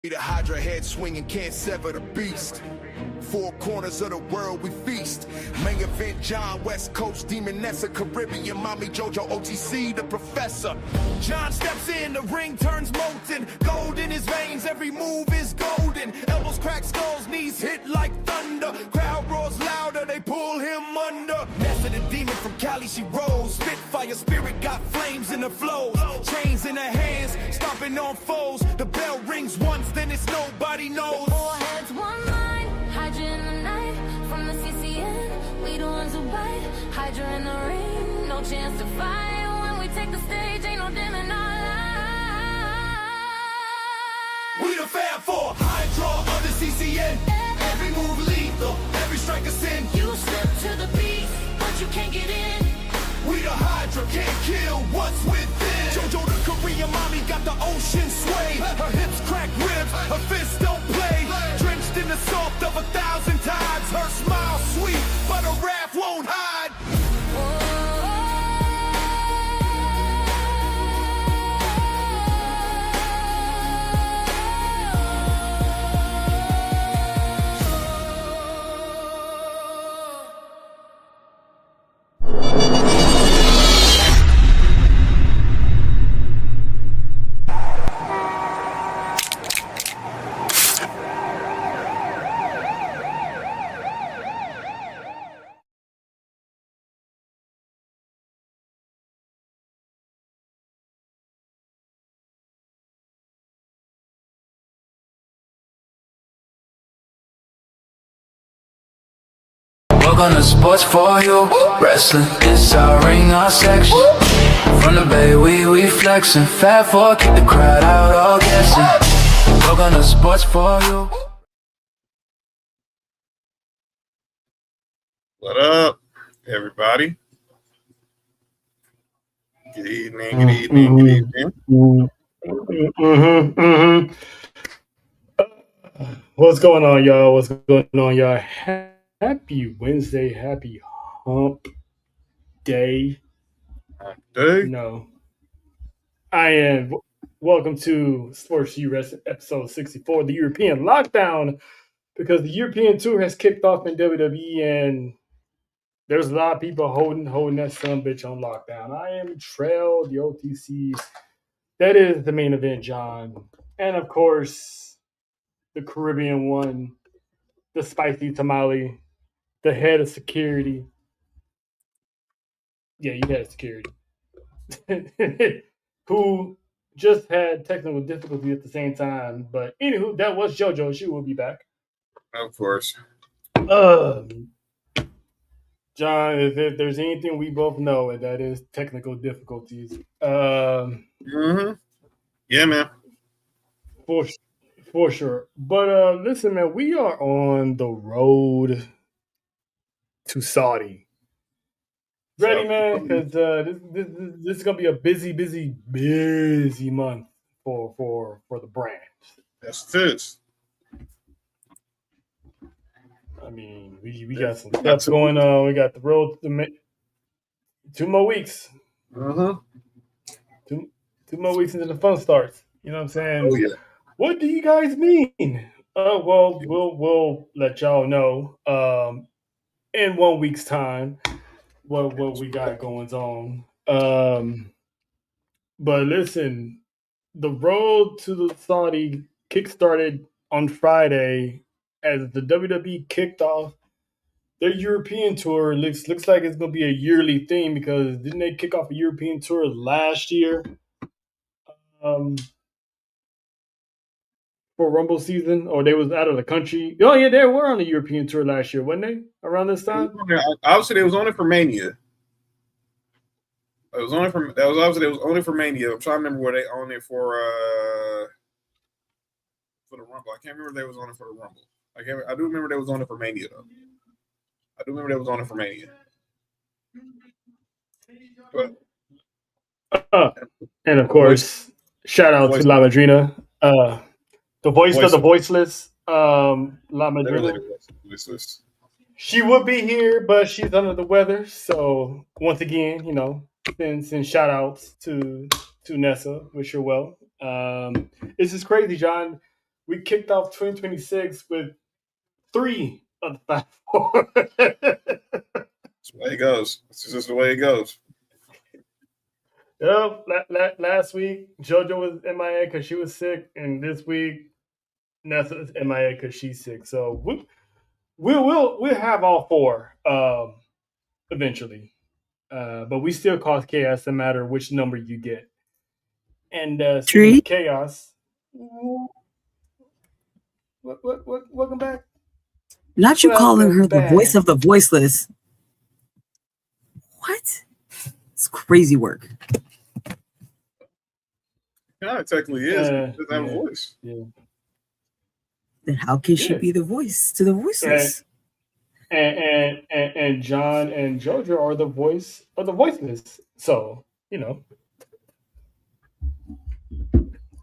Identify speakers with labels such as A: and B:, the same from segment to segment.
A: The Hydra head swinging can't sever the beast. Four corners of the world we feast. Main event John, West Coast, Demon Nessa, Caribbean, Mommy Jojo, OTC, the professor. John steps in, the ring turns molten. Gold in his veins, every move is golden. Elbows crack skulls, knees hit like thunder. Crowd roars louder, they pull him under. Nessa the demon from Cali, she rolls. Spitfire spirit got flames in the flows. Chains in her hands, stomping on foes. The bell rings once, then it's nobody knows.
B: Four heads, one mind, Hydra in the night. From the CCN, we the ones who bite. Hydra in the ring, no chance to fight. When we take the stage, ain't no dimming our light.
A: We the Fab4, Hydra under CCN. Every move lethal, every strike a sin.
B: You step to the beat, but you can't get in.
A: We the Hydra, can't kill what's within. Jojo the Korean mommy got the ocean sway. Her hips crack ribs, her fists don't play. Drenched in the salt of 1,000 tides. Her smile sweet, but her wrath won't hide.
C: Welcome to sports for you. Wrestling is our ring, our section. From the bay, we flexing. Fab4, keep the crowd out, all guessing. Welcome to sports for you.
D: What up, everybody? Good evening, good evening, good evening.
E: What's going on, y'all? What's going on, y'all? Happy Wednesday, happy hump day. No, I am. Welcome to S4UWRESTLING episode 64, the European lockdown, because the European tour has kicked off in WWE, and there's a lot of people holding that sumbitch on lockdown. I am Trail, the OTC. That is the main event, John, and of course, the Caribbean one, the spicy tamale. The head of security. Yeah, you had security. Who just had technical difficulty at the same time. But anywho, that was JoJo. She will be back.
D: Of course.
E: John, if there's anything we both know, and that is technical difficulties.
D: Yeah, man.
E: For sure. But listen, man, we are on the road to Saudi. Ready, man? Because this is gonna be a busy month for the brand.
D: That's this.
E: I mean, we got some stuff going on. We got the road to 2 more weeks. Two more weeks until the fun starts. You know what I'm saying?
D: Oh yeah.
E: What do you guys mean? Well, we'll let y'all know in 1 week's time what we got going on. But listen, the road to the Saudi kickstarted on Friday as the WWE kicked off their European tour. Looks like it's gonna be a yearly thing, because didn't they kick off a European tour last year? For Rumble season, or they was out of the country. Oh yeah, they were on the European tour last year, wasn't they? Around this time,
D: obviously they was on it for Mania. It was only for Mania. I'm trying to remember where they on it for the Rumble. I can't remember if they was on it for the Rumble. I do remember they was on it for Mania though. I do remember they was on it for Mania. But,
E: and of course, shout out to La Madrina. The voice of the voiceless, La Madrina. She would be here, but she's under the weather. So once again, send shout outs to Nessa. Wish her well. This is crazy, John. we kicked off 2026 with 3 of the Fab 4.
D: That's the way it goes. It's just the way it goes.
E: Last week, JoJo was MIA because she was sick, and this week, Nessa's MIA because she's sick. So we'll have all 4 eventually. But we still cause chaos no matter which number you get. And speaking of chaos, welcome back.
F: Not you calling her the voice of the voiceless. What? It's crazy work.
D: Yeah, it technically is. It doesn't have a voice.
E: Yeah.
F: Then how can she be the voice to the voiceless?
E: And John and JoJo are the voice of the voiceless. So,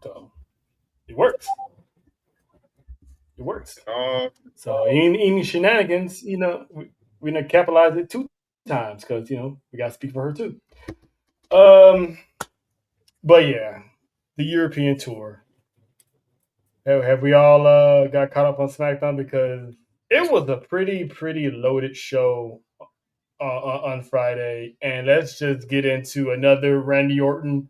E: so it works. It works. So any shenanigans, we're gonna capitalize it 2 times because we gotta speak for her too. But yeah, the European tour. Have we all got caught up on SmackDown? Because it was a pretty loaded show on Friday, and let's just get into another Randy Orton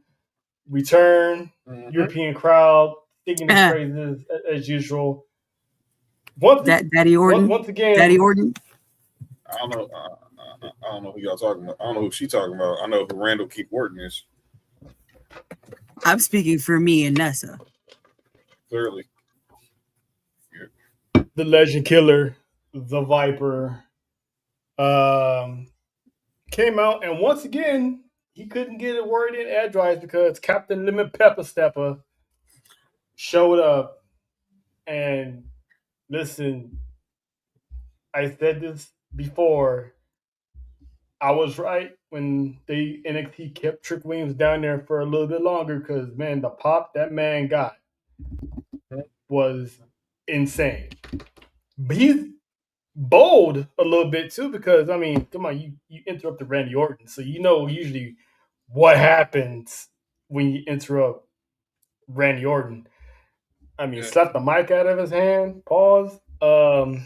E: return. European crowd singing his praises as usual.
F: Daddy Orton.
E: Once again,
F: Daddy Orton.
D: I don't know. I don't know who y'all talking about. I don't know who she talking about. I know who Randall Keith Orton is.
F: I'm speaking for me and Nessa.
D: Clearly.
E: The Legend Killer, the Viper, came out, and once again, he couldn't get a word in edgewise because Captain Lemon Pepper Stepper showed up. And listen, I said this before. I was right when NXT kept Trick Williams down there for a little bit longer because, man, the pop that man got was insane. But he's bold a little bit too because, I mean, come on, you interrupted Randy Orton, so you know usually what happens when you interrupt Randy Orton. I mean, slapped the mic out of his hand, pause. But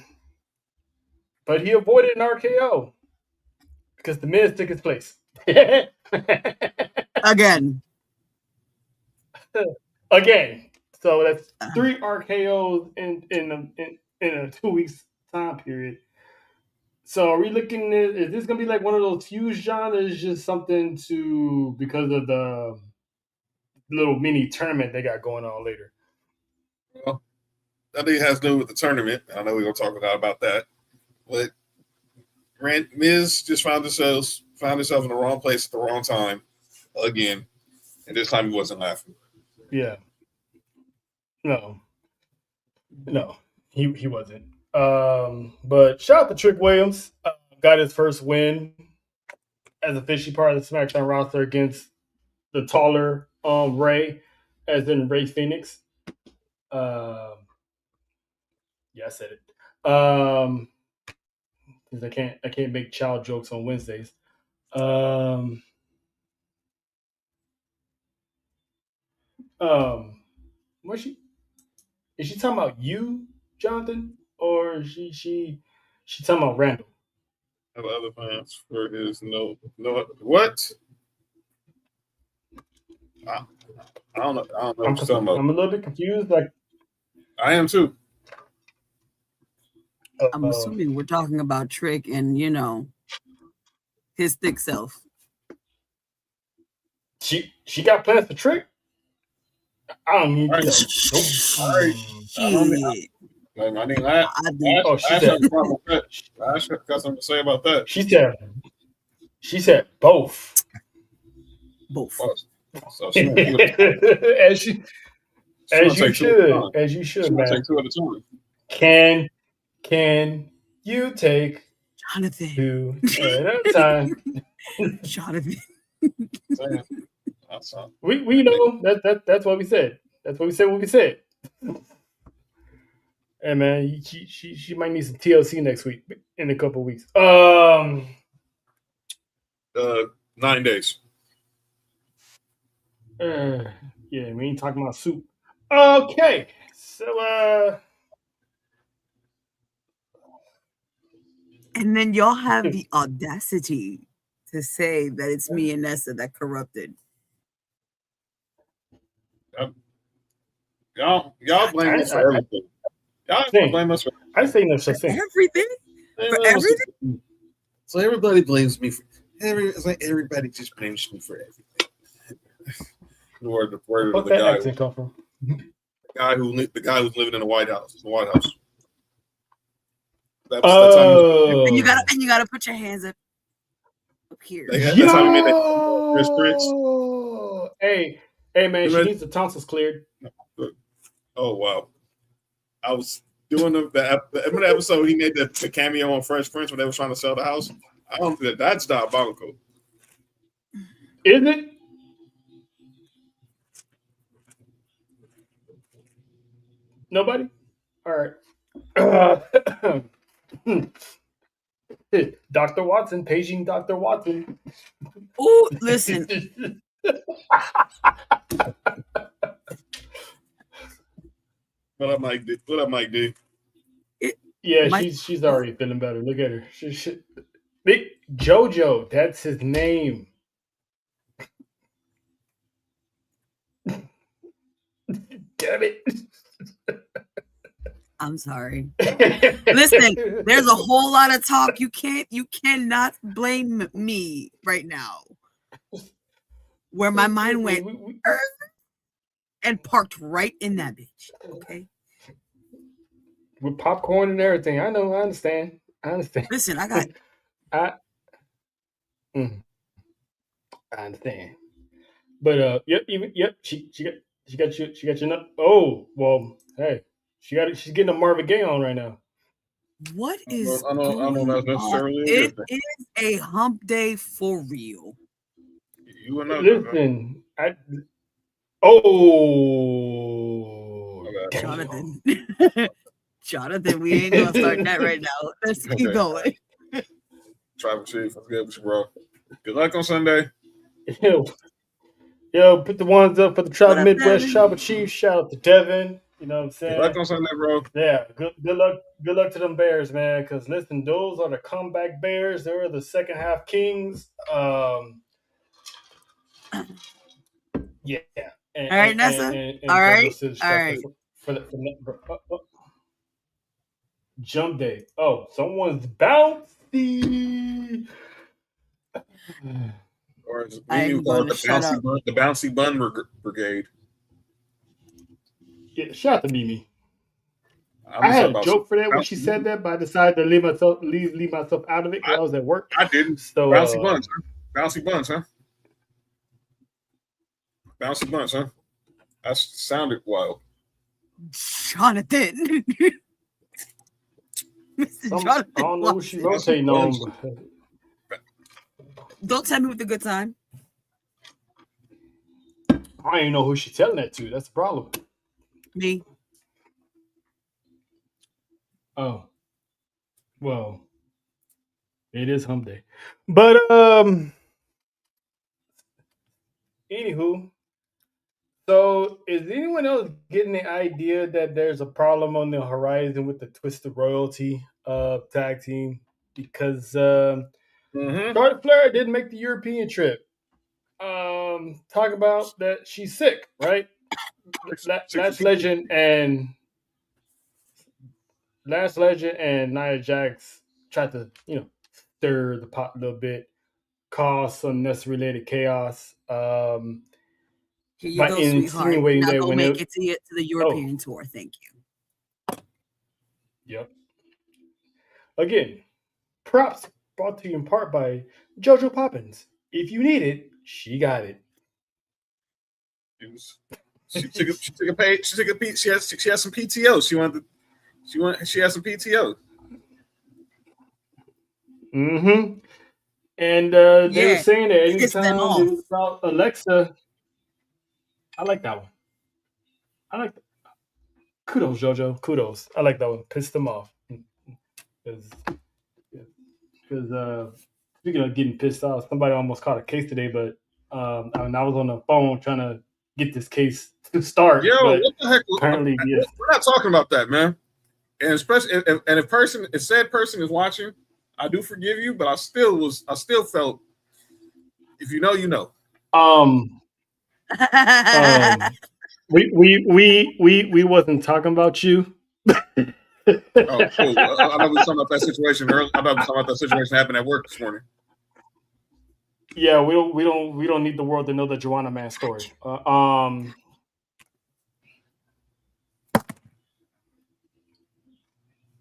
E: he avoided an RKO because the Miz took his place.
F: Again.
E: So that's 3 RKOs in a 2 weeks time period. So are we looking at, is this gonna be like one of those fuse genres, just something because of the little mini tournament they got going on later?
D: Well, I think it has to do with the tournament. I know we're gonna talk a lot about that. But Miz just found himself in the wrong place at the wrong time again. And this time he wasn't laughing.
E: Yeah. No, he wasn't. But shout out to Trick Williams. Got his first win as officially part of the SmackDown roster against the taller Ray, as in Ray Phoenix. Yeah, I said it. Because I can't make child jokes on Wednesdays. What is she talking about you, Jonathan, or is she talking about Randall?
D: Have other plans for his no what? I don't know. I don't know what you're talking about.
E: I'm a little bit confused. Like
D: I am too.
F: I'm assuming we're talking about Trick and his thick self.
E: She got plans for Trick. I don't need to know.
D: All right. I think I got something to say about that.
E: She said both.
F: Both.
D: So
E: as you should, man.
D: Take 2 at a time.
E: Can you take
F: Jonathan
E: 2 at a time?
F: Jonathan.
E: We know that's what we said. That's what we said. What we said. Hey man, she might need some TLC next week in a couple of weeks.
D: 9 days.
E: Yeah, we ain't talking about soup. Okay, So,
F: And then y'all have the audacity to say that it's me and Nessa that corrupted.
D: Y'all blame us for everything. Y'all blame us for
E: I say no such thing.
F: Everything? For everything?
D: So everybody blames me for it's like everybody just blames me for everything. The word of the guy.
E: Accent come from?
D: The guy who's living in the White House. That's
E: Oh,
F: and you gotta put your hands up here.
D: That's how we made that Chris Prince.
E: Hey, man, she needs the tonsils cleared.
D: Oh wow! I was doing the episode he made the cameo on Fresh Prince when they were trying to sell the house. I don't think that's diabolical.
E: Isn't it? Nobody? All right. Dr. Watson, paging Dr. Watson.
F: Oh, listen.
D: What up, Mike D?
E: Yeah, she's already feeling better. Look at her. Big JoJo, that's his name. Damn it.
F: I'm sorry. Listen, there's a whole lot of talk. You cannot blame me right now. Where my mind went and parked right in that bitch. Okay.
E: With popcorn and everything. I understand.
F: Listen, I got
E: I understand. But she got your nut. Oh, well, hey. She's getting a Marvin Gaye on right now.
F: What is
D: I don't know that's necessarily
F: it is a hump day for real.
D: You know.
E: Listen,
F: Jonathan, we ain't gonna start that right now. Let's keep going.
D: Tribal Chief, what's good with you, bro? Good luck on Sunday.
E: Yo, put the ones up for the Tribal Midwest Devin? Tribal Chief. Shout out to Devin. You know what I'm saying?
D: Good luck on Sunday, bro.
E: Yeah, good luck to them Bears, man. Because listen, those are the comeback Bears. They were the second half Kings. Yeah.
F: All right, Nessa. All right.
E: For jump day. Oh, someone's bouncy.
D: Or is the Bouncy Bun Brigade?
E: Yeah, shout out to Mimi. I had a joke for that when she said that, but I decided to leave myself out of it because I was at work.
D: I didn't. So Bouncy Buns, huh? Bouncy Buns, huh? Bouncy Buns, huh? That sounded wild.
F: Jonathan.
E: I don't know who she rotating on.
F: Don't tell me with a good time.
E: I don't even know who she's telling that to. That's the problem.
F: Me.
E: Oh. Well, it is hump day. But anywho, so is anyone else getting the idea that there's a problem on the horizon with the Twisted Royalty tag team? Because Charlotte Flair didn't make the European trip. Talk about that she's sick, right? Last Legend and Nia Jax tried to, stir the pot a little bit, cause some necessary chaos.
F: Here you go, sweetheart. Now
E: that
F: go make it to the European tour. Thank you.
E: Yep. Again, props brought to you in part by JoJo Poppins. If you need it, she got it.
D: She took a pay. She has some PTO. She has some PTO.
E: Mm-hmm. And they were saying that anytime it was about Alexa, I like that one. I like that. Kudos, JoJo. Kudos. I like that one. Pissed them off. Because speaking of getting pissed off, somebody almost caught a case today, but I was on the phone trying to get this case to start.
D: Yo,
E: but
D: what the heck?
E: apparently, yes.
D: We're not talking about that, man. And especially, if said person is watching, I do forgive you, but I still felt, if you know, you know.
E: We wasn't talking about you.
D: Oh, cool. I thought we were talking about that situation earlier. I thought we were talking about that situation happened at work this morning.
E: Yeah, we don't need the world to know the Joanna Man story.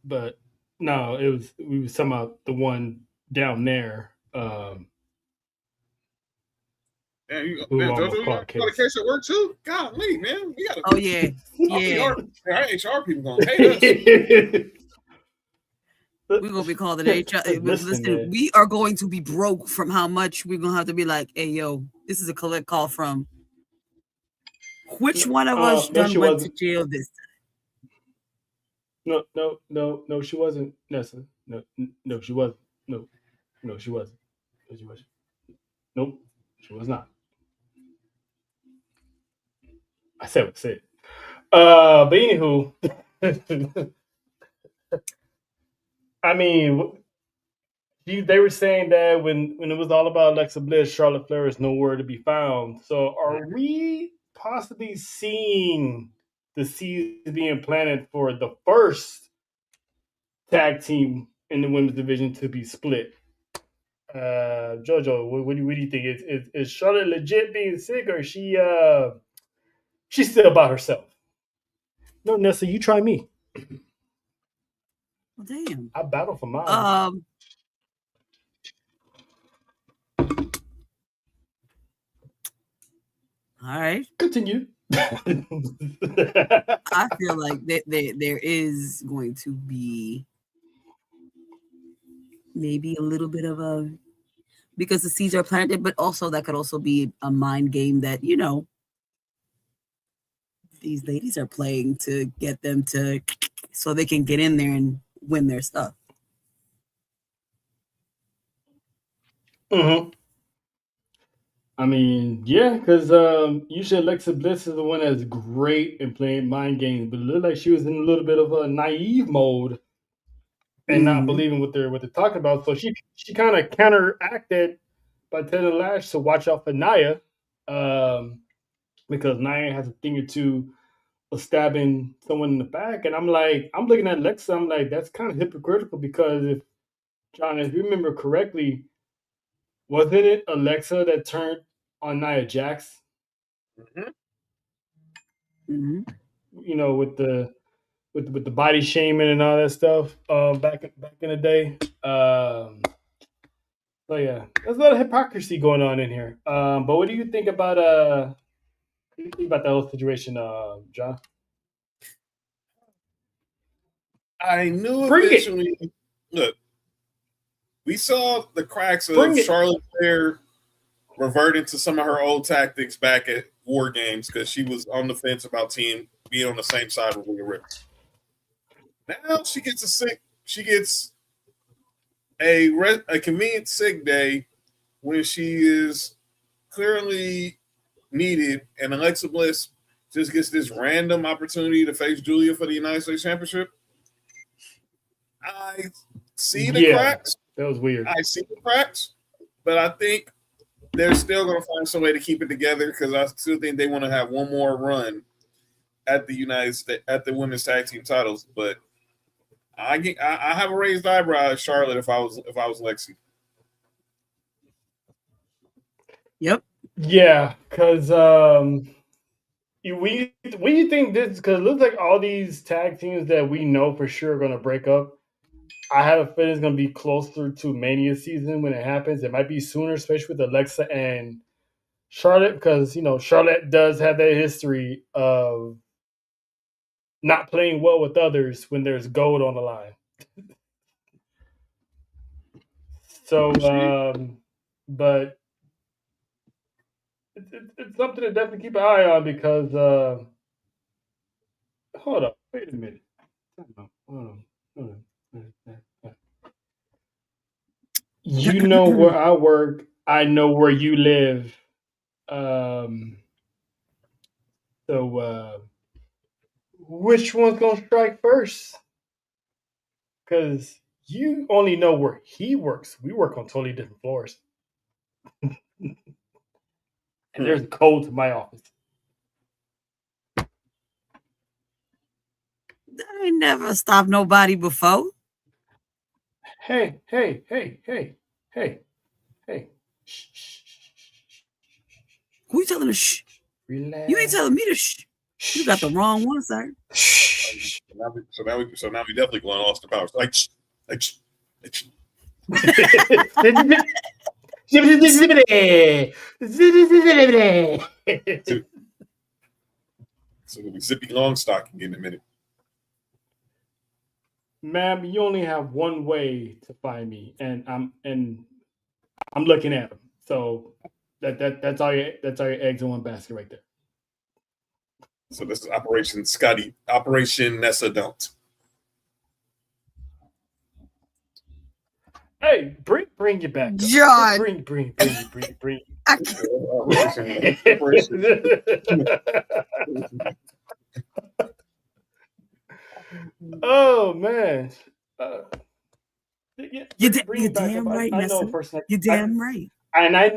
E: But no, we was talking about the one down there.
D: Man,
E: Who
D: man,
E: almost
D: Jojo, you
E: caught a
D: got a
E: case.
D: case at work too? Golly, man, we gotta.
F: Oh yeah, yeah.
D: Our HR people gonna hate us.
F: We're gonna be called an HR. Listen, we are going to be broke from how much we're gonna have to be like, hey, yo, this is a collect call from which one of us went to jail this
E: time? No, she wasn't. No, she wasn't. No, she wasn't. No, she wasn't. Nope, she was not. I said what I said. But anywho, I mean, they were saying that when it was all about Alexa Bliss, Charlotte Flair is nowhere to be found. So are we possibly seeing the seeds being planted for the first tag team in the women's division to be split? Jojo, what do you think? Is Charlotte legit being sick, or is she's still by herself? No, Nessa, you try me.
F: Well, damn.
E: I battle for mine.
F: All right.
E: Continue.
F: I feel like there is going to be maybe a little bit of a, because the seeds are planted, but also that could also be a mind game that, you know, these ladies are playing to get them to, so they can get in there and win their stuff.
E: Mm-hmm. I mean, yeah, because usually Alexa Bliss is the one that's great in playing mind games, but it looked like she was in a little bit of a naive mode and not believing what they're talking about. So she kind of counteracted by telling Lash to watch out for Nia, because Nia has a thing or two of stabbing someone in the back. And I'm looking at Alexa, I'm like, that's kind of hypocritical, because if you remember correctly, wasn't it Alexa that turned on Nia Jax?
F: Mm-hmm.
E: You know, with the body shaming and all that stuff back in the day. So yeah, there's a lot of hypocrisy going on in here. But what do you think about the whole situation, John?
D: I knew eventually. Look, we saw the cracks of Charlotte Flair reverting to some of her old tactics back at War Games, because she was on the fence about being on the same side with Rhea Ripley. Now she gets a convenient sick day when she is clearly needed, and Alexa Bliss just gets this random opportunity to face Julia for the United States Championship. I see the cracks.
E: That was weird.
D: I see the cracks, but I think they're still going to find some way to keep it together, because I still think they want to have one more run at the women's tag team titles. But I have a raised eyebrow at Charlotte if I was Lexi.
F: Yep.
E: Yeah, because when you think this, because it looks like all these tag teams that we know for sure are going to break up, I have a feeling it's going to be closer to Mania season when it happens. It might be sooner, especially with Alexa and Charlotte, because, you know, Charlotte does have that history of not playing well with others when there's gold on the line. So, but it's something to definitely keep an eye on, because hold up, wait a minute. Hold on. You know where I work, I know where you live. So, which one's gonna strike first? Because you only know where he works. We work on totally different floors. And there's a code to my office.
F: I ain't never stopped nobody before.
E: Hey. Shh.
F: Who you telling to shh?
E: Relax.
F: You ain't telling me to shh. You got the wrong one, sir.
E: Shh.
D: So now we definitely going Austin Powers. Like. So we'll be zippy long stocking in a minute.
E: Ma'am, you only have one way to find me, and I'm looking at them. So that's all your eggs in one basket right there.
D: So this is Operation Scotty, Operation Nessa Don't.
E: Hey, bring your back up.
F: John.
E: Bring. Oh man.
F: You're damn right.
E: I know a person.
F: You're damn right.
E: And I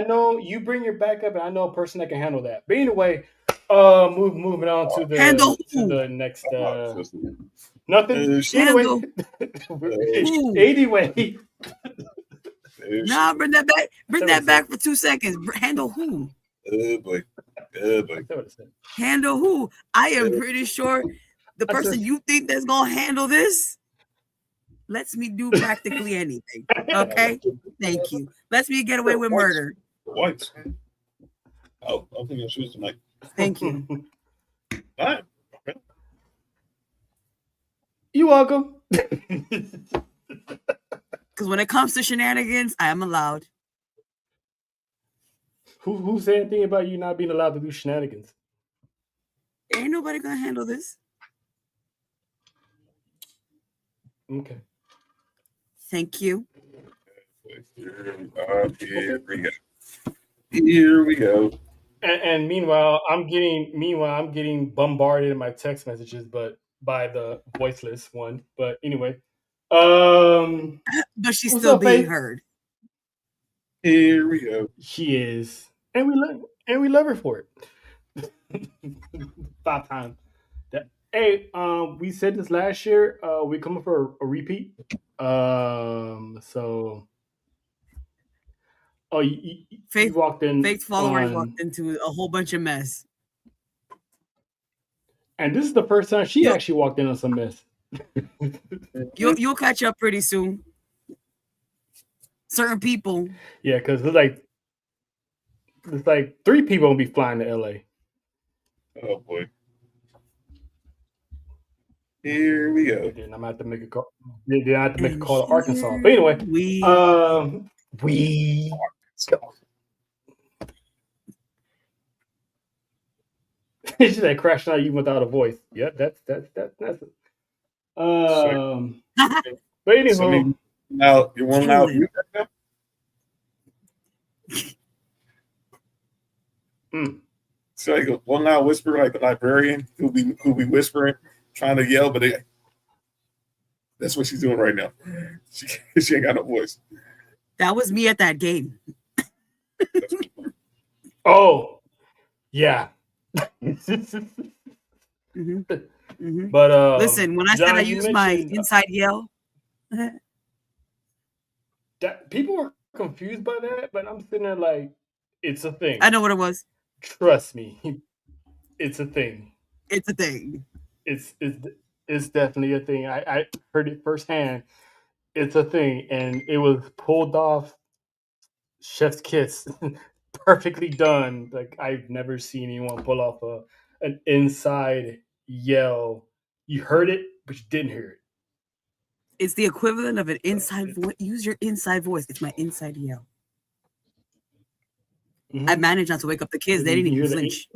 E: know you bring your back up, and I know a person that can handle that. But anyway, moving on to the next. Nothing. Anyway.
F: Nah, bring that back. Bring that back for 2 seconds. Handle who?
D: Oh boy.
F: Handle who? I am pretty sure the person you think that's gonna handle this lets me do practically anything. Okay, thank you. Lets me get away with murder.
D: Whites. Oh, I'm thinking of shoes tonight.
F: Thank you.
D: All right. Okay.
E: You're welcome.
F: Because when it comes to shenanigans, I am allowed.
E: Who said anything about you not being allowed to do shenanigans?
F: Ain't nobody gonna handle this.
E: Okay.
F: Thank you.
D: Here we go.
E: And meanwhile, I'm getting bombarded in my text messages, but by the voiceless one. But anyway,
F: but she's still being heard.
D: Here we go.
E: She is, and we love her for it. 5 times. Hey, we said this last year. We coming for a repeat. So. Oh, you walked in.
F: Faith's followers walked into a whole bunch of mess.
E: And this is the first time she actually walked in on some mess.
F: You'll catch up pretty soon. Certain people.
E: Yeah, because it's like 3 people will be flying to LA.
D: Oh boy. Here we go.
E: Then I'm gonna have to make a call. Then I have to make a call to Arkansas. But anyway, we. She's like crashing out even without a voice. Yeah, that's it. But anyway,
D: so now you want now you So I go, well now whisper like a librarian who be whispering, trying to yell, but that's what she's doing right now. She ain't got no voice.
F: That was me at that game.
E: Oh, yeah. But
F: listen, when I said I used my inside yell,
E: that people were confused by that, but I'm sitting there like, it's a thing.
F: I know what it was.
E: Trust me, it's a thing.
F: It's a thing.
E: It's definitely a thing. I heard it firsthand. It's a thing, and it was pulled off. Chef's kiss, perfectly done. Like I've never seen anyone pull off an inside yell. You heard it, but you didn't hear it.
F: It's the equivalent of an inside voice. Use your inside voice. It's my inside yell. I managed not to wake up the kids. They didn't even flinch.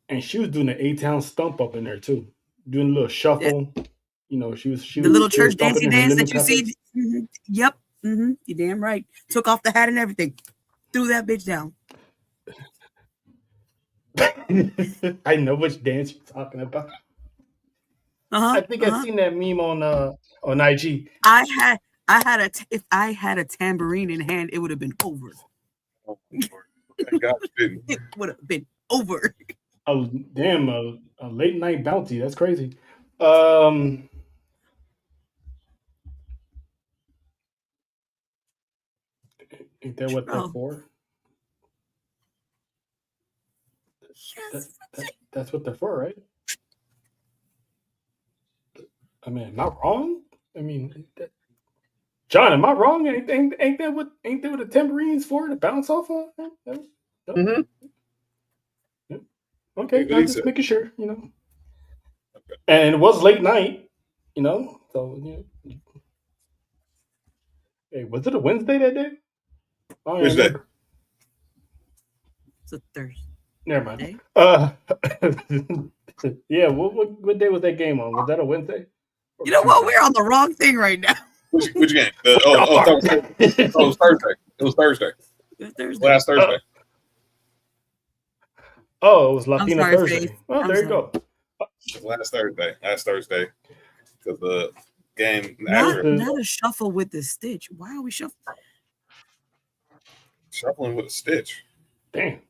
E: And she was doing an A-Town stump up in there too, doing a little shuffle. Yeah. You know, she was
F: the little church dancey dance that you see. Mm-hmm. Yep, you're damn right. Took off the hat and everything, threw that bitch down.
E: I know which dance you're talking about. I think I've seen that meme on IG.
F: If I had a tambourine in hand, it would have been over.
D: Oh, thank God you didn't.
F: It would have been over.
E: Oh damn! A late night bounty. That's crazy. Ain't that what they're for?
F: Yes.
E: That's what they're for, right? I mean, am I wrong? I mean, John, am I wrong? Ain't that what the tambourine's for, to bounce off of?
D: Mm-hmm.
E: Yeah. Okay, I'm just making sure, you know. Okay. And it was late night, you know. So yeah. Hey, was it a Wednesday that day? Oh,
D: Which day?
F: It's a Thursday.
E: Never mind. Yeah. What day was that game on? Was that a Wednesday?
F: You know what? We're on the wrong thing right now.
D: Which game? Thursday. It was Thursday. It was Thursday. Last Thursday.
E: Oh, it was Latino Thursday. Oh, there you go.
D: Last Thursday. Because the game.
F: Not a shuffle with the stitch. Why are we shuffling?
D: Shuffling with a stitch.
E: Damn.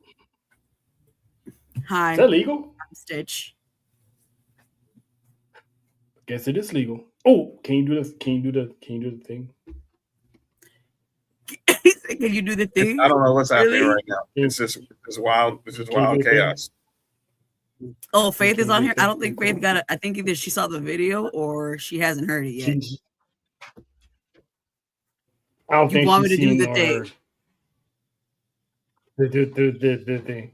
F: Hi.
E: Is that legal?
F: Stitch.
E: Guess it is legal. Oh, can you do this? Can you do the thing?
F: Can you do the thing?
D: I don't know what's happening right now. It's wild. It's just wild chaos.
F: Oh, Faith is on here. I don't think Faith got it. I think either she saw the video or she hasn't heard it yet.
E: I don't think
F: you want me to do the thing.
E: The thing.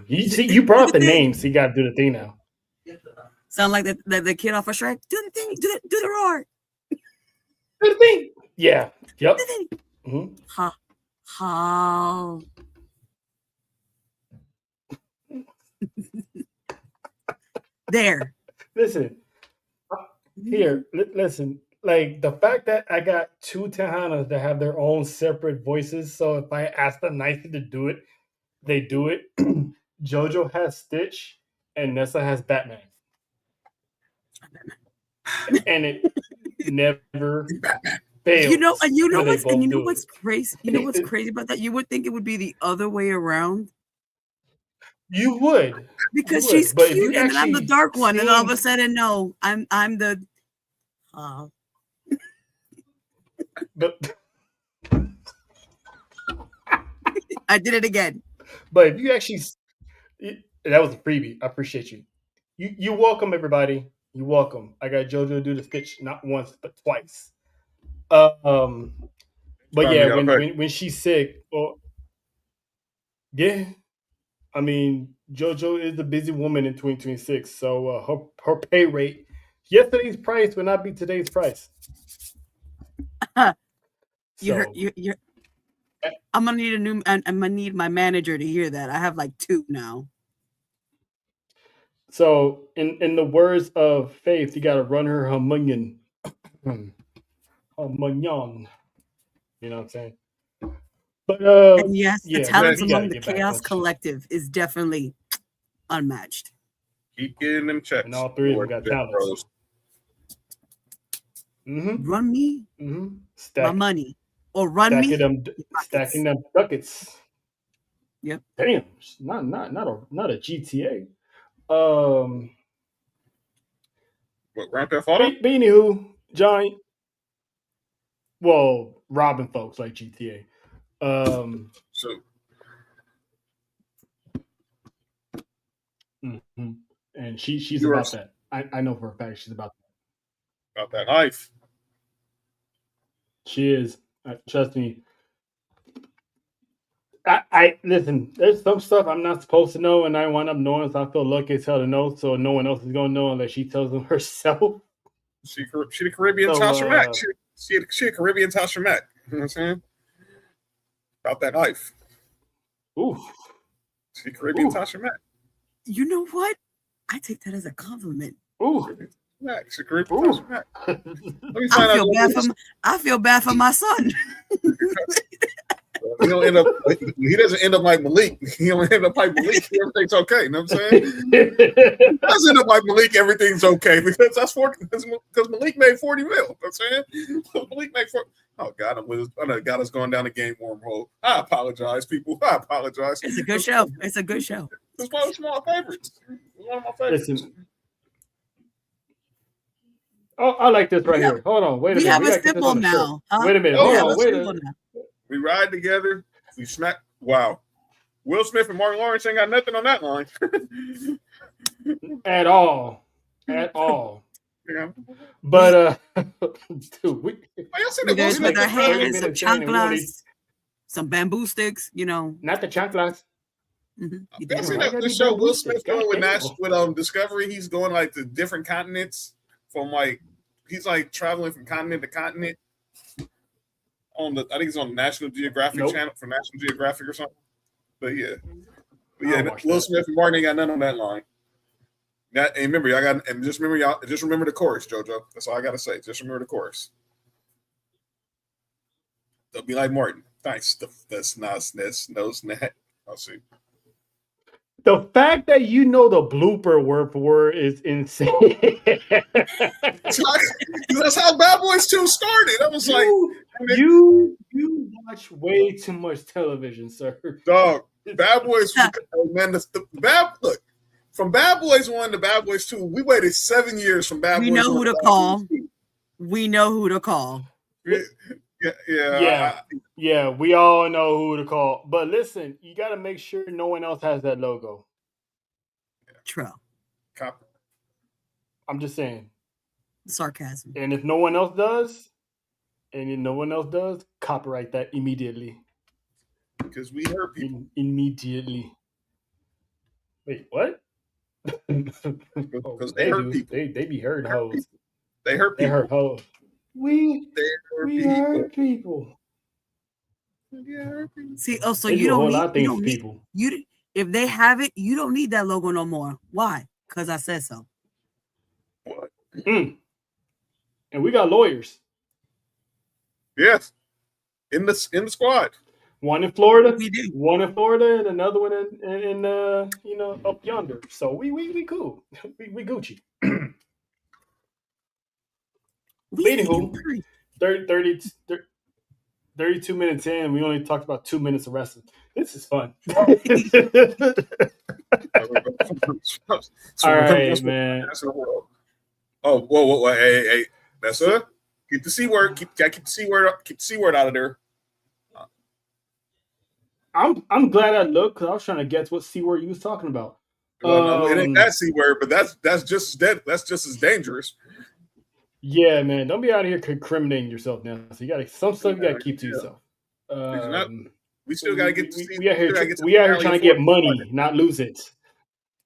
E: You see, you brought up the name, so you got to do the thing now.
F: Sound like the kid off of Shrek. Do the thing. Do the roar.
E: Do the thing. Yeah. Yep.
F: Do the thing.
E: Mm-hmm.
F: How. There.
E: Listen. Here. Listen. Like the fact that I got two Tejanas that have their own separate voices, so if I ask them nicely to do it, they do it. JoJo has Stitch, and Nessa has Batman. And it never fails.
F: You know what's crazy? You know what's crazy about that? You would think it would be the other way around.
E: You would.
F: Because she's cute and I'm the dark one, and all of a sudden, no, I'm the
E: But
F: I did it again.
E: But if you actually, that was a freebie. I appreciate you. You welcome, everybody. You welcome. I got JoJo do the Stitch not once but twice. But yeah, when she's sick, yeah. I mean, JoJo is a busy woman in 2026, so her pay rate, yesterday's price will not be today's price.
F: You're I'm gonna need I'm gonna need my manager to hear that. I have like 2 now.
E: So in the words of Faith, you gotta run her hammunion. Hammunion. You know what I'm saying? But
F: and yes, the talents among the Chaos Collective is definitely unmatched.
D: Keep getting them checks.
E: And all 3 of them got talents.
F: Mm-hmm. Run me my money. Or run
E: stacking them buckets.
F: Yep.
E: Damn, not a GTA.
D: What, Grand Theft Auto?
E: But anywho, John. Well, robbing folks like GTA.
D: So.
E: Mm-hmm. And she's about that. I know for a fact she's about that.
D: About that life.
E: She is. Trust me. I listen. There's some stuff I'm not supposed to know, and I wind up knowing. So I feel lucky as hell to know. So no one else is gonna know unless she tells them herself.
D: She the Caribbean Tasha Mack. She the Caribbean Tasha Mack. You know what I'm saying? About that life.
E: Ooh.
D: She Caribbean Tasha Mack.
F: You know what? I take that as a compliment.
E: Ooh.
D: Max, Tasha Mack.
F: I feel bad for my son.
D: He don't end up. He doesn't end up like Malik. He don't end up like Malik. Everything's okay. You know what I'm saying? He doesn't end up like Malik. Everything's okay because that's 40. Because Malik made 40 mil. You know what I'm saying? Malik made 40. Oh God, I got us going down the game wormhole. I apologize, people. I apologize.
F: It's a good show. It's a good show.
D: It's one of my favorites. It's one of my favorites.
E: Listen. Oh, I like this right here. Hold on. Wait a minute.
F: We have a symbol now. Huh?
E: Wait a minute. Hold on. Wait a minute.
D: We ride together. We smack. Wow. Will Smith and Martin Lawrence ain't got nothing on that line.
E: At all. At all.
D: Yeah.
E: But dude, we
F: guys with our hands, some chanclas, some bamboo sticks, you know.
E: Not the chanclas.
D: You seen the show Will Smith going with Discovery? He's going like to different continents from like he's like traveling from continent to continent. I think it's on National Geographic channel for National Geographic or something. But yeah, Will Smith and Martin ain't got none on that line. And remember, just remember the chorus, JoJo. That's all I gotta say. Just remember the chorus. They'll be like Martin. Thanks. That's no snack. I'll see.
E: The fact that you know the blooper word for word is insane.
D: That's how Bad Boys 2 started. I was like,
E: you watch way too much television, sir.
D: Dog, Bad Boys, man. Look, from Bad Boys 1 to Bad Boys 2, we waited 7 years from Bad Boys 1.
F: We know who to call. We know who to call.
E: Yeah, we all know who to call. But listen, you got to make sure no one else has that logo.
F: True.
E: I'm just saying.
F: Sarcasm.
E: And if no one else does, copyright that immediately.
D: Because we hurt people.
E: Immediately. Wait, what?
D: Because they hurt people.
E: They be hurting hoes.
D: They hurt people.
E: They hurt hoes. We hurt people.
F: See, so
E: you don't need people.
F: If they have it, you don't need that logo no more. Why? Because I said so.
D: What?
E: And we got lawyers.
D: Yes, in the squad.
E: One in Florida.
F: We do.
E: One in Florida, and another one in up yonder. So we cool. we Gucci. Anywho, 32 minutes in, we only talked about 2 minutes of wrestling. This is fun. All right, man.
D: Oh, whoa, hey, that's it. Keep the C word. Keep the C word up. Keep the C word out of there.
E: I'm glad I looked because I was trying to guess what C word you was talking about.
D: No, it ain't that C word, but that's just as dangerous.
E: Yeah, man, don't be out here incriminating yourself now. So you got some stuff you got to keep to yourself.
D: We still got to get to
E: we out here trying to get money, not lose it.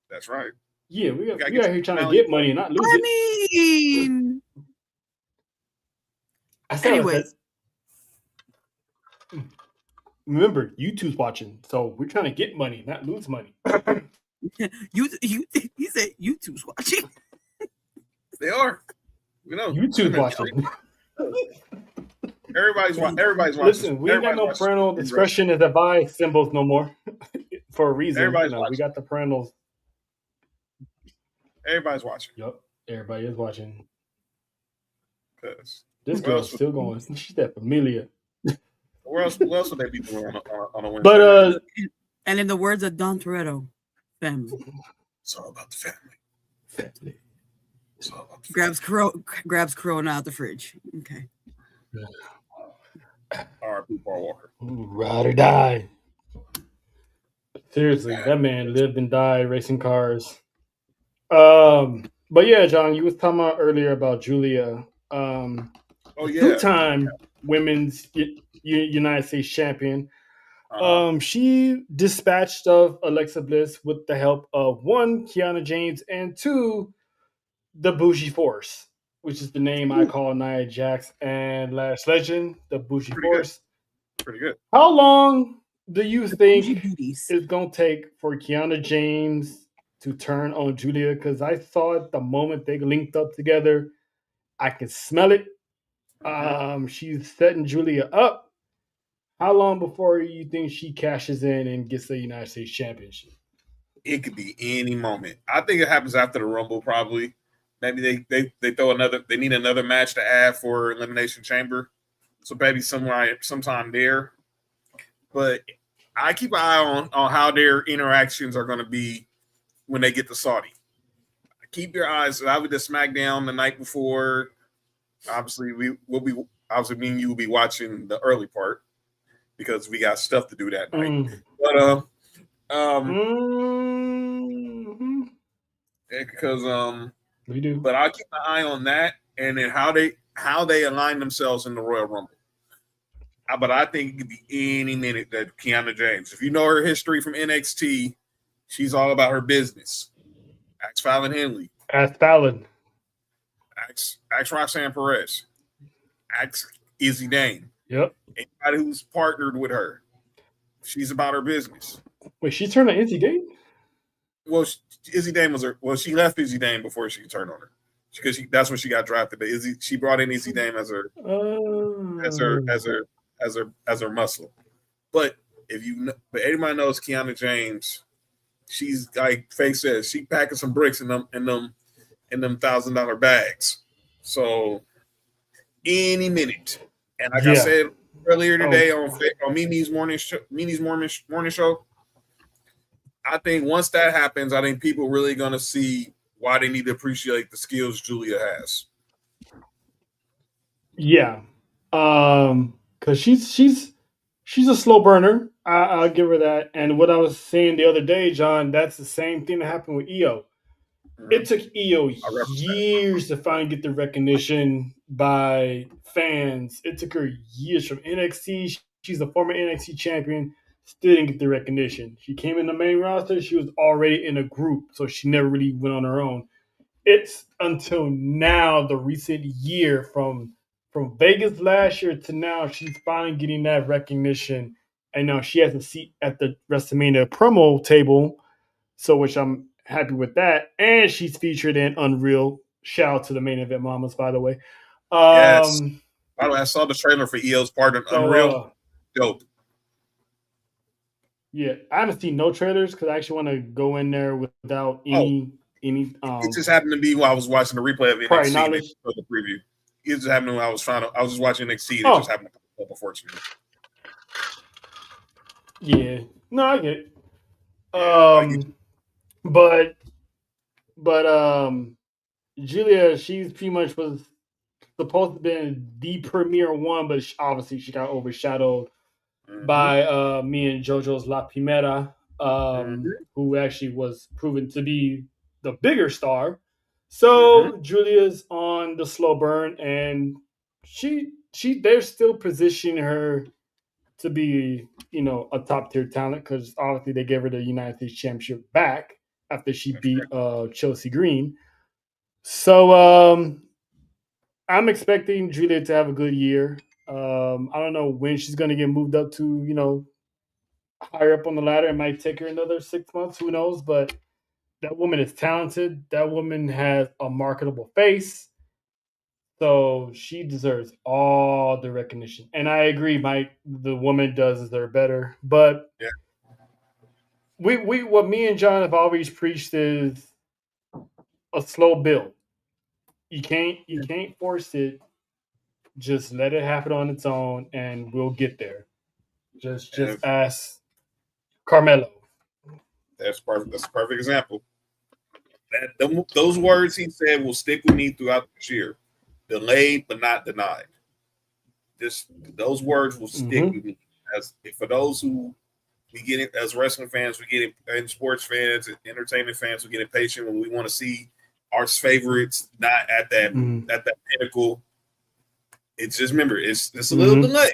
D: That's right.
E: Yeah, we out here trying to get money and not lose it.
F: Anyways.
E: Remember, YouTube's watching, so we're trying to get money, not lose money.
F: You said YouTube's watching.
D: They are. You know,
E: YouTube's watching.
D: Everybody's watching.
E: Listen, we ain't got no parental discretion as advised symbols no more for a reason.
D: Everybody's watching.
E: We got the parentals.
D: Everybody's watching.
E: Yep, everybody is watching.
D: Because
E: this girl's still going. She's that familiar.
D: What else would they be doing on a Wednesday?
E: But
F: and in the words of Don Toretto, family.
D: It's all about the family. It's all about the
F: family. Grabs Corona out the fridge. Okay.
D: R.I.P. Paul Walker.
E: Ride or die. Seriously, that man lived and died racing cars. But yeah, John, you was talking about earlier about Julia. Two-time women's United States champion. She dispatched of Alexa Bliss with the help of 1, Kiana James, and 2, the Bougie Force, which is the name I call Nia Jax and Lash Legend, the Bougie Force.
D: Pretty good.
E: How long do you think it's going to take for Kiana James to turn on Julia? Because I thought the moment they linked up together, I could smell it. She's setting Julia up. How long before you think she cashes in and gets the United States Championship?
D: It could be any moment. I think it happens after the Rumble, probably. Maybe they throw another. They need another match to add for Elimination Chamber, so maybe sometime there. But I keep an eye on how their interactions are going to be when they get to Saudi. Keep your eyes. I would just SmackDown the night before. Obviously, me and you will be watching the early part because we got stuff to do that night. But because
E: we do.
D: But I'll keep an eye on that and then how they align themselves in the Royal Rumble. But I think it could be any minute that Kiana James. If you know her history from NXT, she's all about her business. Ask Fallon Henley.
E: Ask Fallon.
D: Ask Roxanne Perez. Ask Izzy Dane.
E: Yep.
D: Anybody who's partnered with her. She's about her business.
E: Wait, she turned on Izzy Dane?
D: Well, Izzy Dane was her. Well, she left Izzy Dane before she turned on her because that's when she got drafted. But she brought in Izzy Dane as her muscle. But but everybody knows Kiana James. She's like Faye says, she packing some bricks in them $1,000 bags. So any minute, and like I said earlier today on Mimi's morning show, I think once that happens, I think people really gonna see why they need to appreciate the skills Julia has.
E: Yeah, because she's a slow burner. I'll give her that. And what I was saying the other day, John, that's the same thing that happened with Io. It took Io years to finally get the recognition by fans. It took her years from NXT. She's a former NXT champion. Still didn't get the recognition. She came in the main roster. She was already in a group, so she never really went on her own. It's until now, the recent year, from Vegas last year to now, she's finally getting that recognition. And now she has a seat at the WrestleMania promo table, so which I'm happy with that. And she's featured in Unreal. Shout out to the main event mamas, by the way.
D: Yes. By the way, I saw the trailer for Io's part in Unreal. Dope.
E: Yeah, I haven't seen no trailers because I actually want to go in there without any.
D: It just happened to be while I was watching the replay of NXT for the preview. It just happened when I was just watching NXT. And it just happened to pop up, unfortunately.
E: Yeah, no, I get it. But Julia, she's pretty much was supposed to be the premier one, but obviously she got overshadowed by me and JoJo's La Primera, who actually was proven to be the bigger star. So Julia's on the slow burn, and they're still positioning her to be, a top tier talent because obviously they gave her the United States Championship back after she beat Chelsea Green. So I'm expecting Julia to have a good year. I don't know when she's going to get moved up to, higher up on the ladder. It might take her another 6 months. Who knows? But that woman is talented. That woman has a marketable face. So she deserves all the recognition. And I agree, Mike, the woman does deserve better. But we what me and John have always preached is a slow build. You can't force it. Just let it happen on its own and we'll get there. Just ask Carmelo.
D: That's perfect. That's a perfect example. Those words he said will stick with me throughout this year. Delayed but not denied. Those words will stick with me. As for those who we get it as wrestling fans, we get it, and sports fans, and entertainment fans, we get impatient when we want to see our favorites not at that pinnacle. It's just remember, it's a little delay.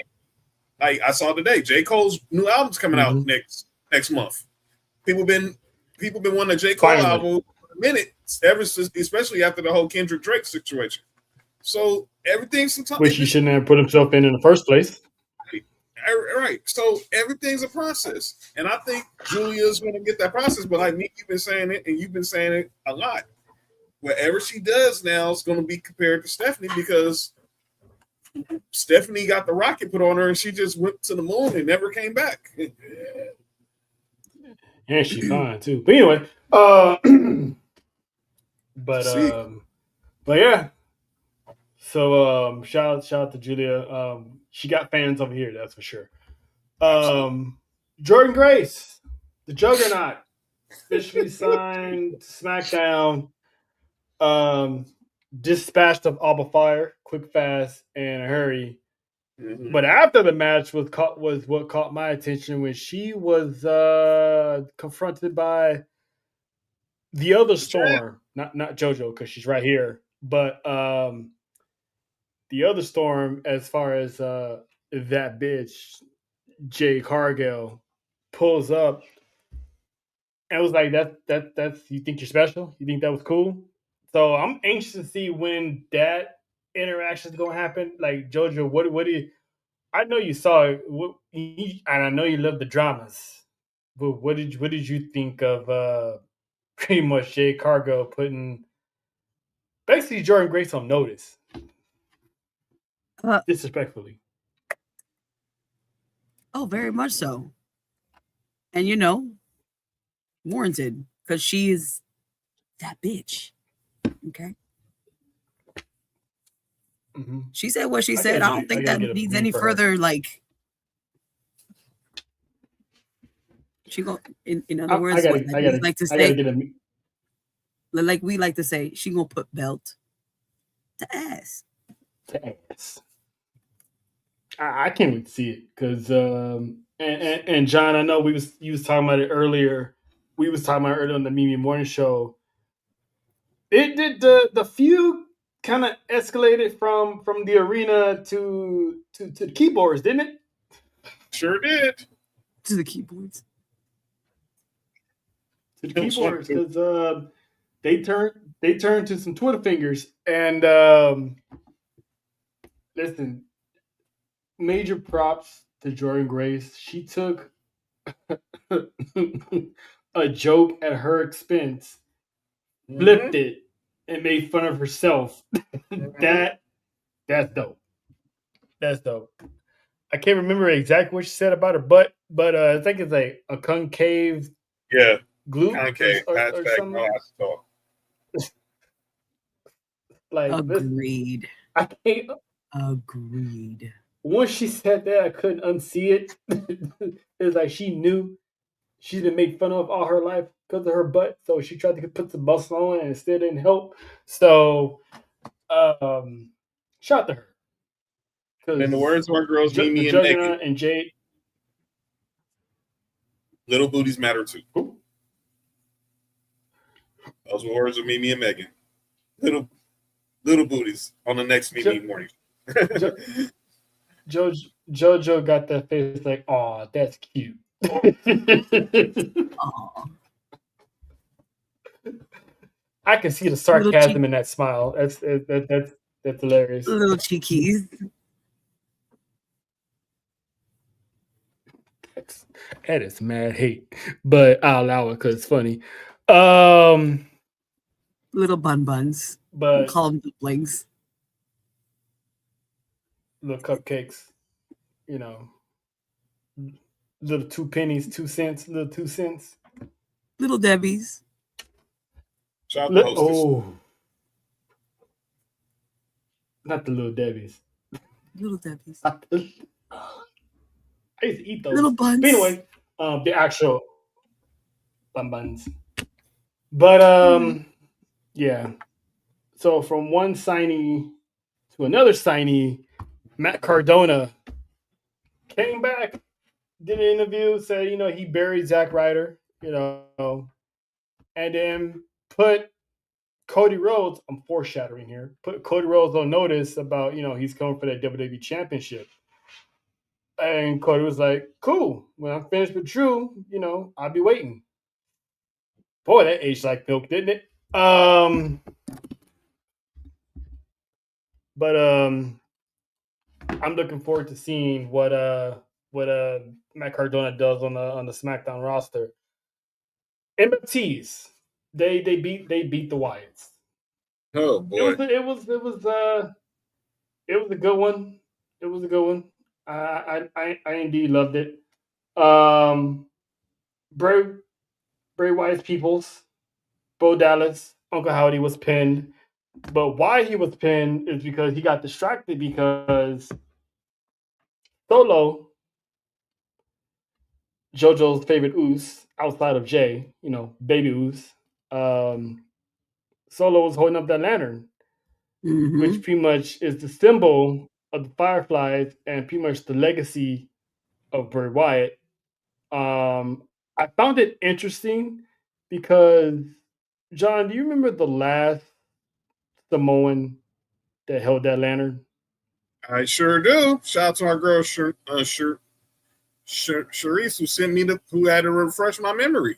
D: Like I saw today, J. Cole's new album's coming out next month. People been wanting a J. Cole album for a minute, especially after the whole Kendrick Drake situation. So everything's sometimes
E: which he shouldn't have put himself in the first place.
D: Right. So everything's a process, and I think Julia's going to get that process. But like me, you've been saying it, and you've been saying it a lot. Whatever she does now is going to be compared to Stephanie because Stephanie got the rocket put on her, and she just went to the moon and never came back.
E: And she's fine too. But anyway, but yeah. So shout out to Julia. She got fans over here, that's for sure. Jordan Grace, the Juggernaut, officially signed to SmackDown. Dispatched of Alba Fire, quick, fast, and a hurry. Mm-hmm. But after the match was what caught my attention when she was confronted by the other Storm, not JoJo because she's right here, but the other Storm, as far as that bitch Jay Cargill pulls up, and was like, that's you think you're special? You think that was cool? So I'm anxious to see when that interaction is gonna happen. Like JoJo, what do you? I know you saw it, and I know you love the dramas, but what did you think of pretty much Jay Cargill putting basically Jordan Grace on notice, disrespectfully?
F: Oh, very much so, and warranted because she is that bitch. Okay. Mm-hmm. She said what she said. I don't think that needs any further, like, she go in other words, like we like to say, she gonna put belt to ass.
E: I can't wait to see it because and John, I know you was talking about it earlier. We was talking about it earlier on the Mimi Morning Show. It did the feud kind of escalated from the arena to the keyboards, didn't it?
D: Sure did.
F: To the keyboards.
E: To the keyboards, because they turned to some Twitter fingers. And listen, major props to Jordan Grace. She took a joke at her expense, flipped it, and made fun of herself. That's dope. That's dope. I can't remember exactly what she said about her butt, but I think it's like a concave.
D: Yeah.
E: Glute
D: concave.
E: or something. Like
F: agreed.
E: I can't.
F: Agreed.
E: Once she said that, I couldn't unsee it. It was like she knew she's been made fun of all her life because of her butt, so she tried to put some muscle on it and it still didn't help. So, shout to her.
D: In the words of our girls, Mimi and Megan
E: and Jade,
D: little booties matter too. Ooh. Those were words of Mimi and Megan. Little booties on the next Mimi morning.
E: JoJo got that face like, "Aw, that's cute." I can see the sarcasm in that smile. That's hilarious.
F: Little cheekies.
E: That is mad hate, but I'll allow it because it's funny.
F: Little buns,
E: but
F: we'll call them dumplings.
E: Little cupcakes, little 2 pennies, 2 cents, little 2 cents.
F: Little Debbie's.
D: Shout out to hostess.
E: Oh, not the little Debbie's.
F: Little Debbie's.
E: I used to eat those.
F: Little buns.
E: But anyway, the actual buns. But yeah. So from one signee to another signee, Matt Cardona came back, did an interview, said he buried Zack Ryder, and then put Cody Rhodes. I'm foreshadowing here. Put Cody Rhodes on notice about he's coming for that WWE Championship. And Cody was like, "Cool. When I'm finished with Drew, I'll be waiting." Boy, that aged like milk, didn't it? But I'm looking forward to seeing what Matt Cardona does on the SmackDown roster. MFTs, they beat the Wyatts.
D: Oh boy,
E: it was a good one. It was a good one. I indeed loved it. Um, Bray Wyatt's peoples, Bo Dallas, Uncle Howdy was pinned. But why he was pinned is because he got distracted because Solo, JoJo's favorite Uce, outside of Jay, baby Uce, Solo was holding up that lantern, which pretty much is the symbol of the Fireflies and pretty much the legacy of Bray Wyatt. I found it interesting because, John, do you remember the last Samoan that held that lantern?
D: I sure do. Shout out to our girl Sharice who had to refresh my memory.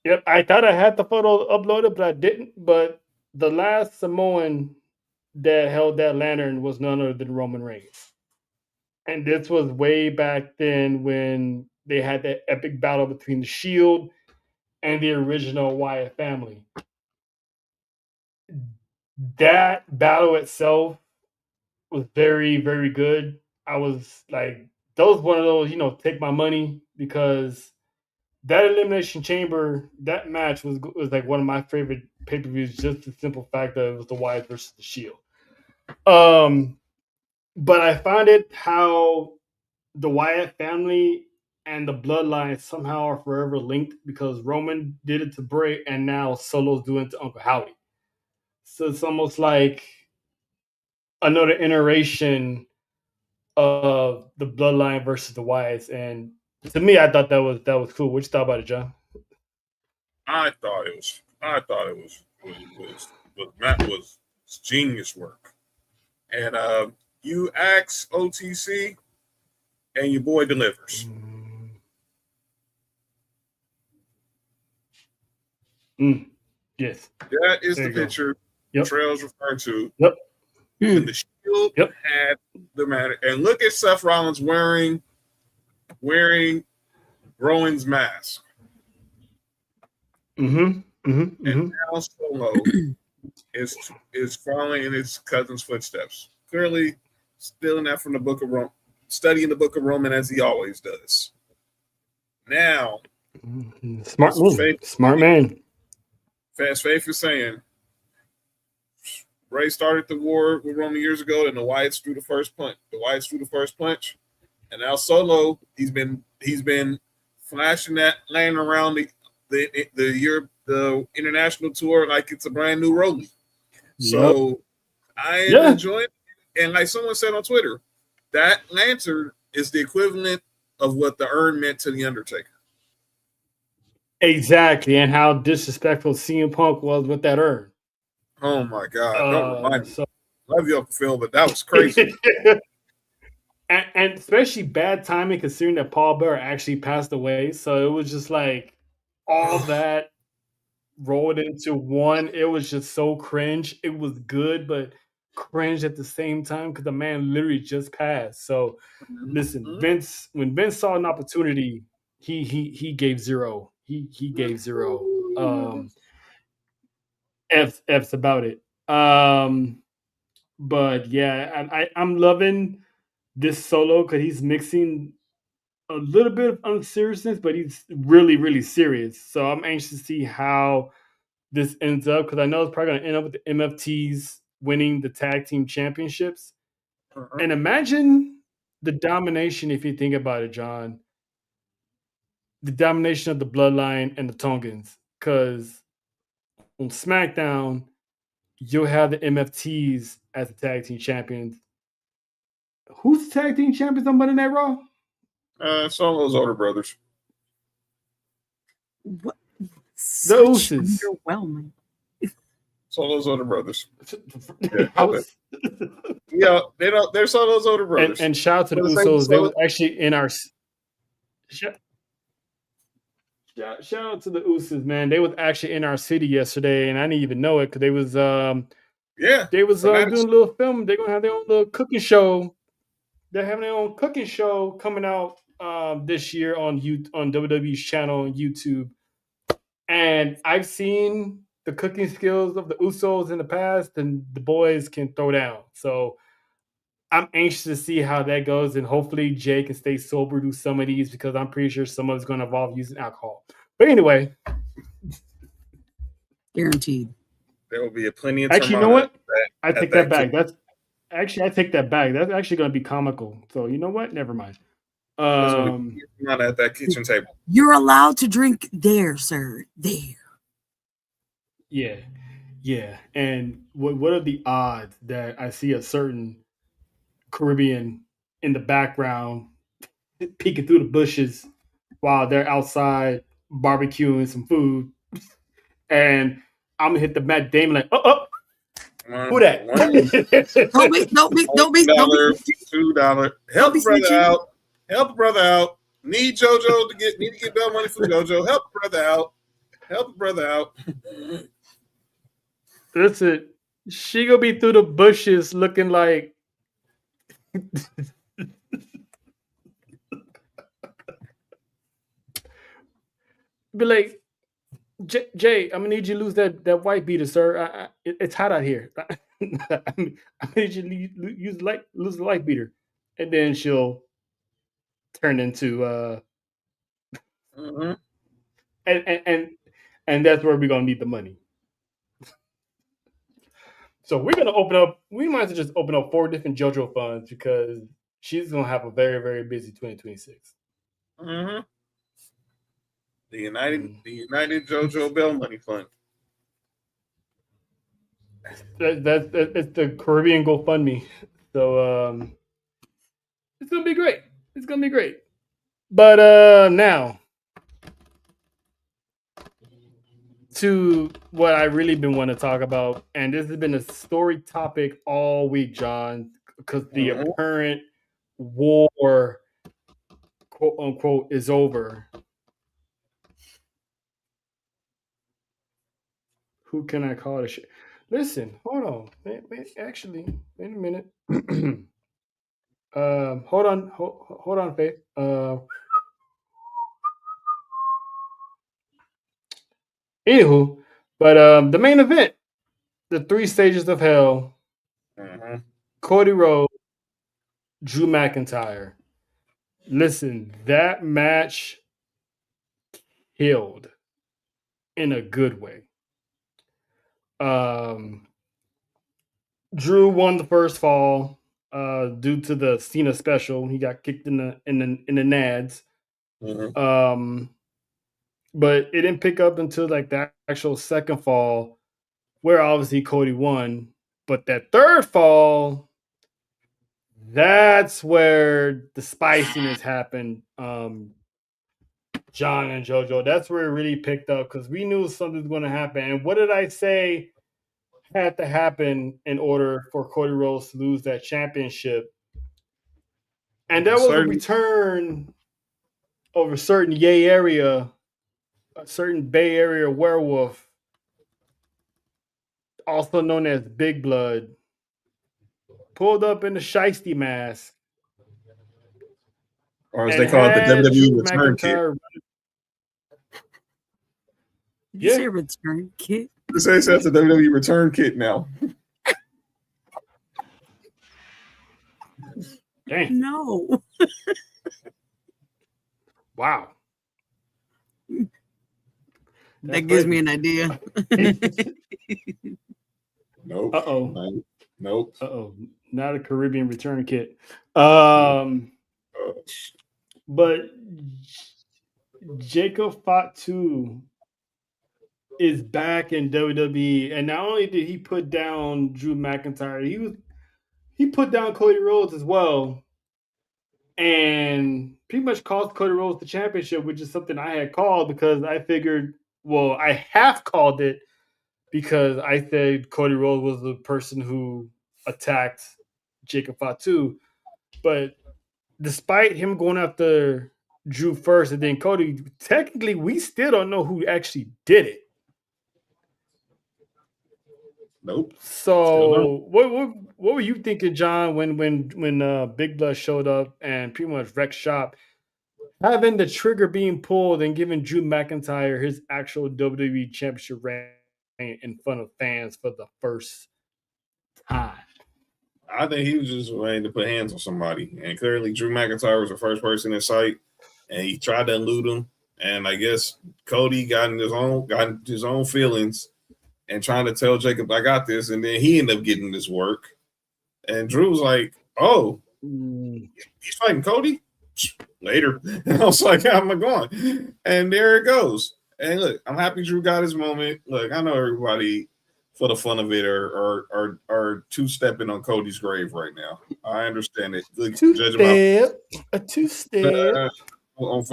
E: Yep, I thought I had the photo uploaded, but I didn't. But the last Samoan that held that lantern was none other than Roman Reigns. And this was way back then when they had that epic battle between the Shield and the original Wyatt family. That battle itself was very, very good. I was like, that was one of those, take my money, because that Elimination Chamber, that match was like one of my favorite pay-per-views, just the simple fact that it was the Wyatt versus the Shield. But I find it how the Wyatt family and the bloodline somehow are forever linked, because Roman did it to Bray and now Solo's doing it to Uncle Howdy. So it's almost like another iteration of the bloodline versus the Wyatts. And to me, I thought that was cool. What you thought about it, John?
D: I thought it was genius work. And you ask OTC and your boy delivers.
E: Yes.
D: That is the picture Trail's referring to.
E: Yep.
D: When the Shield had the matter. And look at Seth Rollins wearing Rowan's mask. And now Solo is following in his cousin's footsteps. Clearly stealing that from the Book of Rome, studying the Book of Roman as he always does. Now,
E: smart man.
D: Fast Faith is saying Ray started the war with Roman years ago, and the Wyatts threw the first punch. And now Solo, he's been flashing that lane around the international tour like it's a brand new rollie. So I am enjoying it. And like someone said on Twitter, that lantern is the equivalent of what the urn meant to the Undertaker.
E: Exactly, and how disrespectful CM Punk was with that urn.
D: Oh my God! Don't remind me. Love you, Uncle Phil, but that was crazy.
E: and especially bad timing, considering that Paul Bearer actually passed away. So it was just like all that rolled into one. It was just so cringe. It was good, but cringe at the same time because the man literally just passed. So listen, when Vince saw an opportunity, he gave zero. He gave zero. F's about it. But yeah, I'm loving this Solo because he's mixing a little bit of unseriousness, but he's really, really serious. So I'm anxious to see how this ends up, because I know it's probably going to end up with the MFTs winning the tag team championships. And imagine the domination, if you think about it, John, the domination of the Bloodline and the Tongans, because on SmackDown, you'll have the MFTs as the tag team champions. Who's the tag team champions on Monday Night Raw?
D: Solo's older brothers.
F: What?
E: The Usos.
F: Underwhelming.
D: Solo's older brothers. Yeah, they're Solo's older brothers.
E: And shout out to the Usos. They were actually in our. Shout out to the Usos, man. They was actually in our city yesterday, and I didn't even know it because they was doing a little film. They're gonna have their own little cooking show. They're having their own cooking show coming out this year on WWE's channel on YouTube. And I've seen the cooking skills of the Usos in the past, then the boys can throw down. So I'm anxious to see how that goes, and hopefully Jay can stay sober through some of these because I'm pretty sure some of it's going to involve using alcohol. But anyway,
F: guaranteed.
D: There will be a plenty of.
E: Actually, you know what? I take that back. I take that back. That's actually going to be comical. So you know what? Never mind.
D: Not at that kitchen table.
F: You're allowed to drink there, sir. There.
E: Yeah. And what are the odds that I see a certain Caribbean in the background peeking through the bushes while they're outside barbecuing some food, and I'm gonna hit the Matt Damon like, who that?
F: Don't be
D: $2. Help the brother out. Help the brother out. Need JoJo to get bail money for JoJo. Help the brother out. Help the brother out.
E: Listen, she gonna be through the bushes looking like be like, Jay, I'm gonna need you to lose that white beater, sir. It's hot out here. I need you to lose the light beater, and then she'll turn into and that's where we're gonna need the money. So we're gonna open up. We might as well just open up 4 different JoJo funds because she's gonna have a very, very busy 2026.
D: Mm-hmm. The United JoJo Bell Money Fund.
E: It's the Caribbean GoFundMe. So it's gonna be great. It's gonna be great. But now to what I really been wanting to talk about, and this has been a story topic all week, John, because the apparent war, quote unquote, is over. Who can I call this shit? Listen, hold on. Wait a minute. Hold on, Faith. Anywho, but the main event, the 3 stages of hell, Cody Rhodes, Drew McIntyre. Listen, that match killed in a good way. Drew won the first fall due to the Cena special. He got kicked in the nads. But it didn't pick up until like the actual second fall, where obviously Cody won. But that third fall, that's where the spiciness happened. John and JoJo, that's where it really picked up because we knew something was going to happen. And what did I say had to happen in order for Cody Rhodes to lose that championship? And that was a return of a certain Bay Area werewolf, also known as Big Blood, pulled up in the shiesty mask.
D: Or as they call it, the WWE return kit.
F: Did you say return kit?
D: They say it's the WWE return kit now.
E: Dang.
F: No.
E: Wow.
F: That gives me an idea.
D: Nope.
E: Uh-oh.
D: Nope.
E: Uh-oh. Not a Caribbean return kit. But Jacob Fatu is back in WWE, and not only did he put down Drew McIntyre, he put down Cody Rhodes as well, and pretty much cost Cody Rhodes the championship, which is something I had called because I figured, well, I have called it because I said Cody Rhodes was the person who attacked Jacob Fatu, but despite him going after Drew first and then Cody, technically we still don't know who actually did it.
D: Nope.
E: So what were you thinking, John, when Big Blood showed up and pretty much wrecked shop, having the trigger being pulled and giving Drew McIntyre his actual WWE Championship reign in front of fans for the first time.
D: I think he was just waiting to put hands on somebody, and clearly Drew McIntyre was the first person in sight, and he tried to elude him. And I guess Cody got his own feelings and trying to tell Jacob, "I got this," and then he ended up getting this work. And Drew was like, "Oh, he's fighting Cody later." And I was like, "How am I going?" And there it goes. And look, I'm happy Drew got his moment. Look, I know everybody, for the fun of it, are two-stepping on Cody's grave right now. I understand it.
E: A two-step.
D: On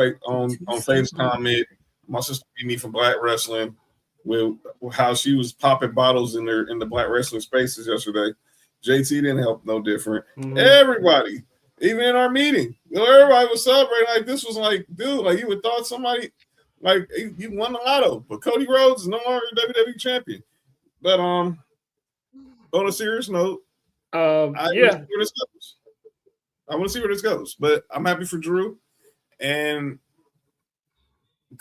D: Faith's comment, my sister Mimi from Black Wrestling, with how she was popping bottles in the Black Wrestling spaces yesterday. JT didn't help no different. Mm-hmm. Everybody, even in our meeting, everybody was celebrating like this was like, dude, like you would thought somebody like you won the lotto, but Cody Rhodes is no longer WWE champion. But on a serious note, I want to see where this goes. But I'm happy for Drew, and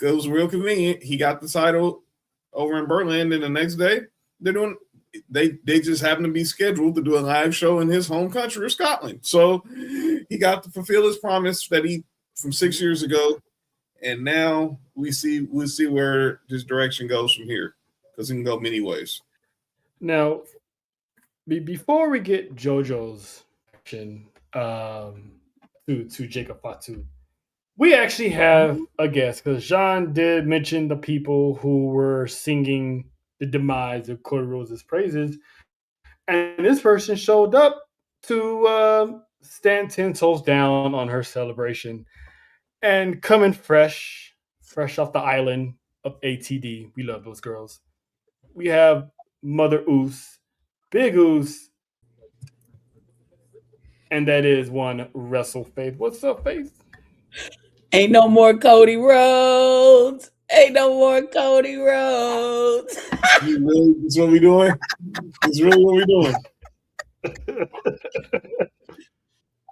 D: it was real convenient. He got the title over in Berlin, and the next day they just happen to be scheduled to do a live show in his home country of Scotland. So he got to fulfill his promise that he from 6 years ago, and now we'll see where this direction goes from here, because it can go many ways.
E: Now, before we get JoJo's action to Jacob Fatu, we actually have a guest, because Jean did mention the people who were singing the demise of Cody Rhodes' praises, and this person showed up to stand 10 toes down on her celebration, and coming fresh off the island of ATD. We love those girls. We have Mother Oos, Big Oos, and that is one Wrestle Faith. What's up, Faith?
G: Ain't no more Cody Rhodes. Ain't no more Cody Rhodes.
D: Really? That's what we doing? That's really what we doing?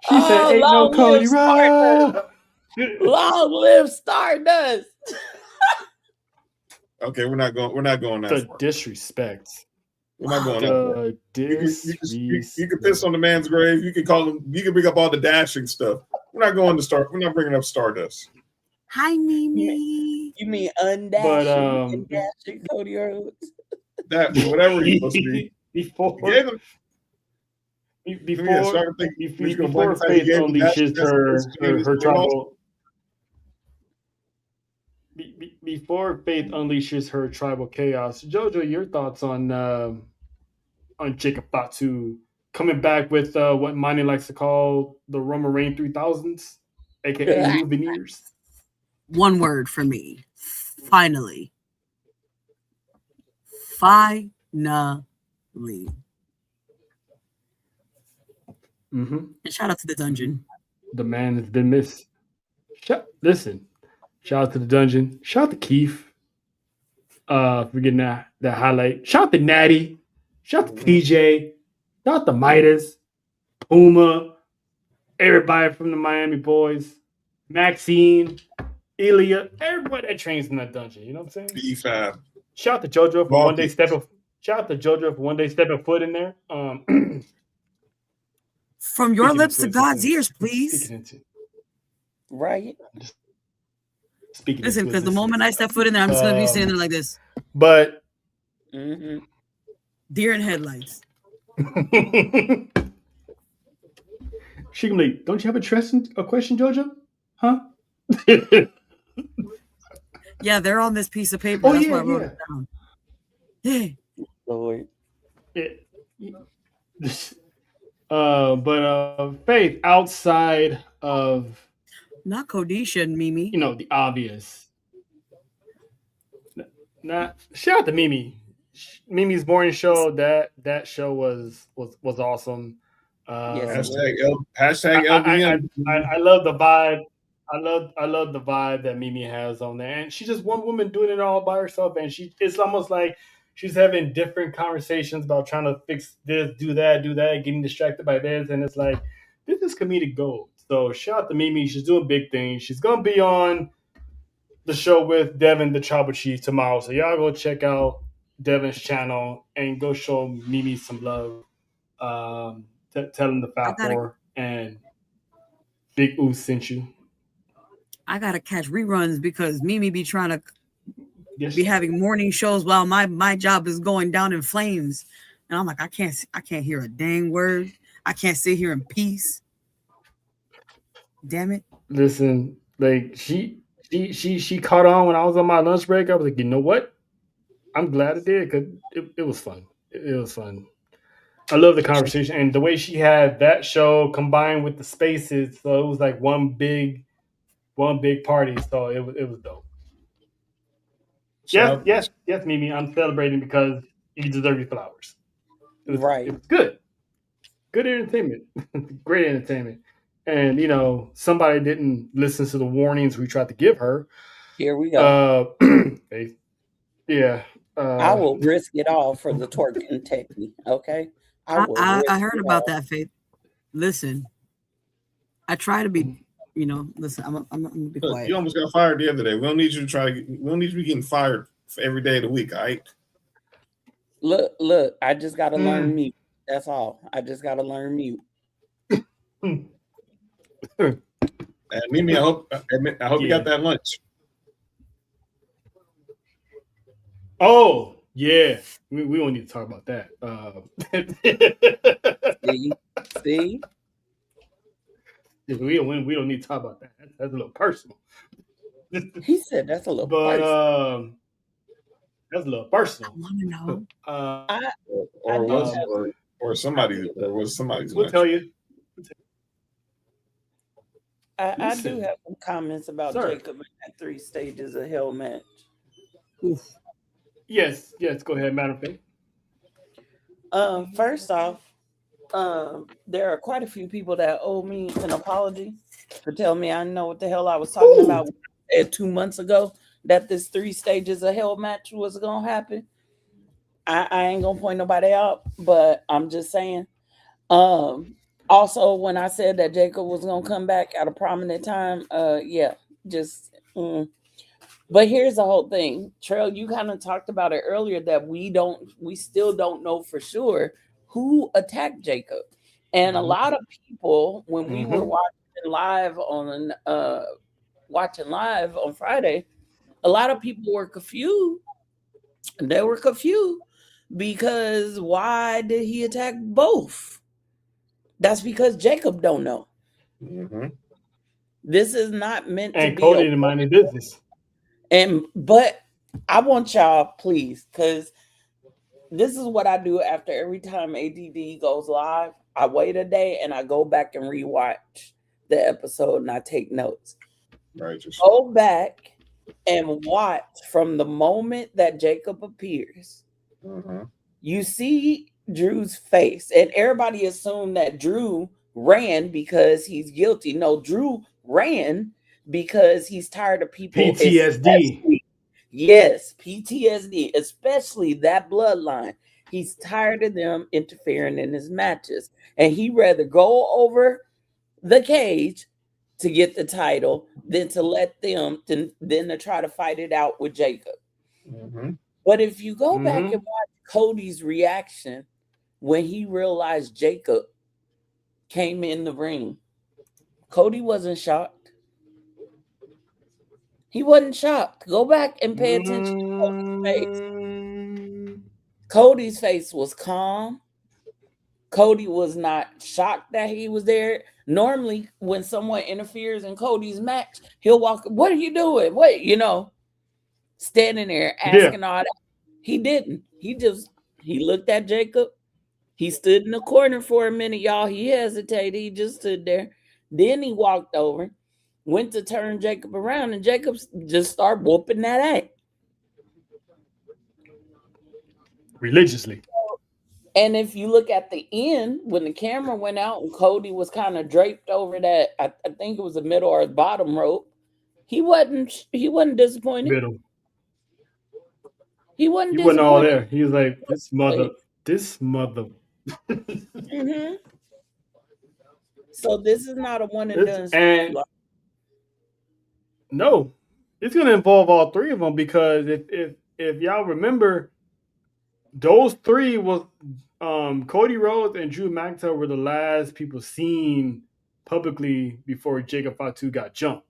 E: She said, "Ain't no Cody Rhodes."
G: Long live Stardust.
D: Okay, we're not going that
E: the
D: far.
E: Disrespect.
D: We're not going that far. You can piss on the man's grave. You can call him. You can bring up all the dashing stuff. We're not going to start. We're not bringing up Stardust.
F: Hi, Mimi.
G: You mean undashing Cody Rhodes?
D: That whatever he's supposed to be.
E: Before Faith unleashes her tribal. Before Faith unleashes her tribal chaos, JoJo, your thoughts on Jacob Fatu coming back with what Manny likes to call the Roman Reign 3000s, aka new veneers?
F: One word for me. Finally.
E: Mm-hmm.
F: And shout out to the dungeon.
E: The man has been missed. Listen, shout out to the dungeon. Shout out to Keith. For getting that highlight. Shout out to Natty. Shout out to PJ. Shout out to Midas, Puma, everybody from the Miami boys, Maxine, Ilya, everybody that trains in that dungeon. You know what I'm saying?
D: B5.
E: Shout out to JoJo for one day stepping foot in there.
F: From your lips to God's ears, please.
G: Right.
F: Listen, because the moment I step foot in there, I'm just going to be sitting there like this.
E: But
F: deer in headlights.
E: She can like, don't you have a question, JoJo? Huh?
F: Yeah, they're on this piece of paper. That's why I wrote it down. Hey.
G: Lord.
E: But Faith, outside of
F: not Kodisha and Mimi,
E: you know, the obvious. Shout out to Mimi. Mimi's morning show. That show was awesome.
D: Hashtag LBM.
E: I love the vibe. I love the vibe that Mimi has on there, and she's just one woman doing it all by herself, and it's almost like she's having different conversations about trying to fix this, do that, getting distracted by this, and it's like this is comedic gold. So shout out to Mimi. She's doing big things. She's gonna be on the show with Devin, the Tribal Chief, tomorrow. So y'all go check out Devin's channel and go show Mimi some love. Tell him the Fab4 and Big Ooh sent you.
F: I gotta catch reruns because Mimi be trying to be having morning shows while my job is going down in flames, and I'm like, I can't hear a dang word. I can't sit here in peace. Damn it!
E: Listen, like she caught on when I was on my lunch break. I was like, you know what? I'm glad it did because it was fun. It was fun. I love the conversation and the way she had that show combined with the spaces, so it was like one big party. So it was dope. Yes, Mimi. I'm celebrating because you deserve your flowers. It was good. Good entertainment. Great entertainment. And somebody didn't listen to the warnings we tried to give her.
G: Here we go.
E: Yeah.
G: I will risk it all for the twerking technique. Okay.
F: I heard about that, Faith. Listen, I try to be, listen, I'm gonna be quiet.
D: You almost got fired the other day. We don't need you to we don't need you to be getting fired for every day of the week, all right?
G: Look, I just gotta learn mute. That's all. I just gotta learn mute.
D: Mimi, I hope you got that lunch.
E: Oh, yeah. We don't need to talk about that.
G: See?
E: We don't need to talk about that. That's a little personal.
G: He said that's a little personal.
E: That's a little personal.
F: I want to
G: know.
D: Or somebody's
E: We'll tell you.
G: I do have some comments about Jacob and that 3 stages of hell match.
F: Oof.
E: Yes, go ahead, Madam Faye.
G: First off, there are quite a few people that owe me an apology for telling me I know what the hell I was talking about 2 months ago that this 3 stages of hell match was gonna happen. I ain't gonna point nobody out, but I'm just saying. Also, when I said that Jacob was gonna come back at a prominent time, But here's the whole thing. Trail, you kind of talked about it earlier that we still don't know for sure who attacked Jacob. And a lot of people, when we were watching live on Friday, a lot of people were confused. They were confused because why did he attack both? That's because Jacob don't know.
D: Mm-hmm.
G: This is not meant to be.
E: And Cody didn't mind his business.
G: But I want y'all, please, because this is what I do after every time ADD goes live. I wait a day and I go back and rewatch the episode and I take notes.
D: Right.
G: Go back and watch from the moment that Jacob appears.
D: Mm-hmm.
G: You see Drew's face, and everybody assumed that Drew ran because he's guilty. No, Drew ran because he's tired of people.
E: PTSD.
G: Yes, PTSD, especially that bloodline. He's tired of them interfering in his matches. And he'd rather go over the cage to get the title than to let them, than to try to fight it out with Jacob.
D: Mm-hmm.
G: But if you go back and watch Cody's reaction when he realized Jacob came in the ring, Cody wasn't shocked. He wasn't shocked. Go back and pay attention to Cody's face. Cody's face was calm. Cody was not shocked that he was there. Normally, when someone interferes in Cody's match, he'll walk, what are you doing? Wait, standing there asking all that. He didn't. He looked at Jacob. He stood in the corner for a minute, y'all. He hesitated. He just stood there. Then he walked over, went to turn Jacob around, and Jacob just started whooping that ass.
E: Religiously.
G: And if you look at the end, when the camera went out and Cody was kind of draped over that, I think it was the middle or the bottom rope, he wasn't disappointed.
E: Middle.
G: He wasn't
E: all there. He was like, this mother.
G: Mm-hmm. So this is not a one and done.
E: And no, it's going to involve all three of them because if y'all remember, those three was Cody Rhodes and Drew McIntyre were the last people seen publicly before Jacob Fatu got jumped.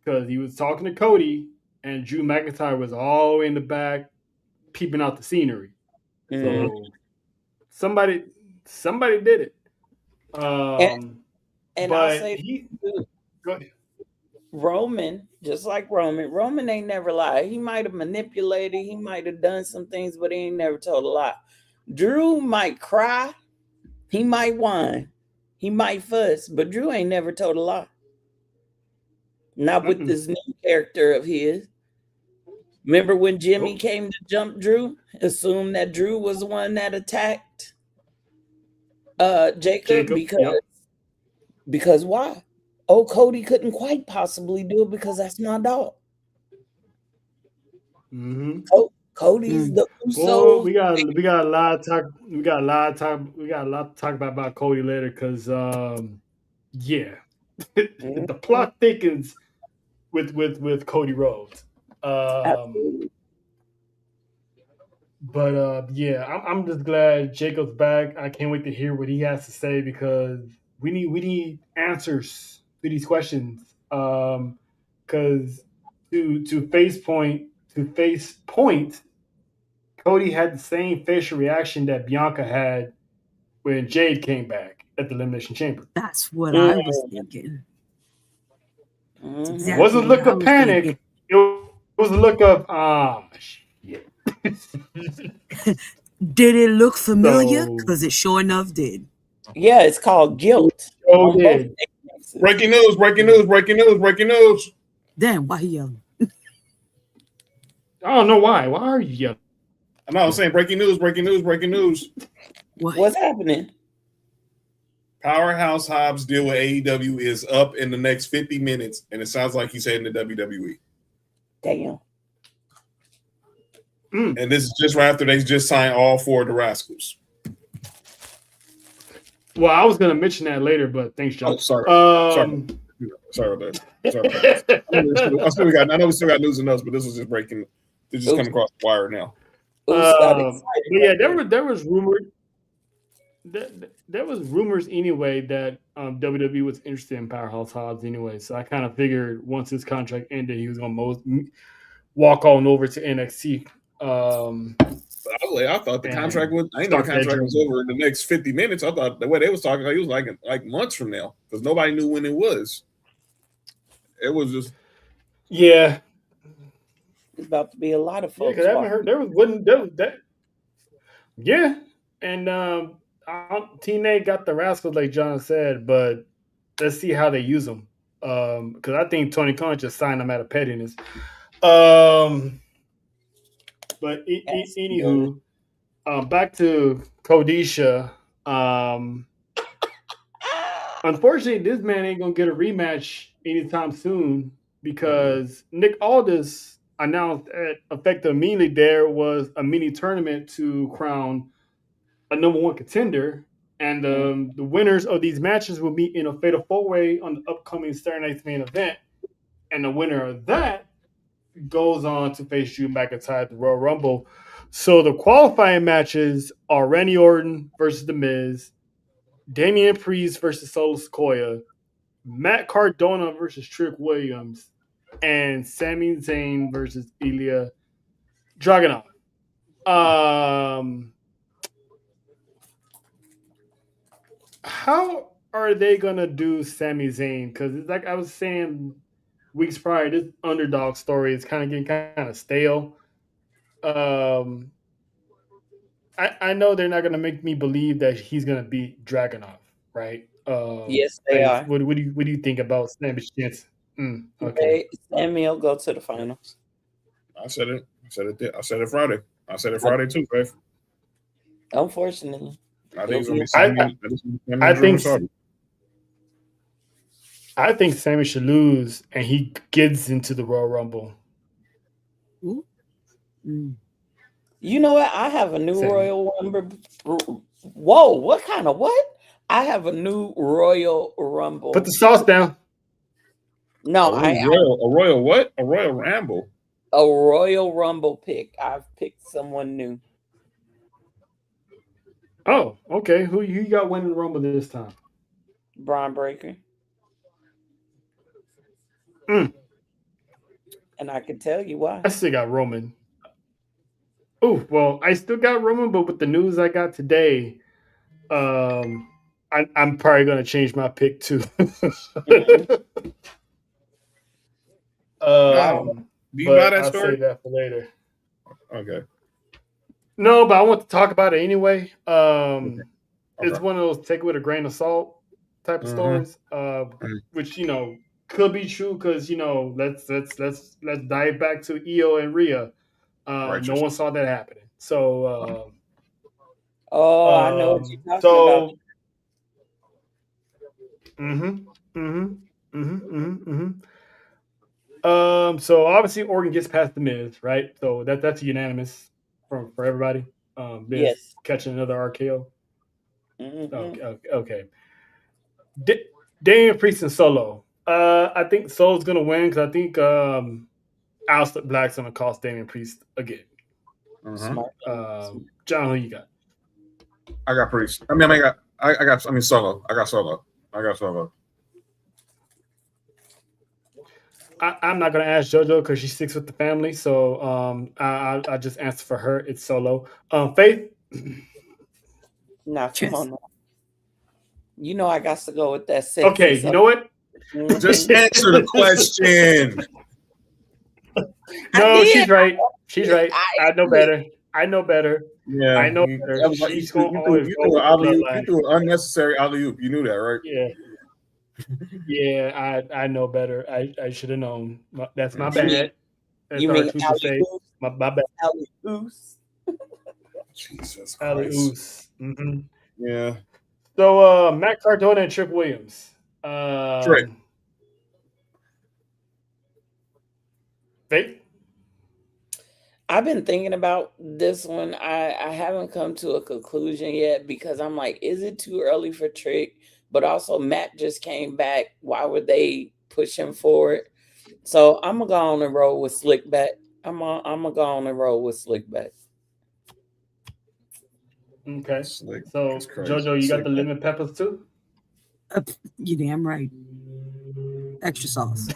E: Because he was talking to Cody and Drew McIntyre was all the way in the back peeping out the scenery. So somebody did it.
G: And I'll say
E: go ahead.
G: Roman, just like Roman ain't never lied. He might have manipulated, he might have done some things, but he ain't never told a lie. Drew might cry, he might whine, he might fuss, but Drew ain't never told a lie. Not with this new character of his. Remember when Jimmy came to jump Drew? Assumed that Drew was the one that attacked Jacob because why? Oh, Cody couldn't quite possibly do it because that's my dog. Cody's the
E: Uso. We got a lot to talk about Cody later because the plot thickens with Cody Rhodes. But I'm just glad Jacob's back. I can't wait to hear what he has to say because we need answers to these questions. Because to face point, Cody had the same facial reaction that Bianca had when Jade came back at the Elimination Chamber.
F: That's what I was thinking.
E: Exactly. It wasn't a look of panic. Thinking. It was a look of shit.
F: Did it look familiar? Because it sure enough did.
G: Yeah, it's called guilt.
E: Oh, did.
D: Breaking news.
F: Damn, why he yelling?
E: I don't know why. Why are you yelling?
D: I'm saying breaking news.
G: What's happening?
D: Powerhouse Hobbs' deal with AEW is up in the next 50 minutes, and it sounds like he's heading to WWE.
G: Damn.
D: And this is just right after they just signed all 4 of the Rascals.
E: Well, I was going to mention that later, but thanks, John.
D: Oh, sorry about that. I know we still got news and notes, but this was just breaking. It's just coming across the wire now.
E: There was rumored. There was rumors anyway that WWE was interested in Powerhouse Hobbs anyway. So I kind of figured once his contract ended, he was going to walk on over to NXT.
D: I thought the contract was. I know the contract was over in the next 50 minutes. I thought the way they was talking, he was like months from now because nobody knew when it was. It was just.
E: Yeah.
G: It's about to be a lot of folks.
E: Yeah, because I haven't heard there was that. Yeah, and TNA got the Rascals like John said, but let's see how they use them. Because I think Tony Khan just signed them out of pettiness. But anywho, back to Kodisha. Unfortunately, this man ain't gonna get a rematch anytime soon because Nick Aldis announced that effective immediately there was a mini tournament to crown a number 1 contender, and the winners of these matches will meet in a fatal 4-way on the upcoming Saturday night's main event, and the winner of that goes on to face Drew McIntyre at the Royal Rumble. So the qualifying matches are Randy Orton versus The Miz, Damian Priest versus Solo Sikoa, Matt Cardona versus Trick Williams, and Sami Zayn versus Ilya Dragunov. How are they gonna do Sami Zayn? Because like I was saying weeks prior, this underdog story is kind of getting kind of stale. I know they're not gonna make me believe that he's gonna beat Dragunov, right?
G: Yes, they are.
E: What do you think about Sami's chance?
G: Okay, Sami will go to the finals.
D: I said it Friday. I said it Friday too, Faith.
G: Unfortunately,
D: I think it's gonna be Sami.
E: I think Sami should lose, and he gets into the Royal Rumble.
G: You know what? I have a new Royal Rumble. Whoa! What kind of what? I have a new Royal Rumble.
E: Put the sauce down.
G: No,
D: a Royal what? A Royal Rumble.
G: A Royal Rumble pick. I've picked someone new.
E: Oh, okay. Who you got winning the Rumble this time?
G: Braun Breaker.
E: Mm.
G: And I can tell you why.
E: I still got Roman. Oh, well, I still got Roman, but with the news I got today, I'm probably gonna change my pick too.
D: Do you buy
E: But
D: that
E: I'll
D: story?
E: save that for later.
D: Okay.
E: No, but I want to talk about it anyway.
D: Okay.
E: It's one of those take it with a grain of salt type of stories, which could be true because let's dive back to Io and Rhea. No one saw that happening. So
G: I know what you're talking
E: so
G: about.
E: So obviously Orton gets past the Miz, right? So that's unanimous for everybody. Miz
G: Yes.
E: catching another RKO.
G: Mm-hmm.
E: Okay. Damian Priest and Solo. I think Solo's gonna win because I think Aleister Black's gonna cost Damian Priest again.
G: Smart.
E: John, who you got?
D: I got Priest. I got Solo. I got Solo.
E: I'm not gonna ask JoJo because she sticks with the family, so I just answer for her. It's Solo. Faith.
G: Now come on. Now. You know I got to go with that. Sexy
E: Okay, you know what?
D: Just answer the question.
E: No, she's right. She's right. I know better.
D: Yeah,
E: I know better. She's going to always go with
D: you threw an unnecessary alley-oop. You knew that, right?
E: Yeah. Yeah, I know better. I should have known. That's my bad.
G: You mean
E: my bad.
G: Alley-oos?
D: Jesus Christ.
E: Alley-oos. Mm-hmm.
D: Yeah.
E: So Matt Cardona and Trick Williams.
D: Trick.
E: Faith?
G: I've been thinking about this one. I haven't come to a conclusion yet because I'm like, is it too early for Trick? But also Matt just came back. Why would they push him forward? So I'm gonna go on and roll with Slickback. I'm gonna go on and roll with Slickback.
E: Okay. So JoJo, you got the lemon peppers too?
F: You damn right. Extra sauce.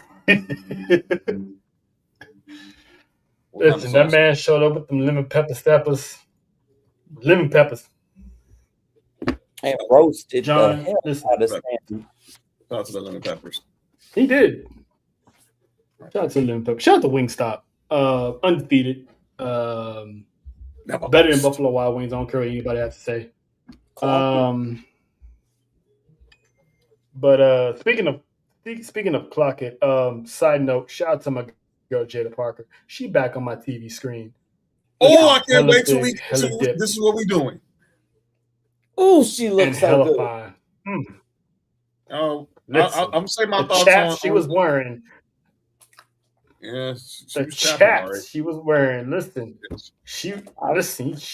E: Listen, that man showed up with them lemon pepper steppers. Lemon peppers.
G: And roasted
E: John,
G: the hell out of Stanton.
D: Shout out to the lemon peppers.
E: He did. Shout out to lemon peppers. Shout out to Wingstop. Undefeated. Better than Buffalo Wild Wings. I don't care what anybody has to say. But speaking of clock it, side note, shout out to my girl Jada Parker. She back on my TV screen.
D: I can't wait till this is what we doing.
G: Oh, she looks so good.
E: Fine.
D: I'm saying my thoughts
E: chaps she was wearing.
D: Yeah,
E: the chaps she was wearing. Listen, she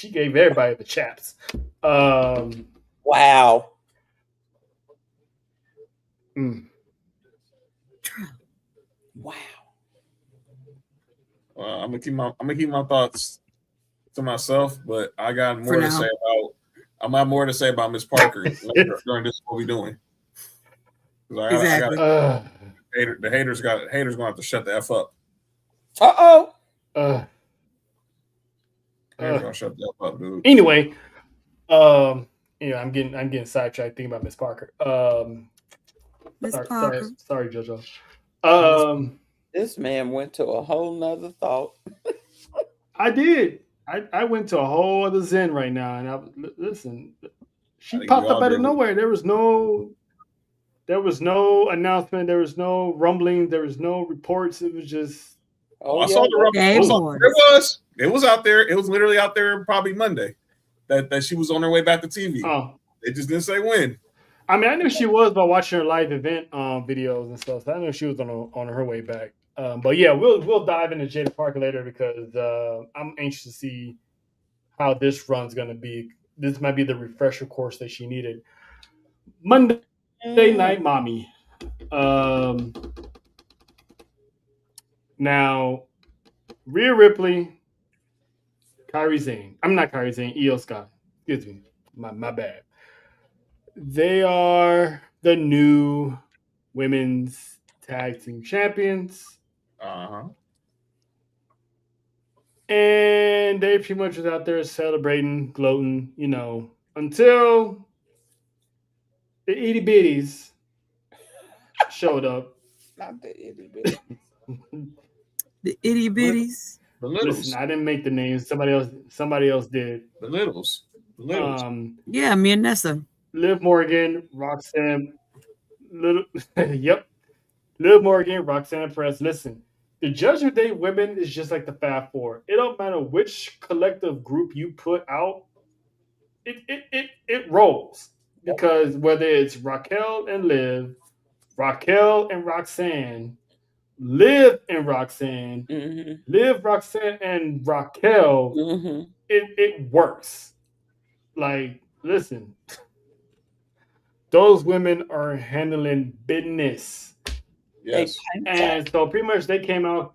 E: gave everybody the chaps.
G: Wow. Wow.
D: I'm gonna keep my thoughts to myself, but I got more to say about. I have more to say about Miss Parker during this. What we doing?
F: Exactly.
D: The haters gonna have to shut the F up.
G: Uh-oh.
D: Haters gonna shut the F up, dude.
E: Anyway, I'm getting sidetracked thinking about Miss Parker. Sorry, JoJo.
G: This man went to a whole nother thought.
E: I did. I went to a whole other zen right now, and listen. She popped up out of nowhere. There was no announcement. There was no rumbling. There was no reports. It was just.
D: I saw the rumbling. It was out there. It was literally out there probably Monday. That she was on her way back to TV.
E: Oh.
D: They just didn't say when.
E: I mean, I knew she was by watching her live event videos and stuff. So I knew she was on her way back. But yeah, we'll dive into Jada Parker later because I'm anxious to see how this run's going to be. This might be the refresher course that she needed. Monday Night Mommy. Now, Rhea Ripley, Io Scott. Excuse me. My bad. They are the new women's tag team champions. And they pretty much was out there celebrating, gloating, until the itty bitties showed up.
G: Not the itty bitties.
F: The itty bitties.
D: The littles.
E: Listen, I didn't make the names. Somebody else did.
D: The littles.
F: Yeah, me and Nessa.
E: Liv Morgan, Roxanne. Yep. Liv Morgan, Roxanne Perez. Listen, the Judgment Day women is just like the Fab Four. It don't matter which collective group you put out, it rolls. Because whether it's Raquel and Liv, Raquel and Roxanne, Liv and Roxanne, Liv, Roxanne, and Raquel, it works. Like, listen, those women are handling business.
D: Yes.
E: And so pretty much they came out,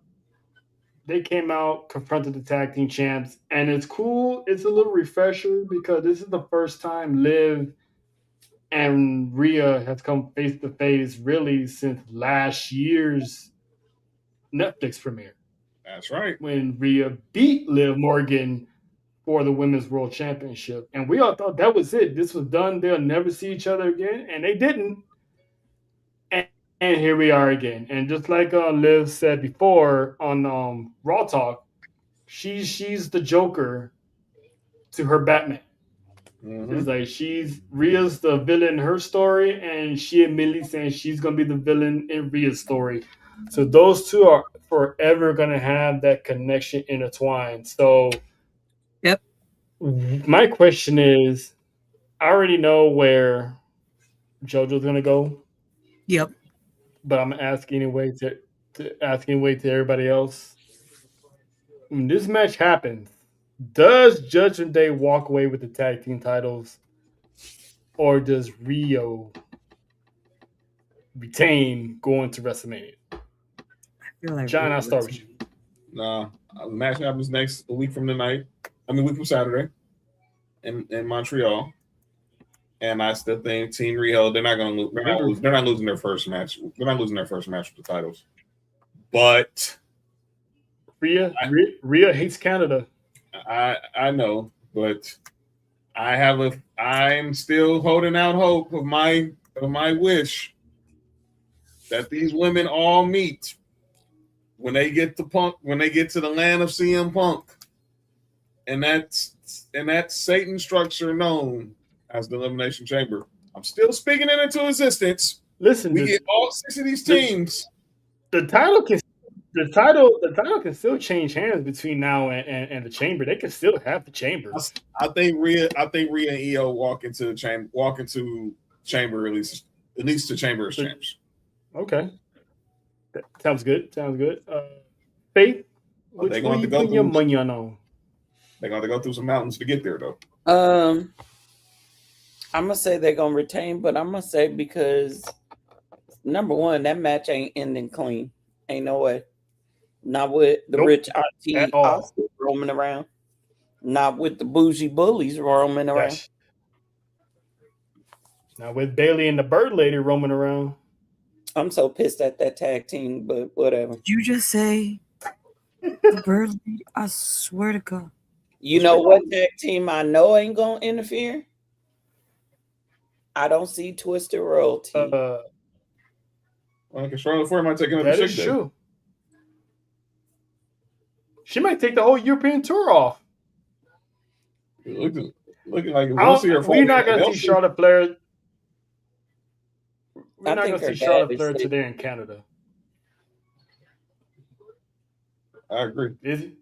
E: confronted the tag team champs, and it's cool. It's a little refresher because this is the first time Liv and Rhea has come face to face really since last year's Netflix premiere.
D: That's right.
E: When Rhea beat Liv Morgan for the Women's World Championship. And we all thought that was it. This was done. They'll never see each other again. And they didn't. And here we are again. And just like Liv said before on Raw Talk, she's the Joker to her Batman. It's like Rhea's the villain in her story, and she admittedly saying she's going to be the villain in Rhea's story. So those two are forever going to have that connection intertwined. So
F: yep.
E: My question is, I already know where JoJo's going to go.
F: Yep.
E: But I'm asking anyway to everybody else. When this match happens, does Judgment Day walk away with the tag team titles, or does Rio retain going to WrestleMania?
F: I feel like
E: John, I'll start with you.
D: Nah, the match happens a week from Saturday in Montreal. And I still think Team Rio, they're not going to lose. They're not losing their first match. They're not losing their first match with the titles. But
E: Rhea hates Canada.
D: I know, but I'm still holding out hope of my wish that these women all meet when they get to the land of CM Punk, and that Satan structure known as the Elimination Chamber. I'm still speaking it into existence.
E: Listen,
D: we get all 6 of these teams.
E: The title can still change hands between now and the chamber. They can still have the chamber.
D: I think Rhea and Io walk into chamber at least to chamber as champs.
E: Okay, that sounds good. Faith,
D: they're going to go through money on. They're going to go through some mountains to get there, though.
G: I'm gonna say they're gonna retain, but I'm gonna say because number one, that match ain't ending clean. Ain't no way. Not with the rich RT roaming around. Not with the bougie bullies roaming around.
E: Not with Bailey and the Bird Lady roaming around.
G: I'm so pissed at that tag team, but whatever.
F: You just say the Bird Lady? I swear to God.
G: You know what tag team I know ain't gonna interfere? I don't see Twisted Royalty.
D: Well, Charlotte Flair might take another
E: that is true. She might take the whole European tour off.
D: Looking like
E: we're not going to see Charlotte Flair. We're not going to see Charlotte Flair today in Canada.
D: I agree.
E: Is he?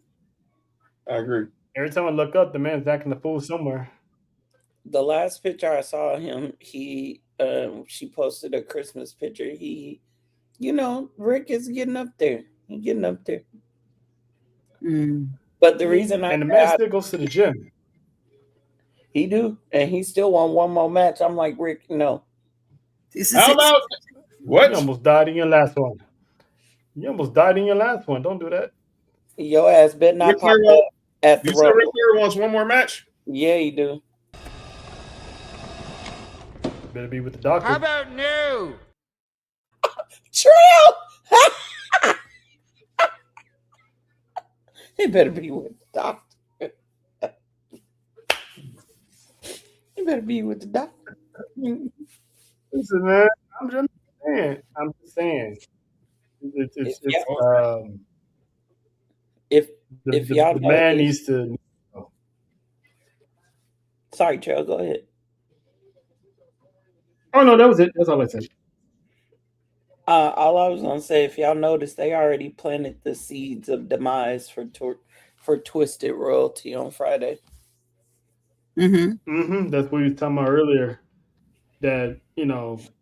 D: I agree.
E: Every time I look up, the man's acting the fool somewhere.
G: The last picture I saw him, she posted a Christmas picture. Rick is getting up there. He's getting up there. But the reason
E: the man still goes to the gym.
G: He do, and he still won one more match. I'm like, Rick, no.
D: How about what?
E: You almost died in your last one. Don't do that.
G: Your ass better not pop up at the
D: Rick Flair wants one more match?
G: Yeah, he do.
E: Better be with the doctor.
H: How about no?
G: Trail. He better be with the doctor. He better be with the doctor.
E: Listen, man, I'm just saying.
G: If y'all
E: the man needs to.
G: Sorry, Trail, go ahead.
E: Oh no, that was it. That's all I said.
G: All I was gonna say, if y'all noticed, they already planted the seeds of demise for Twisted Royalty on Friday.
E: That's what we were talking about earlier. That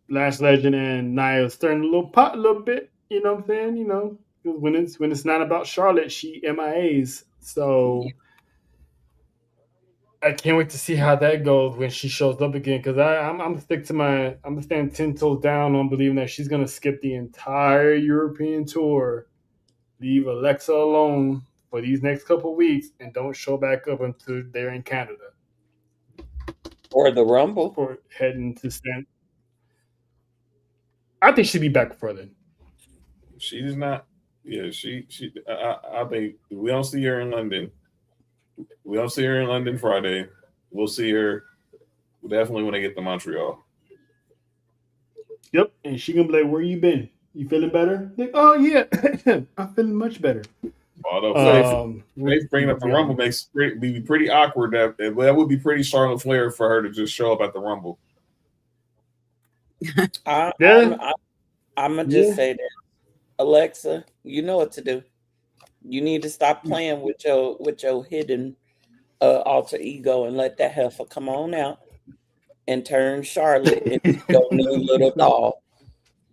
E: Lash Legend and Nia is stirring a little bit. You know what I'm saying? When it's not about Charlotte, she MIAs. So I can't wait to see how that goes when she shows up again. Because I'm gonna stand 10 toes down on believing that she's gonna skip the entire European tour, leave Alexa alone for these next couple of weeks, and don't show back up until they're in Canada
G: or the Rumble
E: for heading to stand. I think she'd be back before then.
D: She's not. Yeah, she. I think we don't see her in London. We don't see her in London Friday. We'll see her definitely when they get to Montreal.
E: Yep, and she gonna be like, "Where you been? You feeling better?" Like, "Oh yeah, I'm feeling much better."
D: Although they bringing up the Rumble makes it be pretty awkward. That would be pretty Charlotte Flair for her to just show up at the Rumble.
G: I'm gonna just say that, Alexa, you know what to do. You need to stop playing with your hidden alter ego and let that heifer come on out and turn Charlotte into your new little doll.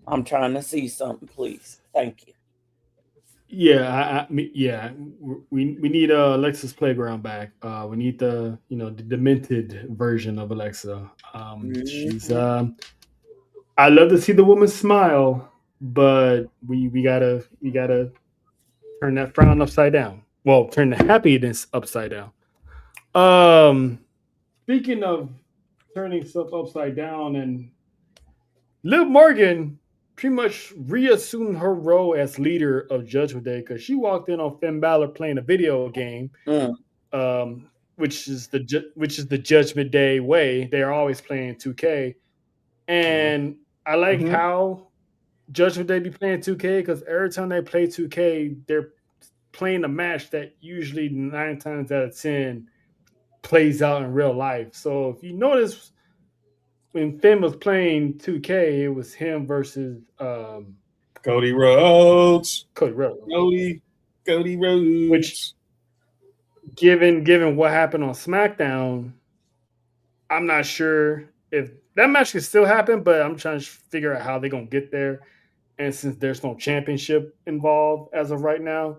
G: I'm trying to see something, please. Thank you.
E: Yeah, we need Alexa's Playground back. We need the the demented version of Alexa. She's I love to see the woman smile, but we gotta turn that frown upside down. Well, turn the happiness upside down. Speaking of turning stuff upside down, and Liv Morgan pretty much reassumed her role as leader of Judgment Day because she walked in on Finn Balor playing a video game, which is the Judgment Day way. They are always playing 2K, and I like how Judgment Day be playing 2K because every time they play 2K, they're playing a match that usually 9 times out of 10 plays out in real life. So if you notice, when Finn was playing 2K, it was him versus
D: Cody Rhodes.
E: Cody Rhodes.
D: Which,
E: given what happened on SmackDown, I'm not sure if that match can still happen, but I'm trying to figure out how they're going to get there. And since there's no championship involved as of right now,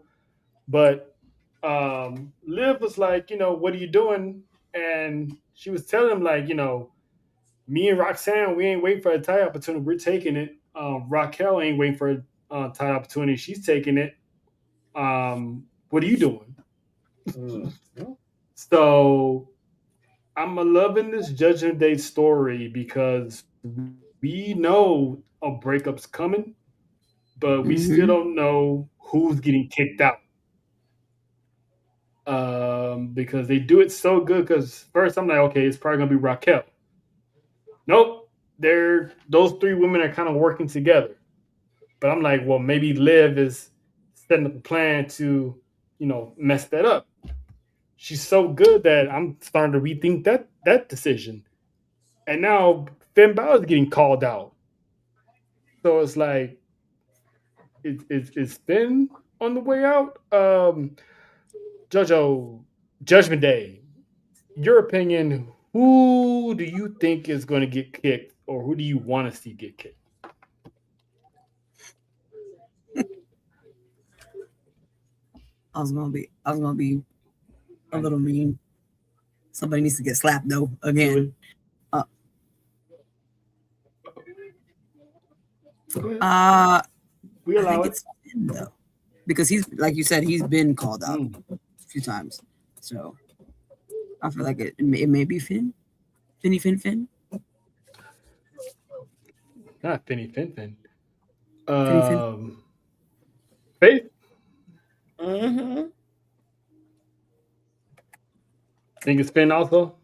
E: but Liv was like, what are you doing? And she was telling him, like, me and Roxanne, we ain't waiting for a title opportunity. We're taking it. Raquel ain't waiting for a title opportunity. She's taking it. What are you doing? So I'm loving this Judgment Day story because we know a breakup's coming, but we still don't know who's getting kicked out. Because they do it so good. Because first I'm like, okay, it's probably gonna be Raquel. Nope, those 3 women are kind of working together. But I'm like, well, maybe Liv is setting up a plan to, mess that up. She's so good that I'm starting to rethink that decision. And now Finn Balor's getting called out. So it's like, is Finn on the way out? JoJo, Judgment Day, your opinion, who do you think is going to get kicked, or who do you want to see get kicked?
F: I was gonna be a little mean. Somebody needs to get slapped though again.
E: We allow it.
F: It's Finn, though, because he's, like you said, he's been called out a few times. So I feel like it may be Finn. Finn.
E: not Finny Finfin.
F: Faith.
G: Mm-hmm.
E: Think it's Finn also?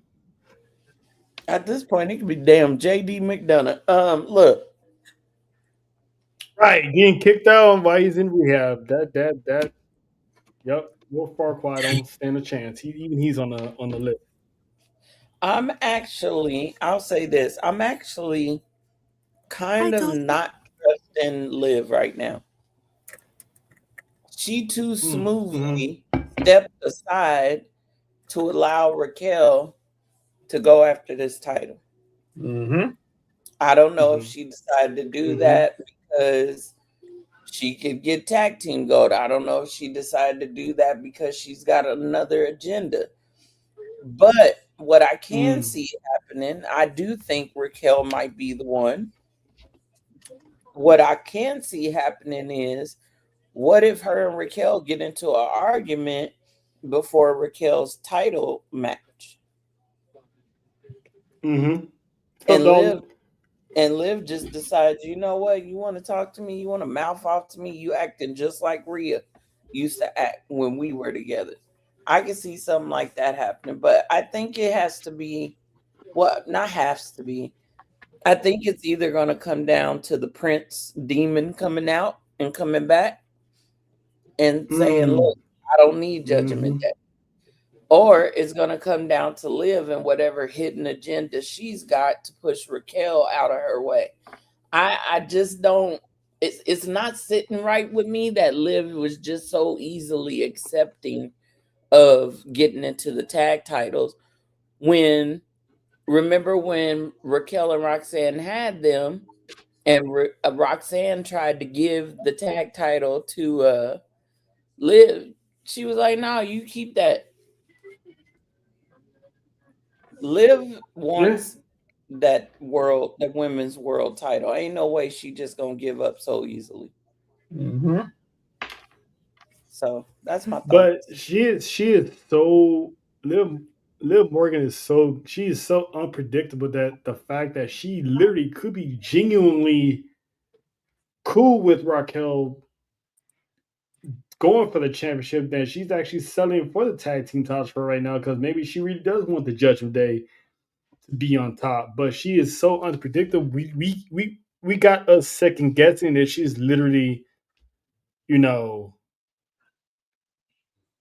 G: At this point, it could be damn JD McDonough. Look.
E: Right, getting kicked out while he's in rehab. That. Yep, Will Farquaad don't stand a chance. He's on the list.
G: I'll say this. I'm actually kind of not trusting Liv right now. She too smoothly stepped aside to allow Raquel to go after this title.
D: Mm-hmm.
G: I don't know if she decided to do that because she could get tag team gold. I don't know if she decided to do that because she's got another agenda. But what I can see happening, I do think Raquel might be the one. What I can see happening is, what if her and Raquel get into an argument before Raquel's title match?
E: Mm-hmm.
G: And Liv just decides, you know what? You want to talk to me? You want to mouth off to me? You acting just like Rhea used to act when we were together. I can see something like that happening, but I think it has to be, not has to be. I think it's either going to come down to the Prince demon coming out and coming back and saying, look, I don't need Judgment Day. Or it's going to come down to Liv and whatever hidden agenda she's got to push Raquel out of her way. I just don't, it's not sitting right with me that Liv was just so easily accepting of getting into the tag titles remember when Raquel and Roxanne had them and Roxanne tried to give the tag title to Liv. She was like, no, you keep that. Liv wants that women's world title. Ain't no way she just gonna give up so easily.
D: Mm-hmm.
G: So that's my thought.
E: But she is so Liv Morgan is so unpredictable that the fact that she literally could be genuinely cool with Raquel going for the championship, then she's actually selling for the tag team titles for right now because maybe she really does want the Judgment Day to be on top. But she is so unpredictable. We got us second guessing that she's literally,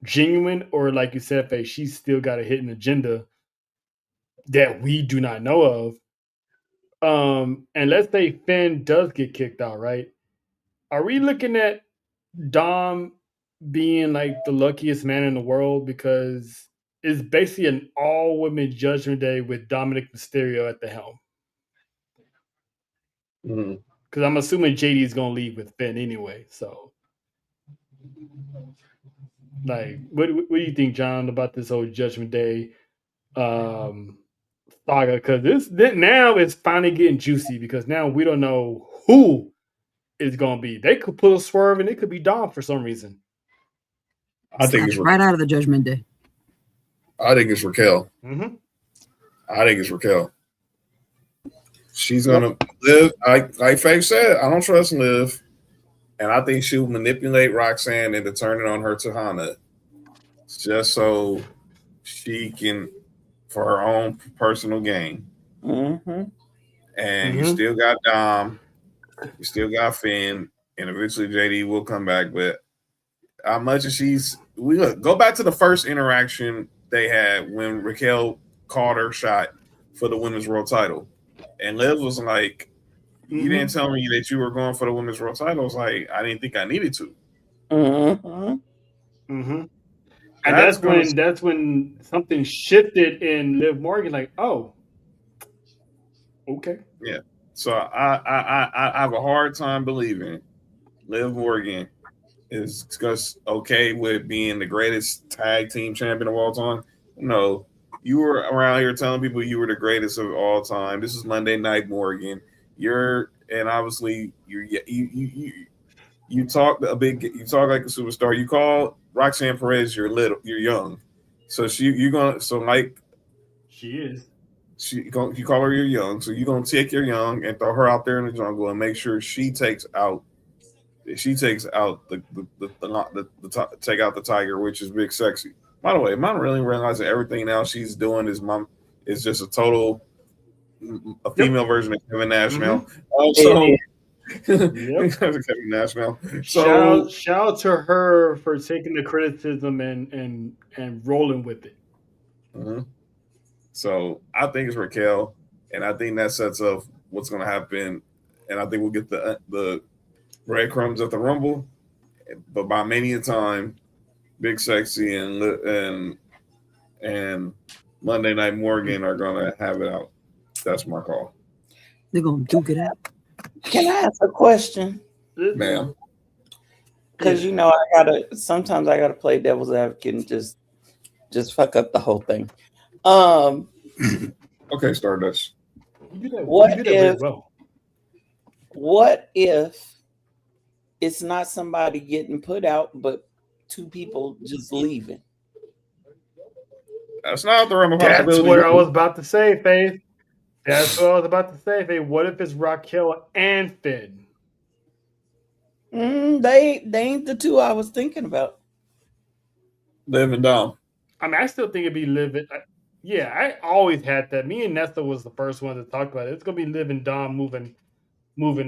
E: genuine, or like you said, Faye, she's still got a hidden agenda that we do not know of. And let's say Finn does get kicked out, right? Are we looking at Dom being like the luckiest man in the world because it's basically an all-women Judgment Day with Dominic Mysterio at the helm? Because I'm assuming JD is going to leave with Finn anyway. So, like, what do you think, John, about this whole Judgment Day saga? Because now it's finally getting juicy because now we don't know who it's going to be. They could pull a swerve and it could be Dom for some reason.
D: I think it's
F: right out of the Judgment Day.
D: I think it's Raquel.
E: Mm-hmm.
D: I think it's Raquel. She's gonna Liv. Like Faye said, I don't trust Liv, and I think she'll manipulate Roxanne into turning on her Tahana, just so she can, for her own personal gain.
G: Mm-hmm.
D: And you still got Dom, you still got Finn, and eventually JD will come back. But how much is go back to the first interaction they had when Raquel called her shot for the women's world title, and Liv was like, "You didn't tell me that you were going for the women's world title." I was like, "I didn't think I needed to."
E: And that's when something shifted in Liv Morgan. Like, oh, okay,
D: yeah. So I have a hard time believing Liv Morgan is just okay with being the greatest tag team champion of all time. No, you were around here telling people you were the greatest of all time. This is Monday Night Morgan. Obviously you talk like a superstar. You call Roxanne Perez you're young. So she is. you call her your young, so you're gonna take your young and throw her out there in the jungle and make sure she takes out the take out the tiger, which is Big Sexy. By the way, am I really realizing everything now she's doing is just a total a female version of Kevin Nash now. Also, Kevin Nash now. So
E: shout out to her for taking the criticism and rolling with it.
D: Mm-hmm. So I think it's Raquel, and I think that sets up what's going to happen, and I think we'll get the breadcrumbs at the Rumble, but by Mania time, Big Sexy and Monday Night Morgan are going to have it out. That's my call.
F: They're going to duke it out.
G: Can I ask a question,
D: ma'am?
G: Because sometimes I gotta play devil's advocate and just fuck up the whole thing.
D: Okay, Stardust.
G: What if it's not somebody getting put out, but two people just leaving?
D: That's not the realm of possibility.
E: That's what I was about to say, Faith. What if it's Raquel and Finn?
G: They ain't the two I was thinking about.
D: Liv and Dom.
E: I mean, I still think it'd be Liv. Yeah, I always had that. Me and Nesta was the first one to talk about it. It's gonna be Liv and Dom moving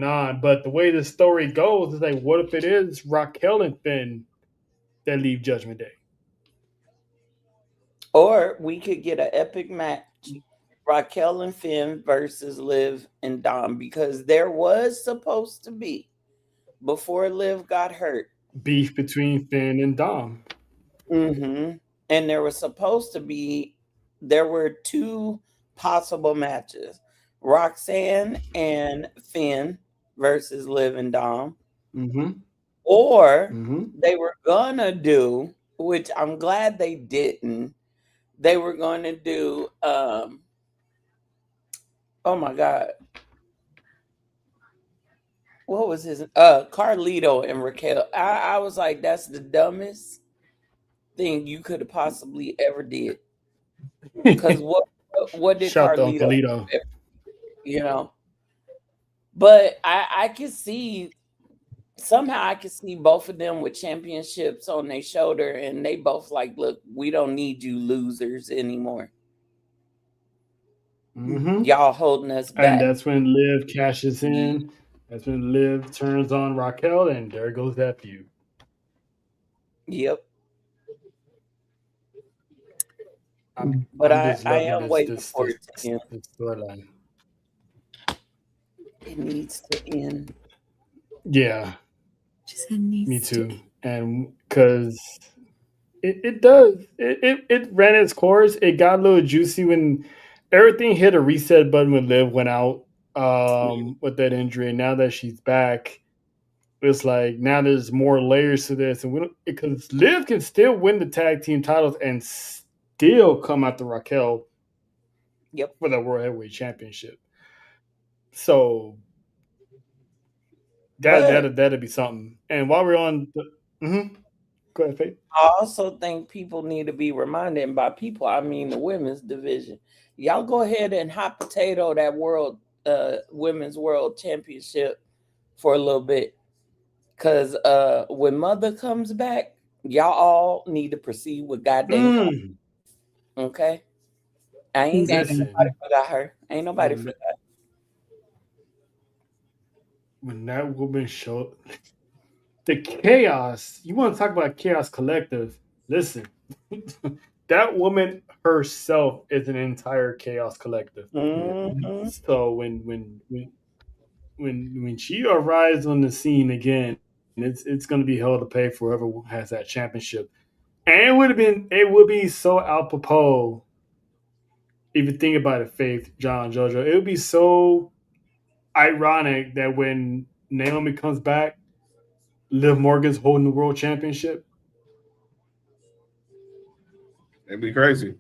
E: on. But the way the story goes is like, what if it is Raquel and Finn that leave Judgment Day?
G: Or we could get an epic match. Raquel and Finn versus Liv and Dom, because there was supposed to be, before Liv got hurt,
E: beef between Finn and Dom.
G: Mm-hmm. And there were two possible matches: Roxanne and Finn versus Liv and Dom.
E: Mm-hmm.
G: Or they were gonna do, which I'm glad they didn't. They were going to do. Oh my God. What was his Carlito and Raquel? I was like, that's the dumbest thing you could have possibly ever did. Because what did Carlito? But I could see both of them with championships on their shoulder, and they both like, look, we don't need you losers anymore. Y'all holding us back.
E: And that's when Liv cashes in. That's when Liv turns on Raquel, and there goes that feud.
G: Yep. But I am waiting for it to end.
E: Storyline.
G: It needs to end.
E: Yeah.
F: Me
E: too. And because it does. It ran its course. It got a little juicy when everything hit a reset button when Liv went out with that injury. And now that she's back, it's like now there's more layers to this. And because Liv can still win the tag team titles and still come after Raquel for the World Heavyweight Championship. So that'd be something. And while we're on go ahead, Faith.
G: I also think people need to be reminded, and by people I mean the women's division. Y'all go ahead and hot potato that women's world championship for a little bit. Because when Mother comes back, y'all all need to proceed with goddamn. Okay? Ain't nobody forgot her. Ain't nobody forgot.
E: When that woman showed the chaos, you want to talk about Chaos Collective? Listen, that woman herself is an entire Chaos Collective. So when she arrives on the scene again, it's going to be hell to pay for whoever has that championship. And it would be so apropos. If you think about it, Faith, John, JoJo, it would be so ironic that when Naomi comes back, Liv Morgan's holding the world championship.
D: It'd be crazy.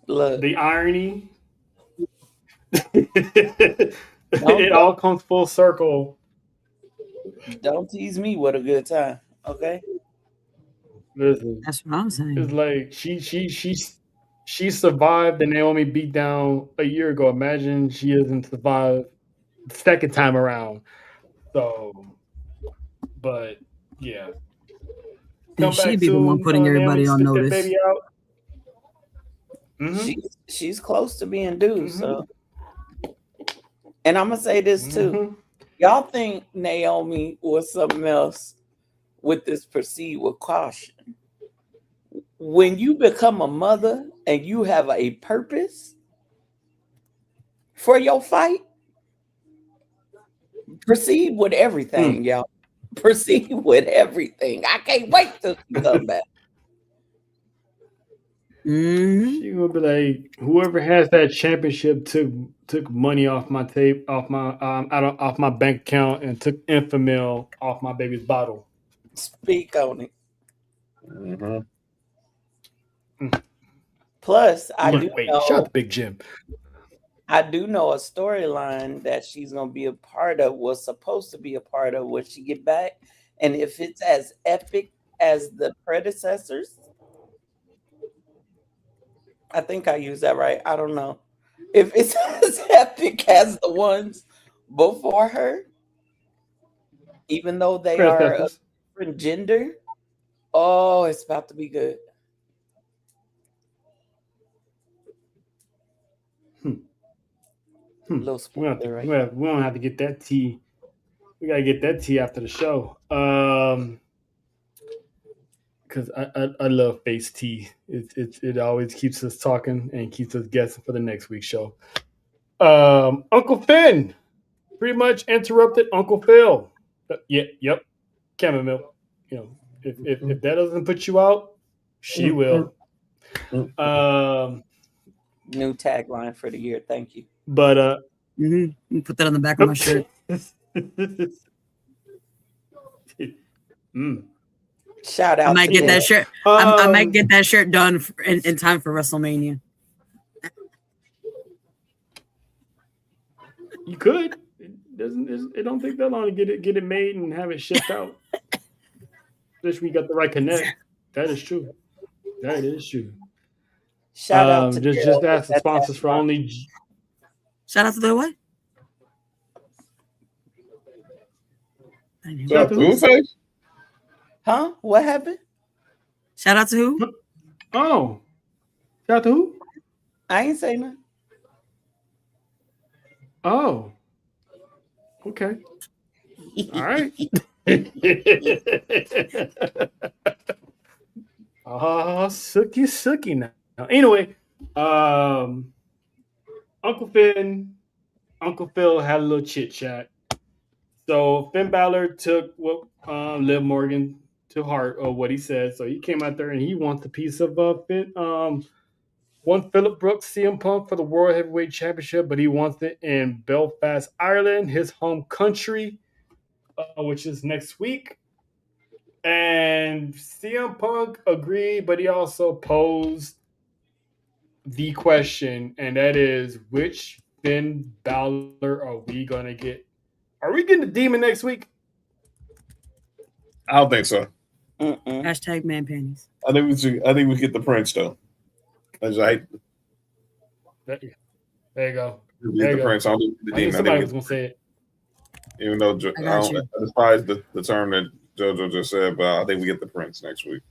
G: Look,
E: the irony. It all comes full circle.
G: Don't tease me with a good time, okay?
E: Listen,
F: that's what I'm saying.
E: It's like she survived the Naomi beatdown a year ago. Imagine she hasn't survived the second time around. So, but yeah.
F: And she'd be the one putting everybody on notice.
E: Baby out.
G: Mm-hmm. She's close to being due. So, and I'm gonna say this too. Y'all think Naomi was something else with this proceed with caution? When you become a mother and you have a purpose for your fight, proceed with everything, y'all. Proceed with everything. I can't wait till she come back.
E: She will be like, whoever has that championship took money off my tape, off my bank account, and took Enfamil off my baby's bottle.
G: Speak on it. Plus, I do know.
E: Shout out to Big Jim.
G: I do know a storyline that she's gonna be a part of. Was supposed to be a part of when she get back, and if it's as epic as the predecessors. I think I used that right. I don't know. If it's as epic as the ones before her, even though they are a different gender, oh, it's about to be good. Little spoiler, right?
E: We don't have to get that tea. We gotta get that tea after the show. Because I love face tea. It always keeps us talking and keeps us guessing for the next week's show. Uncle Finn pretty much interrupted Uncle Phil. Yep. Chamomile. You know, if that doesn't put you out, she will.
G: New tagline for the year. Thank you.
E: But
F: put that on the back of my shirt.
G: Shout out!
F: I might get that shirt. I might get that shirt done in time for WrestleMania.
E: You could. It don't take that long to get it made and have it shipped out. Especially we got the right connect. That is true. That is true.
G: Shout out to
E: just ask the sponsors for only.
F: Shout out to the what?
D: Shout out to Blueface.
G: Huh? What happened?
F: Shout out to who?
E: Oh. Shout out to who?
G: I ain't say nothing.
E: Oh. Okay. All right. Oh, sookie now. Anyway, Uncle Phil had a little chit chat. So Finn Balor took what Liv Morgan to heart of what he said. So he came out there and he wants a piece of one Phillip Brooks CM Punk for the World Heavyweight Championship, but he wants it in Belfast, Ireland, his home country, which is next week. And CM Punk agreed, but he also posed the question, and that is, which Finn Balor are we going to get? Are we getting the Demon next week?
D: I don't think so.
F: Hashtag man panties.
D: I think we get the Prince though. That's right.
E: There you go.
D: There you go. Prince. I don't the Demon.
E: Somebody was gonna say it.
D: Even though I despise the term that JoJo just said, but I think we get the Prince next week.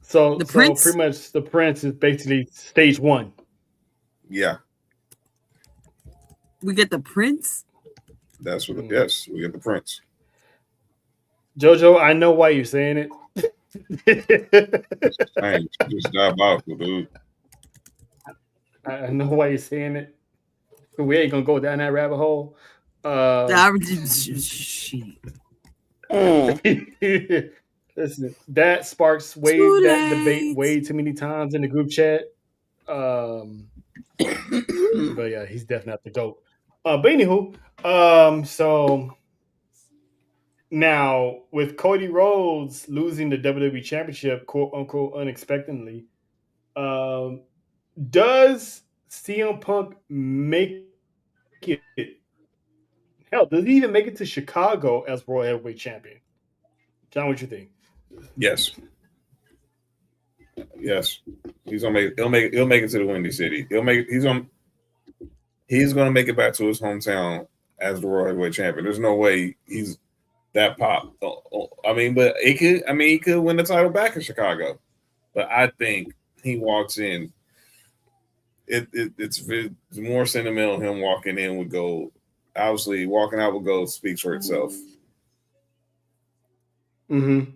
E: So pretty much the Prince is basically stage 1.
D: Yeah.
F: We get the Prince?
D: That's what yes, we get the Prince.
E: JoJo, I know why you're saying it.
D: Dang, just diabolical, dude.
E: I know why you're saying it. We ain't gonna go down that rabbit hole. Listen, that sparks that debate way too many times in the group chat. But yeah, he's definitely not the GOAT. But anywho, so now with Cody Rhodes losing the WWE Championship, quote unquote, unexpectedly, does CM Punk make it? Hell, does he even make it to Chicago as World Heavyweight Champion? John, what you think?
D: Yes. Yes, he's gonna make. He'll make it to the Windy City. He's gonna make it back to his hometown as the World Heavyweight Champion. There's no way he's that pop. I mean, but it could. I mean, he could win the title back in Chicago. But I think he walks in. It's more sentimental. Him walking in with gold. Obviously, walking out with gold speaks for itself.
E: Mm-hmm.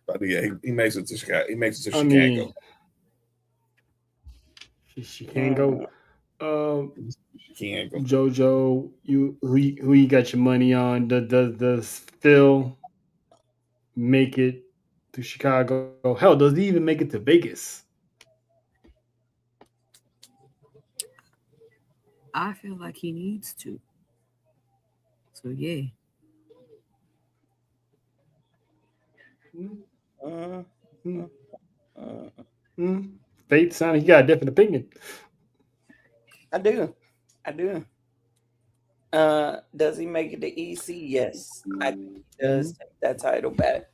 D: But yeah, he makes it to Chicago. He makes it to Chicago.
E: She can't go.
D: She can't go.
E: JoJo, who you got your money on? Does Phil make it to Chicago? Hell, does he even make it to Vegas?
F: I feel like he needs to. So yeah.
E: Faith sounded he got a different opinion.
G: I do. Does he make it to EC? Yes. I think he does take that title back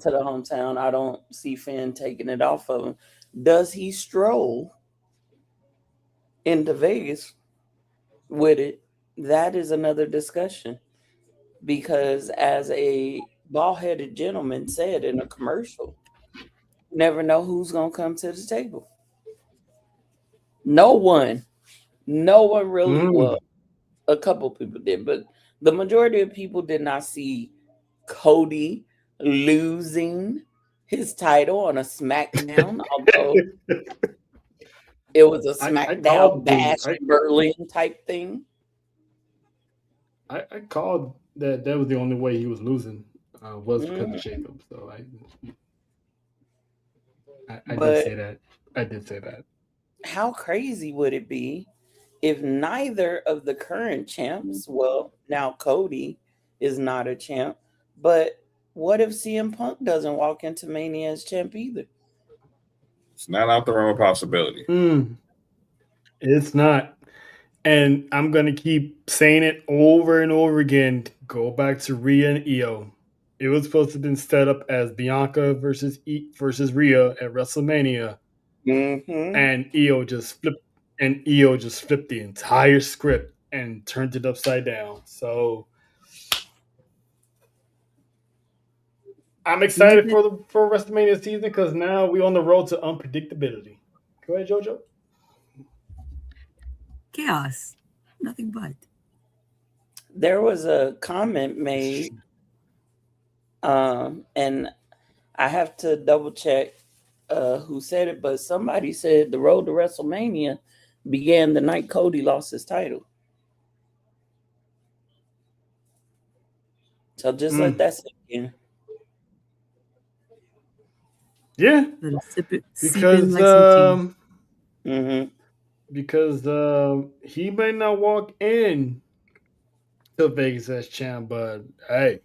G: to the hometown. I don't see Finn taking it off of him. Does he stroll into Vegas with it? That is another discussion. Because as a bald-headed gentleman said in a commercial, you never know who's going to come to the table. No one really will. A couple people did, but the majority of people did not see Cody losing his title on a SmackDown, although it was a SmackDown Bash Berlin type thing.
E: I called that was the only way he was losing was because of Jacob. So I did say that. I did say that.
G: How crazy would it be if neither of the current champs, well, now Cody is not a champ, but what if CM Punk doesn't walk into Mania as champ either?
D: It's not out the realm of possibility.
E: It's not. And I'm going to keep saying it over and over again. Go back to Rhea and Io. It was supposed to have been set up as Bianca versus Rhea at WrestleMania. And Io just flipped the entire script and turned it upside down. So I'm excited for WrestleMania season because now we're on the road to unpredictability. Go ahead, JoJo.
F: Chaos. Nothing but.
G: There was a comment made, and I have to double check who said it, but somebody said the road to WrestleMania began the night Cody lost his title. So just let that sink in.
E: Yeah, because he may not walk in to Vegas as champ, but hey,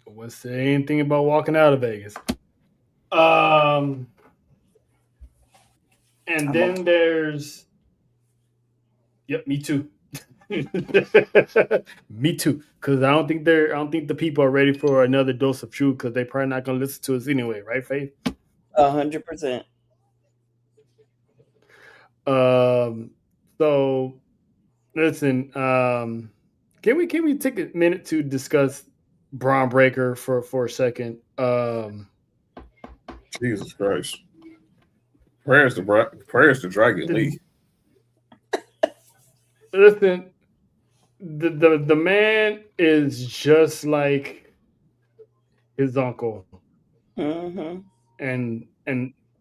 E: I wouldn't say anything about walking out of Vegas. And then there's, me too. Me too, because I don't think the people are ready for another dose of truth because they're probably not gonna listen to us anyway, right, Faith?
G: 100%.
E: So listen, can we take a minute to discuss Braun Breaker for a second?
D: Jesus Christ. Prayers to Dragon Lee.
E: Listen, the man is just like his uncle. And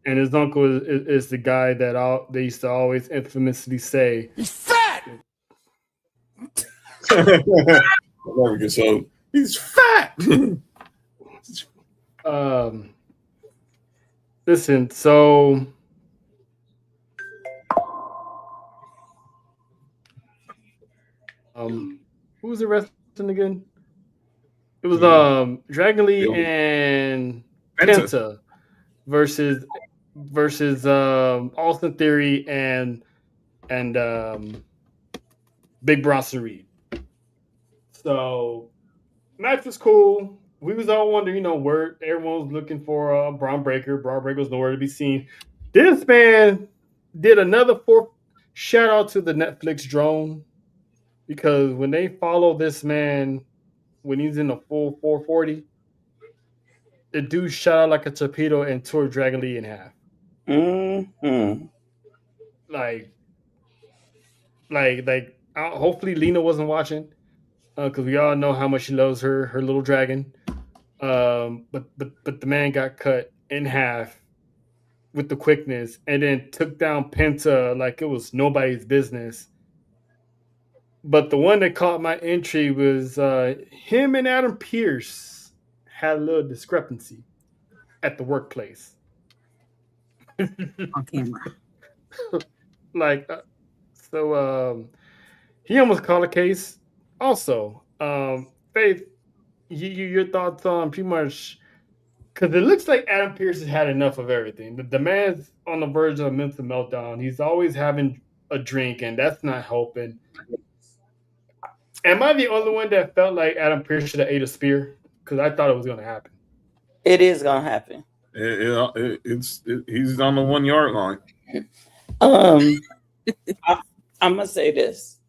E: his uncle is the guy that they used to always infamously say, "He's fat."
D: So he's fat.
E: Listen, so who was the wrestling again? It was Dragon Lee and Penta versus Austin Theory and Big Bronson Reed. So match was cool. we was all wondering, where everyone was looking for Braun Breaker. Braun Breaker was nowhere to be seen. This man did another shout out to the Netflix drone, because when they follow this man when he's in the full 440, the dude shot out like a torpedo and tore Dragon Lee in half.
G: Mm-hmm.
E: Hopefully Lena wasn't watching, because we all know how much she loves her little dragon. But the man got cut in half with the quickness, and then took down Penta like it was nobody's business. But the one that caught my entry was him and Adam Pearce had a little discrepancy at the workplace.
F: On camera.
E: He almost called a case. Also, Faith, your thoughts on pretty much, because it looks like Adam Pearce has had enough of everything. The man's on the verge of a mental meltdown. He's always having a drink, and that's not helping. Am I the only one that felt like Adam Pearce should have ate a spear? Because I thought it was going to happen.
G: It is going to happen.
D: He's on the 1 yard line.
G: I'm gonna say this: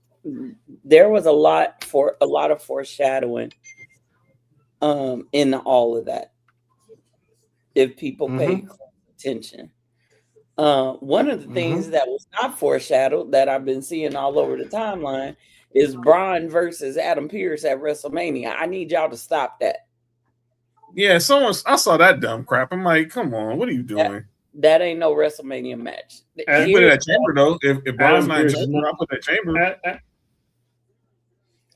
G: there was a lot of foreshadowing in all of that. If people pay attention, one of the things that was not foreshadowed that I've been seeing all over the timeline is Braun versus Adam Pearce at WrestleMania. I need y'all to stop that.
D: Yeah, I saw that dumb crap. I'm like, come on, what are you doing?
G: That ain't no WrestleMania match.
D: I put it at Chamber though. If Braun's not in Chamber, I'll put that Chamber.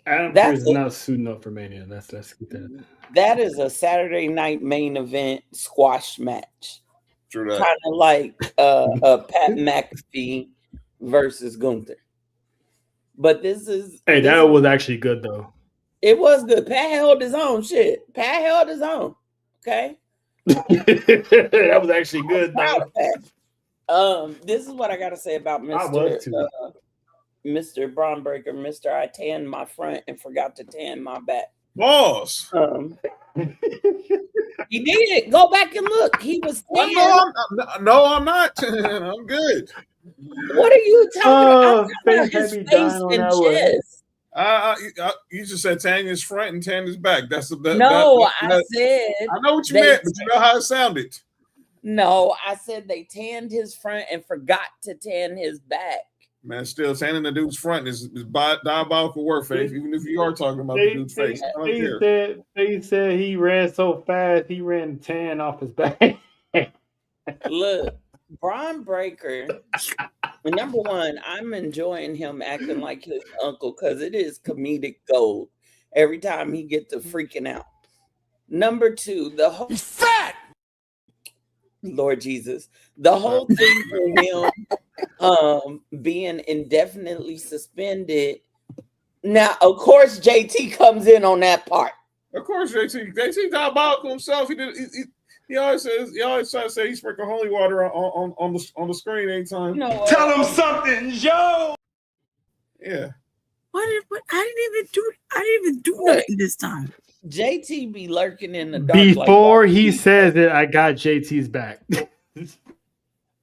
E: Adam Pearce is not suiting up for Mania. Let's get that.
G: That is a Saturday night main event squash match.
D: True that.
G: Kind of like Pat McAfee versus Gunther. But this
E: was actually good though.
G: It was good. Pat held his own shit. Pat held his own. Okay.
E: That was actually good though.
G: This is what I gotta say about Mr. Braun Breaker. Mr. I tanned my front and forgot to tan my back.
D: Boss.
G: He did. Go back and look. He was tan.
D: No, I'm not. I'm good.
G: What are you talking about? His face and chest.
D: You just said tan his front and tan his back.
G: I said. I know
D: what you meant, but you know how it sounded.
G: No, I said they tanned his front and forgot to tan his back.
D: Man, still tanning the dude's front is diabolical work, Faith. Even if you are talking about the dude's face,
E: they said he ran so fast he ran tan off his back.
G: Look, Braun Breaker. Number one, I'm enjoying him acting like his uncle because it is comedic gold every time he gets to freaking out. Number two, he's fat. Lord Jesus, the whole thing for him being indefinitely suspended. Now, of course, JT comes in on that part.
D: Of course, JT diabolical himself. He always tries to say he sprinkled holy water on the screen anytime.
E: Tell him something, Joe.
D: Yeah.
F: I didn't even do nothing this time.
G: JT be lurking in the dark.
E: Before he says it, I got JT's back.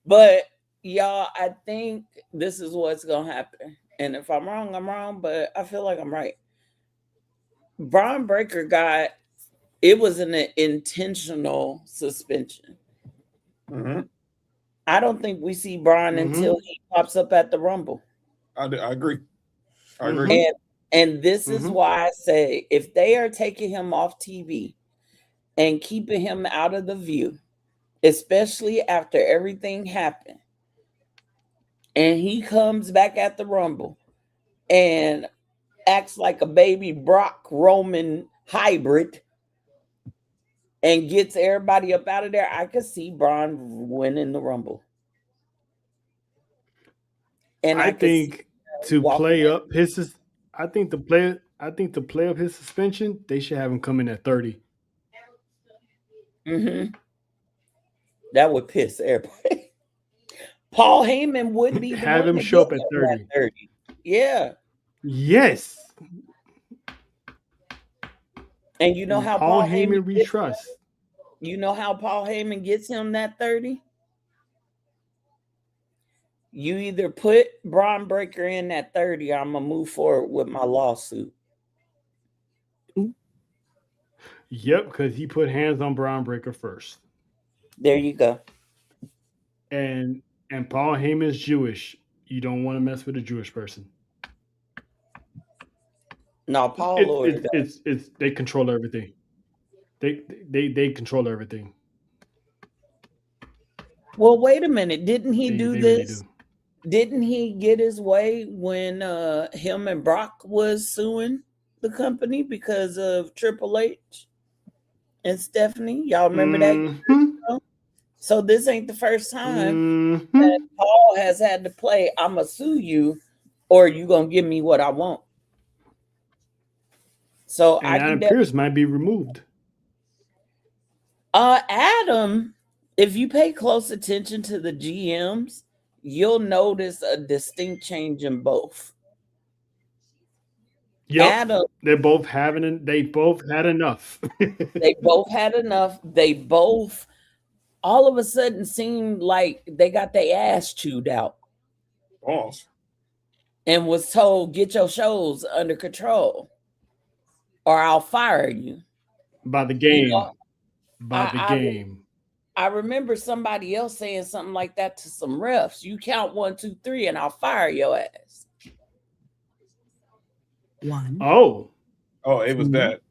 G: But y'all, I think this is what's gonna happen. And if I'm wrong, I'm wrong, but I feel like I'm right. Braun Breaker it was an intentional suspension.
D: Mm-hmm.
G: I don't think we see Braun until he pops up at the Rumble.
D: I agree.
G: And this is why I say if they are taking him off TV and keeping him out of the view, especially after everything happened, and he comes back at the Rumble and acts like a baby Brock Roman hybrid and gets everybody up out of there, I could see Braun winning the Rumble. And
E: I think to play up his suspension, they should have him come in at 30.
G: That would piss everybody. Paul Heyman would be
E: have him show up at 30.
G: Yeah.
E: Yes.
G: And you know how
E: Paul Heyman we trust.
G: You know how Paul Heyman gets him that 30? You either put Braun Breaker in that 30 or I'm going to move forward with my lawsuit.
E: Yep, because he put hands on Braun Breaker first.
G: There you go.
E: And Paul Heyman's Jewish. You don't want to mess with a Jewish person.
G: No, Paul
E: it's they control everything. They control everything.
G: Well, wait a minute. Didn't he do this?
E: Really do.
G: Didn't he get his way when him and Brock was suing the company because of Triple H and Stephanie? Y'all remember that? So this ain't the first time that Paul has had to play, I'm going to sue you or you going to give me what I want. So
E: and Adam Pearce might be removed.
G: Adam, if you pay close attention to the GMs, you'll notice a distinct change in both.
E: Yep. Adam, they both had enough.
G: They both had enough. They both all of a sudden seemed like they got their ass chewed out.
D: Awesome.
G: And was told, get your shows under control or I'll fire you.
E: By the game. You know, the game.
G: I remember somebody else saying something like that to some refs. You count 1, 2, 3, and I'll fire your ass.
F: 1.
E: Oh,
D: it was that.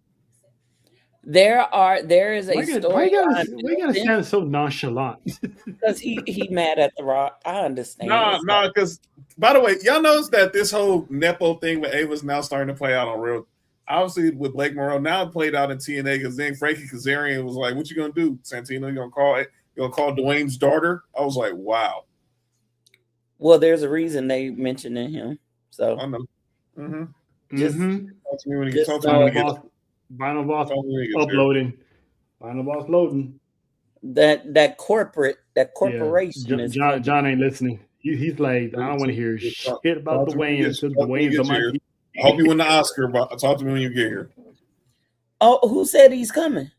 G: There is a story.
E: We gotta sound so nonchalant.
G: Because he mad at the Rock. I understand.
D: No, because by the way, y'all notice that this whole Nepo thing with Ava's now starting to play out on real. Obviously, with Blake Monroe, now it played out in TNA because then Frankie Kazarian was like, "What you gonna do, Santino? You gonna call Dwayne's daughter?" I was like, "Wow."
G: Well, there's a reason they mentioning him. So
D: I know.
G: Just
D: talk to me when you get
E: Vinyl Boss uploading. Vinyl Boss loading.
G: That corporation is
E: John ain't listening. He's like, I don't want to hear shit about Dwayne until Dwayne's on my team.
D: I hope you win the Oscar, but talk to me when you get here.
G: Oh, who said he's coming?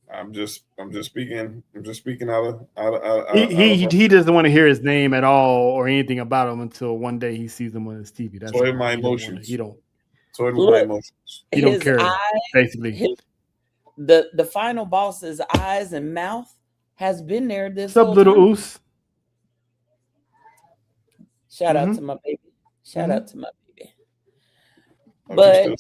D: I'm just speaking. I'm just speaking out of.
E: He doesn't want to hear his name at all or anything about him until one day he sees him on his TV. That's
D: toy my emotions.
E: He don't.
D: Toy my emotions.
E: He don't care. Basically,
G: the final boss's eyes and mouth has been there this.
E: What's up, little Oos?
G: Shout out to my baby. Shout out to my baby. But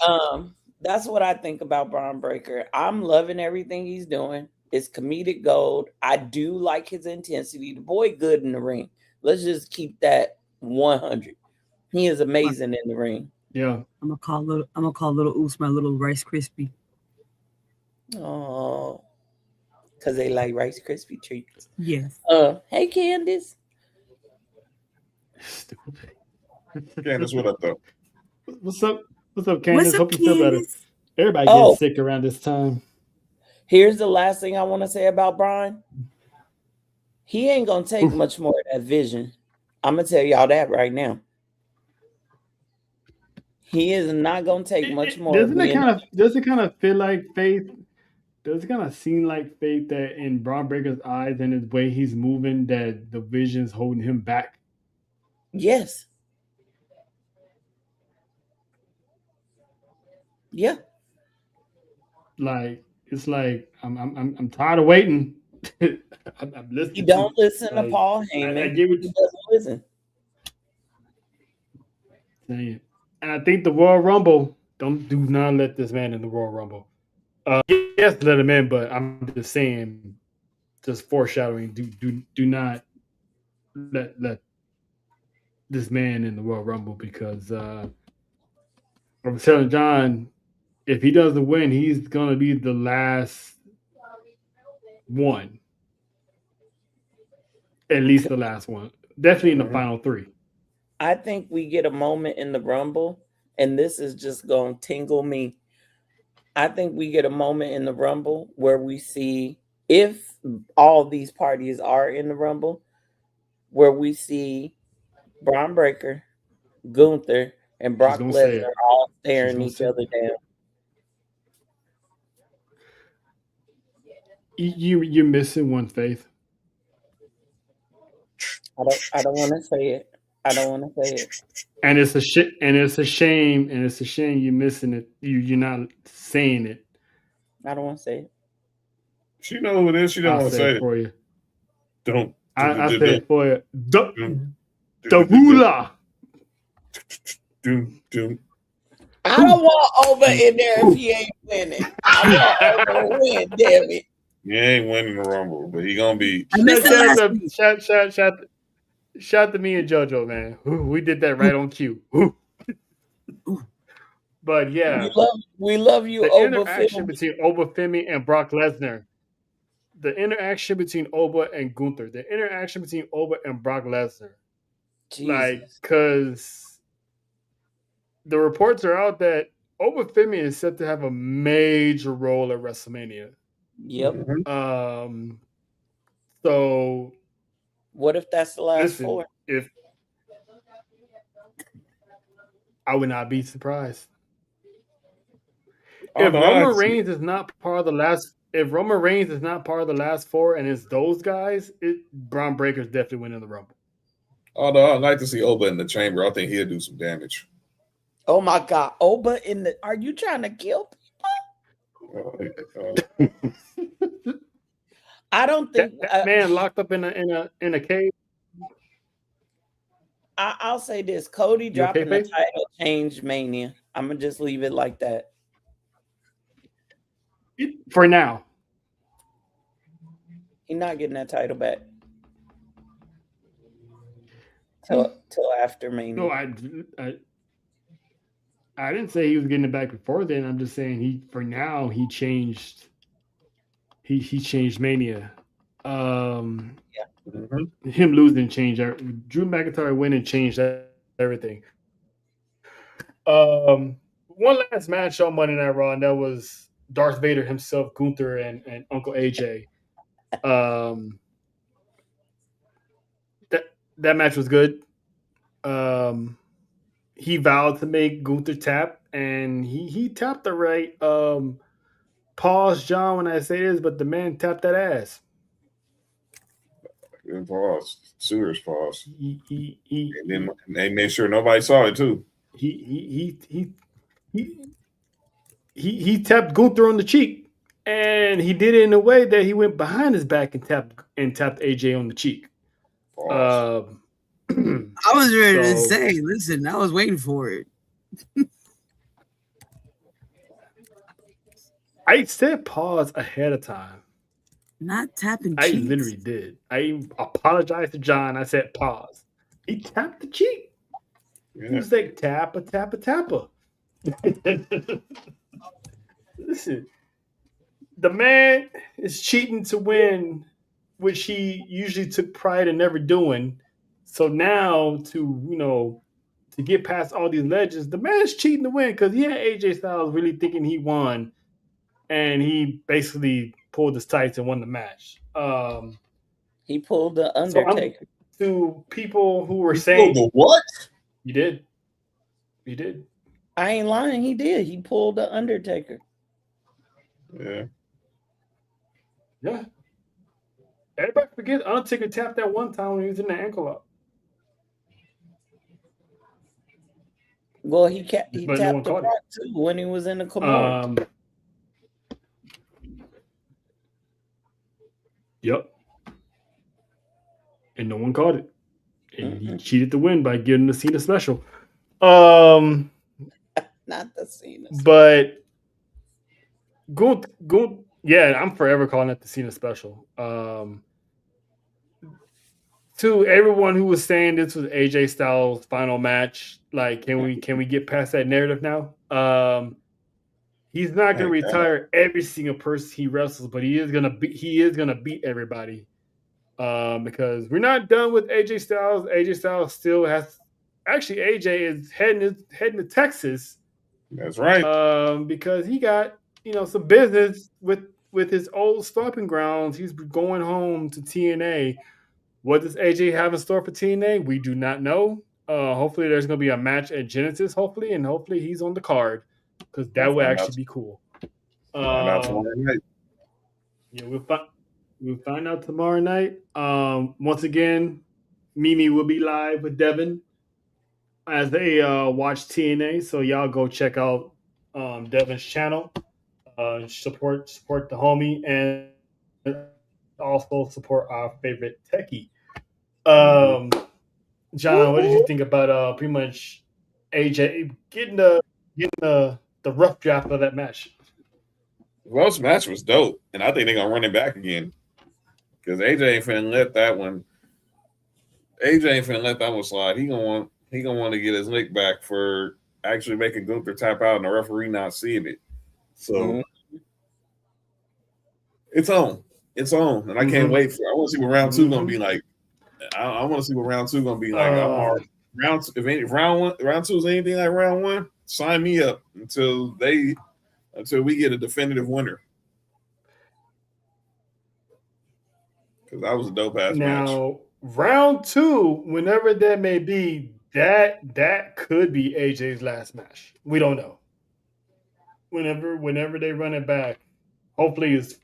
G: that's what I think about Braun Breaker. I'm loving everything he's doing. It's comedic gold. I do like his intensity. The boy good in the ring. Let's just keep that 100. He is amazing in the ring.
E: Yeah.
F: I'm gonna call little Oos my little Rice Krispie.
G: Oh, because they like Rice Krispie treats.
F: Yes.
G: Hey Candace.
E: Stupid.
D: Candace, what up though?
E: What's up? What's up, Candace? Hope you feel better. Everybody gets sick around this time.
G: Here's the last thing I want to say about Brian. He ain't gonna take much more of that vision. I'm gonna tell y'all that right now. He is not gonna take much more.
E: Does it kind of feel like Faith? Does it kind of seem like Faith that in Braun Breaker's eyes and his way he's moving that the vision's holding him back?
G: Yes. Yeah.
E: Like it's like I'm tired of waiting. I'm listening.
G: You don't listen to Paul Heyman.
E: I get what you
G: doesn't listen.
E: Saying. And I think the Royal Rumble, do not let this man in the Royal Rumble. Yes, let him in, but I'm just saying, just foreshadowing. Do not let this man in the Royal Rumble because I was telling John, if he doesn't win, he's gonna be the last one. At least the last one. Definitely in the final 3.
G: I think we get a moment in the Rumble, and this is just going to tingle me. I think we get a moment in the Rumble where we see, if all these parties are in the Rumble, where we see Braun Breaker, Gunther, and Brock Lesnar all staring each other down.
E: You're missing one, Faith.
G: I don't want to say it. I don't want to say it.
E: And it's a shit. And it's a shame. And it's a shame you're missing it. You're not saying it.
G: I don't want to say it.
D: She know who it is. She don't want to say it
E: for you.
D: Don't.
E: I said it for you. The ruler.
G: I don't want Oba in there if he ain't winning. I want Oba to win, damn it.
D: He ain't winning the Rumble, but he gonna be.
E: Shout to me and JoJo, man. We did that right on cue. But yeah,
G: we love you.
E: The
G: Oba
E: interaction between Oba Femi and Brock Lesnar. The interaction between Oba and Gunther. The interaction between Oba and Brock Lesnar.
G: Jesus.
E: Like, because the reports are out that Oba Femi is set to have a major role at WrestleMania.
G: Yep.
E: So,
G: what if that's the last four?
E: If I would not be surprised. If Roman Reigns is not part of the last, if Roman Reigns is not part of the last four, and it's those guys, Braun Breaker's definitely winning the Rumble.
D: Although I'd like to see Oba in the chamber, I think he'll do some damage.
G: Oh my God, Oba in the? Are you trying to kill people? I don't think
E: that man locked up in a cave.
G: I'll say this: Cody dropping the title changed Mania. I'm gonna just leave it like that.
E: For now,
G: he's not getting that title back till after Mania.
E: No, I didn't say he was getting it back before then. I'm just saying he changed. He changed Mania. Him losing changed. Drew McIntyre winning changed everything. One last match on Monday Night Raw, and that was Darth Vader himself, Gunther, and Uncle AJ. That match was good. He vowed to make Gunther tap, and he tapped the right. Pause, John, when I say this, but the man tapped that ass.
D: Pause. Serious pause.
E: He
D: and then they made sure nobody saw it too.
E: He tapped Gunther on the cheek, and he did it in a way that he went behind his back and tapped AJ on the cheek.
F: I was ready to say, listen, I was waiting for it.
E: I said pause ahead of time.
F: Not tapping
E: I
F: cheeks.
E: literally did. I apologized to John. I said pause. He tapped the cheek. Yeah. He was like, tappa. Listen, the man is cheating to win, which he usually took pride in never doing. So now to get past all these legends, the man's cheating to win because he had AJ Styles really thinking he won, and he basically pulled his tights and won the match.
G: He pulled the Undertaker.
E: So to people who were saying
D: the what?
E: You did. He did.
G: I ain't lying. He did. He pulled the Undertaker.
D: Yeah.
E: Yeah. Everybody forget Undertaker tapped that one time when he was in the ankle up.
G: Well, he tapped the Brock too when he was in the Kimura.
E: Yep. And no one caught it. And he cheated to win by getting the Cena special.
G: Not the Cena.
E: But yeah, I'm forever calling it the Cena special. To everyone who was saying this was AJ Styles' final match, like, can we get past that narrative now? He's not going to retire every single person he wrestles, but he is going to beat everybody. Because we're not done with AJ Styles. AJ Styles still has. Actually, AJ is heading to Texas.
D: That's right.
E: Because he got some business with his old stomping grounds. He's going home to TNA. What does AJ have in store for TNA? We do not know. Hopefully, there's going to be a match at Genesis. Hopefully he's on the card because that would actually be cool. Yeah, we'll find out tomorrow night. Once again, Mimi will be live with Devin as they watch TNA. So y'all go check out Devin's channel. Support the homie and also support our favorite techie. John, what did you think about pretty much AJ getting the rough draft of that match?
D: Well, this match was dope, and I think they're gonna run it back again because AJ ain't finna let that one. AJ ain't finna let that one slide. He gonna want to get his lick back for actually making Gunther tap out and the referee not seeing it. So it's on, and I can't wait for. I want to see what round two gonna be like. I want to see what round two gonna be like. I'm already round. If round two is anything like round one, sign me up until we get a definitive winner. Because that was a dope ass match.
E: Now, round two, whenever that may be, that could be AJ's last match. We don't know. Whenever they run it back, hopefully it's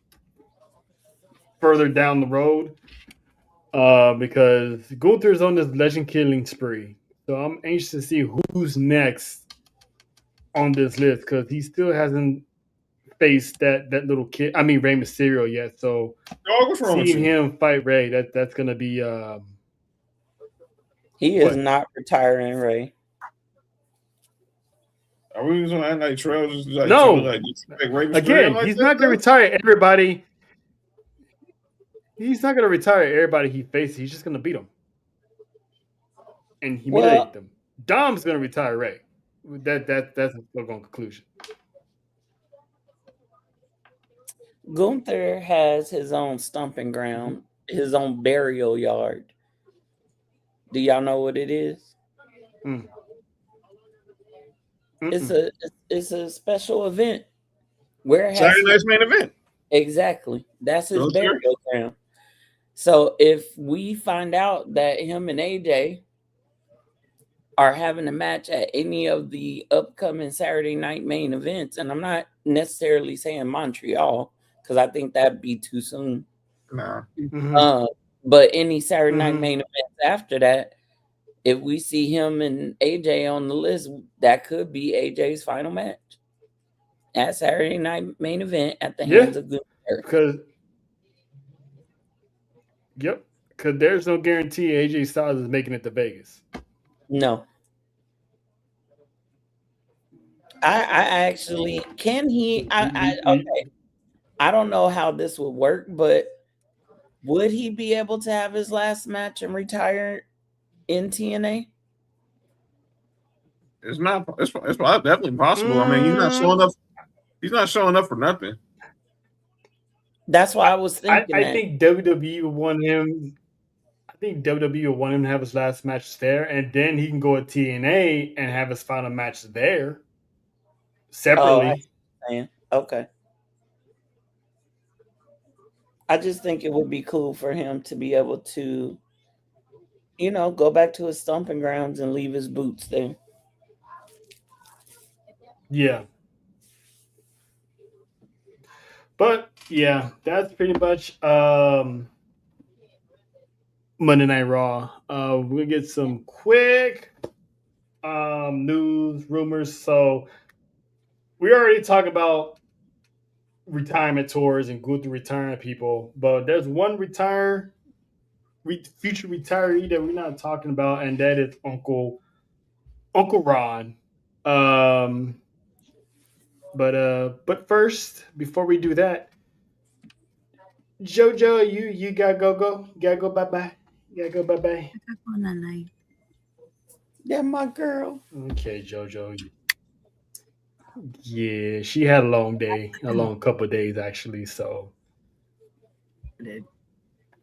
E: further down the road. Because Gunther's on this legend killing spree. So I'm anxious to see who's next on this list because he still hasn't faced that little kid. I mean Rey Mysterio yet. So seeing him fight Rey, that's gonna be
G: he is not retiring Rey.
D: Are we just gonna act like Trail just like
E: no
D: Rey
E: again,
D: like
E: he's not gonna retire everybody. He's not gonna retire everybody he faces, he's just gonna beat them and humiliate them. Dom's gonna retire Rey. That's a foregone conclusion.
G: Gunther has his own stomping ground, his own burial yard. Do y'all know what it is? It's a special event. Where it
D: Saturday night's main event.
G: Exactly. That's his burial ground. So if we find out that him and AJ are having a match at any of the upcoming Saturday night main events, and I'm not necessarily saying Montreal because I think that'd be too soon.
D: Nah.
G: But any Saturday night main events after that, if we see him and AJ on the list, that could be AJ's final match at Saturday night main event at the hands of Gunther.
E: Because there's no guarantee AJ Styles is making it to Vegas.
G: No. I actually can he okay. I don't know how this would work, but would he be able to have his last match and retire in TNA?
D: It's definitely possible. I mean, he's not showing up. He's not showing up for nothing.
G: That's why I was thinking.
E: I think WWE would want him. I think WWE will want him to have his last match there, and then he can go at TNA and have his final match there separately.
G: Okay. I just think it would be cool for him to be able to, go back to his stomping grounds and leave his boots there.
E: Yeah. But yeah, that's pretty much Monday Night Raw. We'll get some quick news, rumors. So we already talked about retirement tours and Gunther retiring people, but there's one future retiree that we're not talking about, and that is Uncle Ron. But first, before we do that, JoJo, you gotta go. You gotta go bye-bye. You gotta go bye-bye.
G: Yeah, my girl.
E: Okay, JoJo. Yeah, she had a long day, a long couple of days actually. So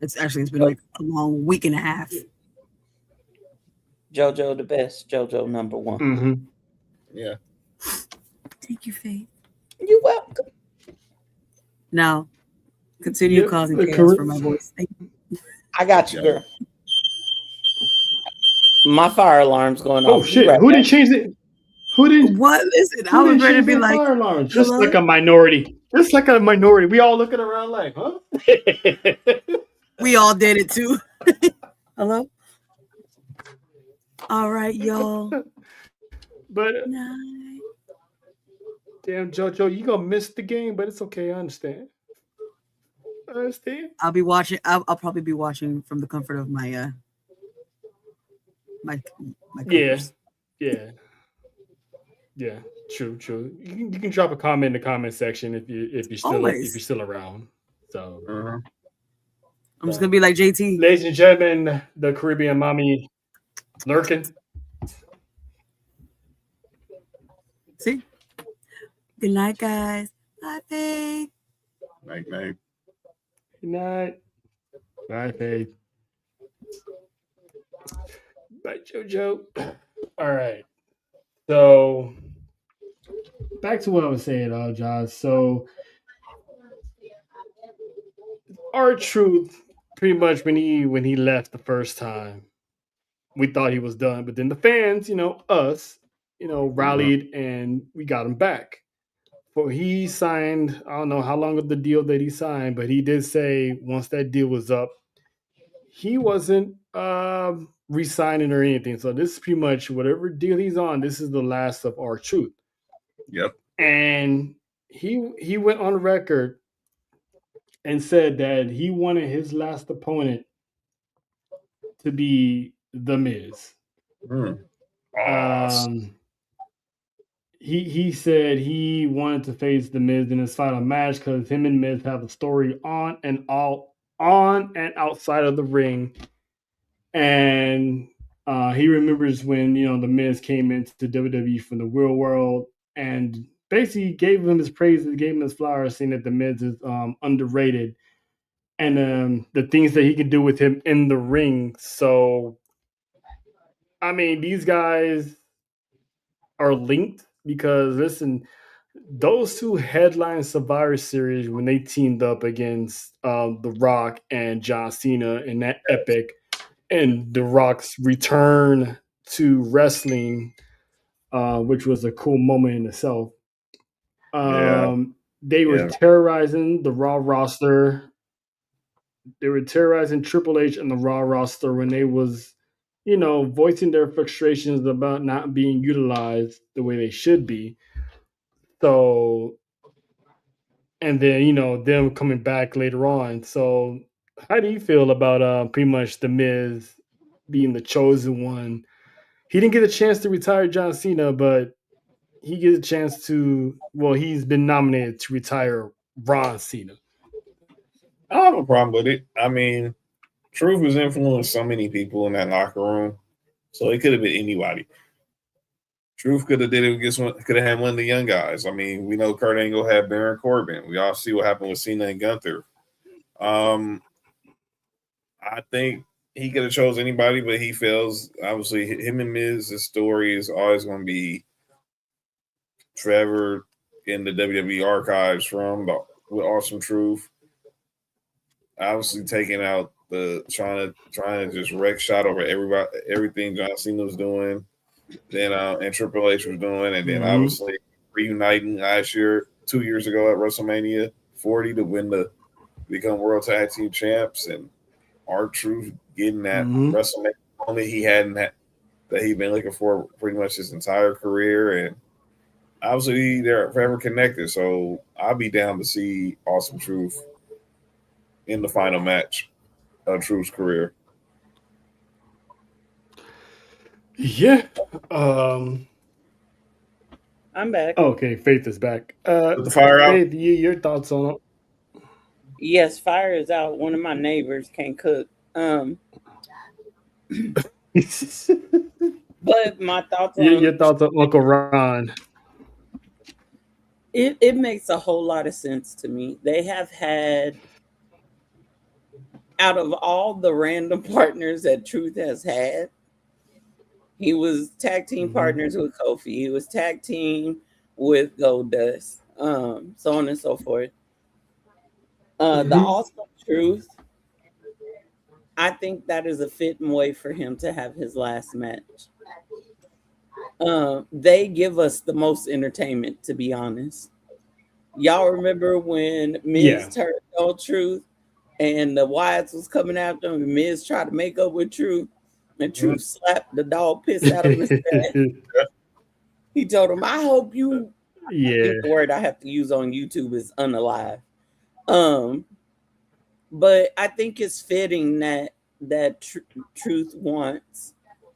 F: it's been like a long week and a half.
G: JoJo the best. JoJo number one.
E: Mm-hmm.
D: Yeah.
F: Thank you, Faith.
G: You're welcome.
F: Now, continue causing chaos for my voice. Thank you.
G: I got you, girl. My fire alarm's going off.
E: Oh shit! Who did change it? Who didn't?
F: What? Listen, I
E: Who
F: was
E: didn't
F: ready to
E: choose
F: be
E: the
F: like,
E: fire alarm? Just
F: hello?
E: like a minority. Just like a minority. We all looking around like, huh?
F: We all did it too. Hello? All right, y'all.
E: But
F: Night.
E: damn, JoJo, you gonna miss the game, but it's okay. I understand. I understand.
F: I'll be watching. I'll probably be watching from the comfort of my my
E: Yeah,
F: covers.
E: yeah, yeah. True, true. You can drop a comment in the comment section if you're still around. So,
F: I'm just gonna be like JT.
E: ladies and gentlemen, the Caribbean mommy lurking.
F: See. Good night, guys. Bye, babe.
D: Night.
E: Good night. Bye, Faith. Bye, JoJo. All right. So back to what I was saying, Josh. So R-Truth, pretty much when he left the first time, we thought he was done, but then the fans, us, rallied and we got him back. Well, he signed. I don't know how long of the deal that he signed, but he did say once that deal was up, he wasn't re-signing or anything. So this is pretty much whatever deal he's on. This is the last of R-Truth.
D: Yep.
E: And he went on record and said that he wanted his last opponent to be The Miz.
D: Awesome.
E: He said he wanted to face The Miz in his final match because him and Miz have a story on and outside of the ring. And he remembers when The Miz came into WWE from the real world and basically gave him his praises, gave him his flowers, saying that The Miz is underrated and the things that he can do with him in the ring. So, I mean, these guys are linked because listen, those two headline Survivor Series when they teamed up against The Rock and John Cena in that epic, and The Rock's return to wrestling, which was a cool moment in itself. They were terrorizing the Raw roster. They were terrorizing Triple H and the Raw roster when they was, voicing their frustrations about not being utilized the way they should be. So, and then them coming back later on. So, how do you feel about pretty much The Miz being the chosen one? He didn't get a chance to retire John Cena, but he gets a chance to. Well, he's been nominated to retire Ron Cena.
D: I don't have a problem with it. I mean, Truth has influenced so many people in that locker room, so it could have been anybody. Truth could have did it against could have had one of the young guys. I mean, we know Kurt Angle had Baron Corbin. We all see what happened with Cena and Gunther. I think he could have chose anybody, but he feels obviously him and Miz's story is always going to be forever in the WWE archives with Awesome Truth. Obviously taking out the trying to just wreck shot over everything John Cena was doing, then and Triple H was doing, and then obviously reuniting last year, 2 years ago at WrestleMania 40 to become World Tag Team Champs, and R-Truth getting that WrestleMania moment he hadn't had, that he'd been looking for pretty much his entire career, and obviously they're forever connected. So I'll be down to see Awesome Truth in the final match of Truth's career.
E: Yeah.
G: I'm back.
E: Okay, Faith is back.
D: Put the fire out.
E: Faith, your thoughts on it?
G: Yes, fire is out. One of my neighbors can't cook. But my thoughts on
E: your thoughts on Uncle Ron.
G: It makes a whole lot of sense to me. They have had, out of all the random partners that Truth has had, he was tag team partners with Kofi. He was tag team with Goldust, so on and so forth. The Awesome Truth, I think that is a fitting way for him to have his last match. They give us the most entertainment, to be honest. Y'all remember when Miz turned on Truth and the Wyatts was coming after him, and Miz tried to make up with Truth, and Truth slapped the dog piss out of his head. He told him, I hope you I think the word I have to use on YouTube is unalive. But I think it's fitting that Truth wants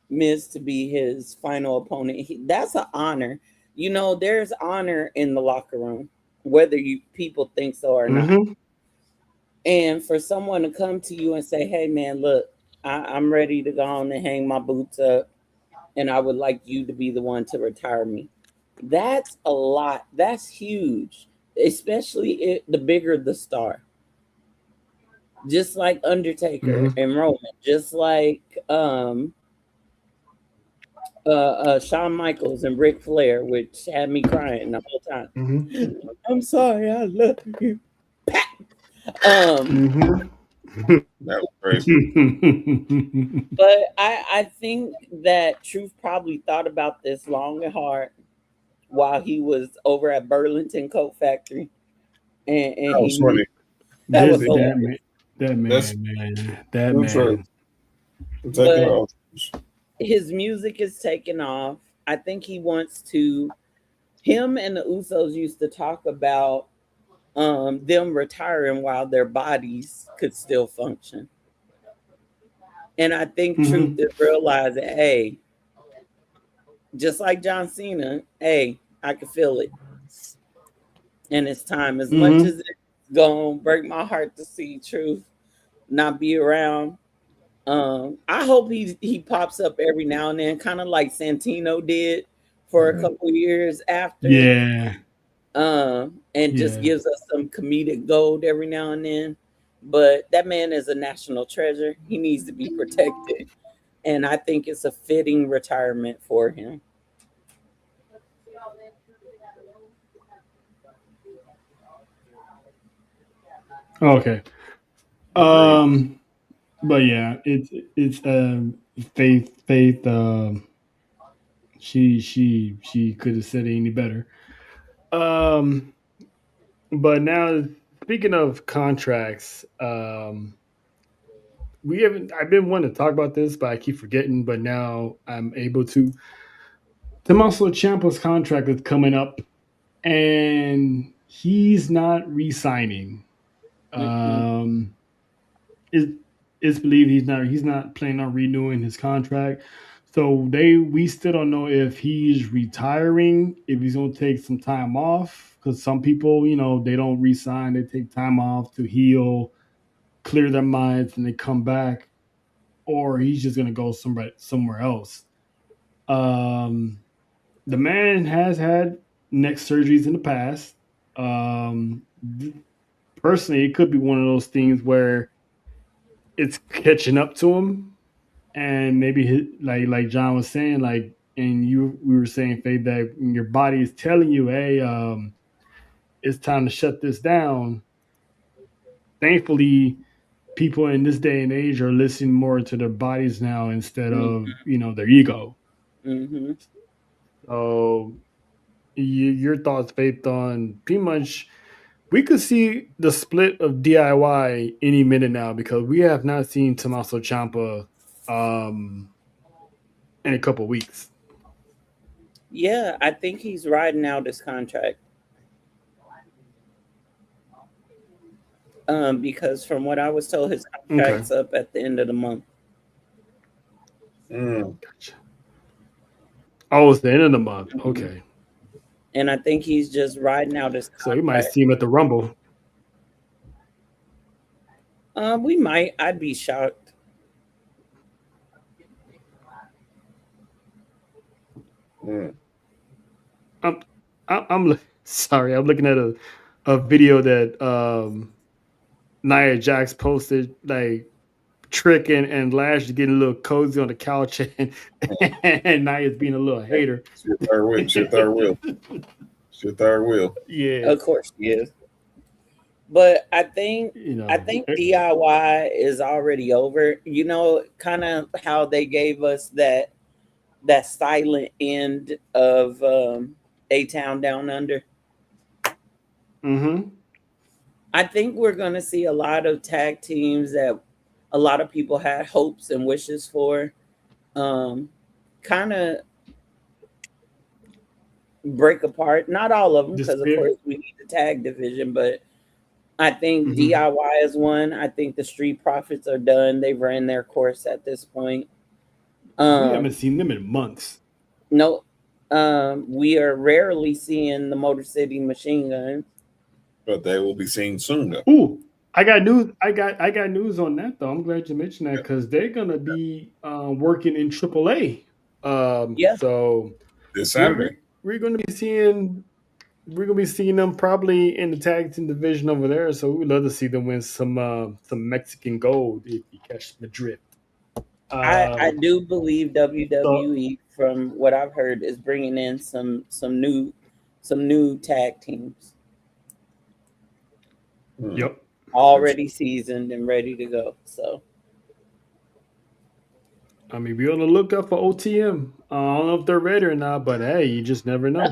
G: Miz to be his final opponent. That's an honor. You know, there's honor in the locker room, whether people think so or not. And for someone to come to you and say, hey, man, look, I'm ready to go on and hang my boots up, and I would like you to be the one to retire me. That's a lot. That's huge, especially the bigger the star. Just like Undertaker and Roman, just like Shawn Michaels and Ric Flair, which had me crying the whole time. I'm sorry, I love you.
D: That was crazy.
G: But I think that Truth probably thought about this long and hard while he was over at Burlington Coat Factory. And
D: that was funny.
G: That was
E: man.
G: But his music is taking off. I think he wants to. Him and the Usos used to talk about them retiring while their bodies could still function. And I think Truth is realizing, hey, just like John Cena, hey, I can feel it. And it's time. As much as it's gonna break my heart to see Truth not be around, I hope he pops up every now and then, kind of like Santino did for a couple years after. And just gives us some comedic gold every now and then. But that man is a national treasure. He needs to be protected. And I think it's a fitting retirement for him.
E: Okay. But yeah, it's Faith she could have said it any better. But now, speaking of contracts, we haven't. I've been wanting to talk about this, but I keep forgetting. But now I'm able to. Tommaso Ciampa's contract is coming up, and he's not re-signing. It's believed he's not planning on renewing his contract. So we still don't know if he's retiring, if he's gonna take some time off, because some people, they don't resign, they take time off to heal, clear their minds, and they come back, or he's just gonna go somewhere else. The man has had neck surgeries in the past. Personally, it could be one of those things where it's catching up to him. And maybe like John was saying, we were saying, Faith, that your body is telling you, hey, it's time to shut this down. Thankfully, people in this day and age are listening more to their bodies now instead of their ego. So, your thoughts, Faith, on pretty much we could see the split of DIY any minute now, because we have not seen Tommaso Ciampa in a couple of weeks.
G: Yeah, I think he's riding out his contract. Because from what I was told, his contract's up at the end of the month.
E: Gotcha. Oh, it's the end of the month. Okay.
G: And I think he's just riding out his contract.
E: So we might see him at the Rumble.
G: We might. I'd be shocked.
E: I'm sorry. I'm looking at a video that Nia Jax posted, like Trick and Lash getting a little cozy on the couch, and Nia's being a little hater.
D: She third wheel.
E: Yeah,
G: of course she is. But I think DIY is already over. Kind of how they gave us that that silent end of A-Town Down Under.
E: Mm-hmm.
G: I think we're going to see a lot of tag teams that a lot of people had hopes and wishes for kind of break apart. Not all of them, because of course we need the tag division, but I think DIY is one. I think the Street Profits are done. They've ran their course at this point.
E: We haven't seen them in months.
G: No, we are rarely seeing the Motor City Machine Guns.
D: But they will be seen soon, though.
E: Ooh, I got news. I got news on that though. I'm glad you mentioned that because they're gonna be working in AAA. So
D: this Saturday
E: we're gonna be seeing them probably in the tag team division over there. So we'd love to see them win some Mexican gold if you catch the drift.
G: I do believe WWE, from what I've heard, is bringing in some new tag teams.
E: Yep.
G: Already seasoned and ready to go. So,
E: I mean, we're on the lookout for OTM. I don't know if they're ready or not, but hey, you just never know.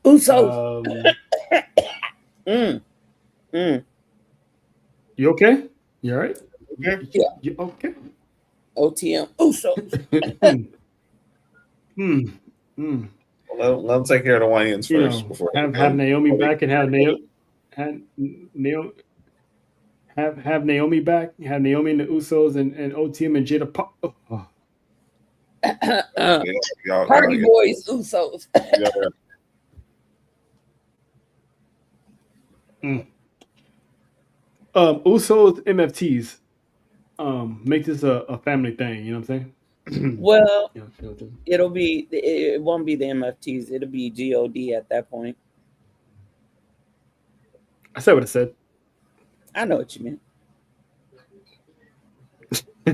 G: Usos.
E: You okay? You all right?
G: Yeah.
E: You okay?
G: OTM. Usos.
D: Well, let them take care of the Wayans first before
E: have Naomi back and have Naomi back. Have Naomi and the Usos and OTM and Jada Pop.
G: Party Boys, Usos.
E: Usos, MFTs. Make this a family thing. You know what I'm saying?
G: Well, it won't be the MFTs. It'll be God at that point.
E: I said what I said.
G: I know what you meant.
E: I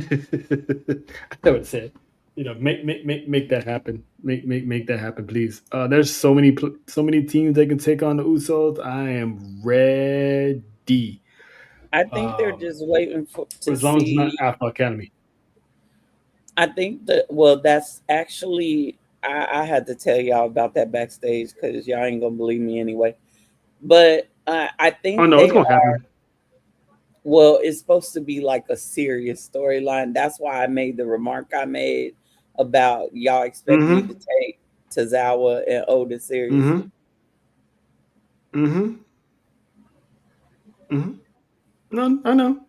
E: know what I said. Make that happen. Make that happen, please. There's so many teams that can take on the Usos. I am ready.
G: I think they're just waiting for
E: as long as it's not Alpha Academy.
G: I think that's actually I had to tell y'all about that backstage because y'all ain't gonna believe me anyway. But I think
E: it's gonna happen.
G: Well, it's supposed to be like a serious storyline. That's why I made the remark I made about y'all expect me to take Tozawa and Oda seriously.
E: No, I know.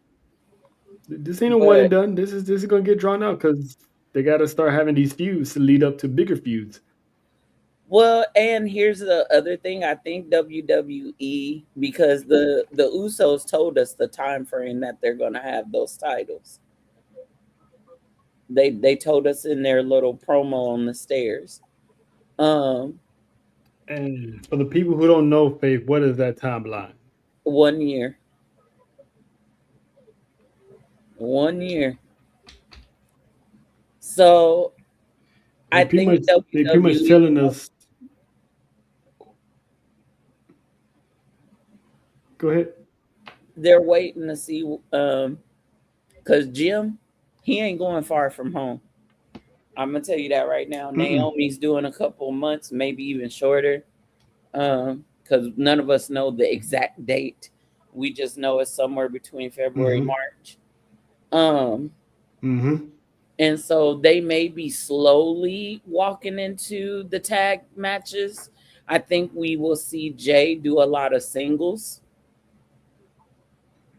E: This ain't a one and done. This is gonna get drawn out because they got to start having these feuds to lead up to bigger feuds.
G: Well, and here's the other thing. I think WWE, because the Usos told us the time frame that they're going to have those titles. They told us in their little promo on the stairs.
E: And for the people who don't know, Faith, what is that timeline?
G: 1 year. 1 year. So I think
E: they're pretty much telling us. Go ahead.
G: They're waiting to see, because Jim, he ain't going far from home. I'm gonna tell you that right now. Naomi's doing a couple months, maybe even shorter, because none of us know the exact date. We just know it's somewhere between February and March. And so they may be slowly walking into the tag matches. I think we will see Jay do a lot of singles.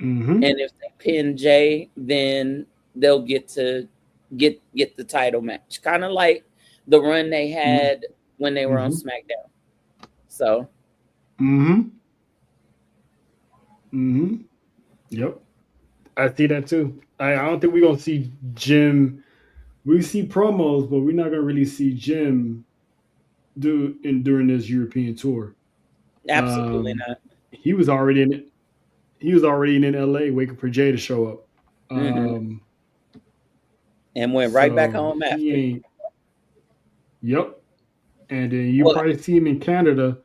G: And if they pin Jay, then they'll get to get the title match. Kind of like the run they had when they were on SmackDown. So.
E: Yep. I see that too. I don't think we're gonna see Jim. We see promos, but we're not gonna really see Jim during this European tour.
G: Absolutely not.
E: He was already in in LA waiting for Jay to show up.
G: And went right back home after.
E: Yep. And then you probably see him in Canada.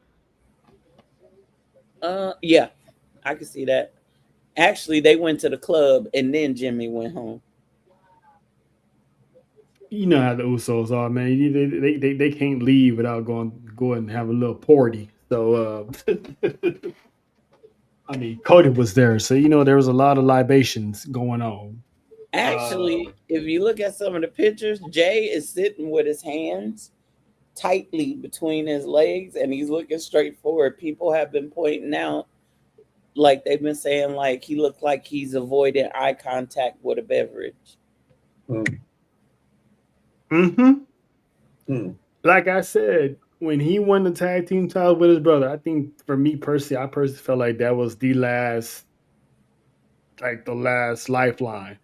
G: Yeah, I can see that. Actually, they went to the club and then Jimmy went home.
E: You know how the Usos are, man. They can't leave without go and have a little party. So I mean, Cody was there, so there was a lot of libations going on.
G: Actually, if you look at some of the pictures, Jay is sitting with his hands tightly between his legs and he's looking straight forward. People have been pointing out, like they've been saying, like he looked like he's avoiding eye contact with a beverage.
E: Like I said, when he won the tag team title with his brother, I think for me personally, I personally felt like that was the last lifeline.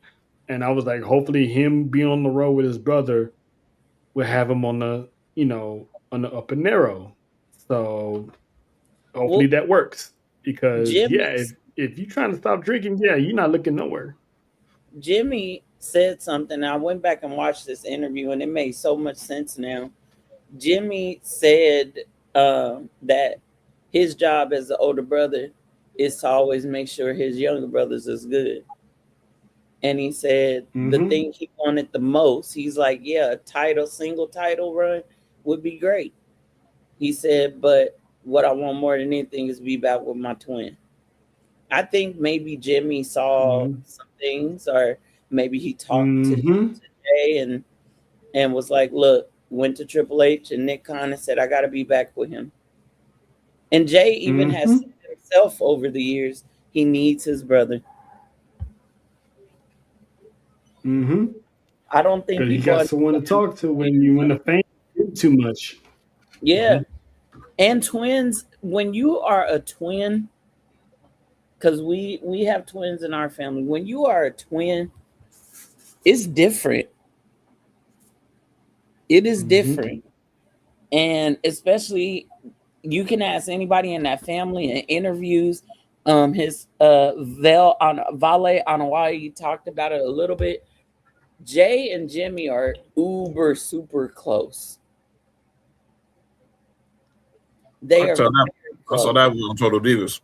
E: And I was like, hopefully him being on the road with his brother will have him on the, on the up and narrow. So hopefully that works. Because if you're trying to stop drinking, you're not looking nowhere.
G: Jimmy said something. I went back and watched this interview and it made so much sense now. Jimmy said that his job as the older brother is to always make sure his younger brothers is good. And he said the thing he wanted the most, he's like, a single title run would be great. He said, but what I want more than anything is to be back with my twin. I think maybe Jimmy saw some things, or maybe he talked to Jay and was like, look, went to Triple H and Nick Khan and said, I got to be back with him. And Jay even has said himself over the years, he needs his brother. I don't think
E: you got someone to talk to when the fans do too much.
G: Yeah. And twins, when you are a twin, because we have twins in our family, when you are a twin, it's different. It is different. And especially, you can ask anybody in that family in interviews. His Vale Anawai talked about it a little bit. Jay and Jimmy are uber super close.
D: I saw that one on Total Divas.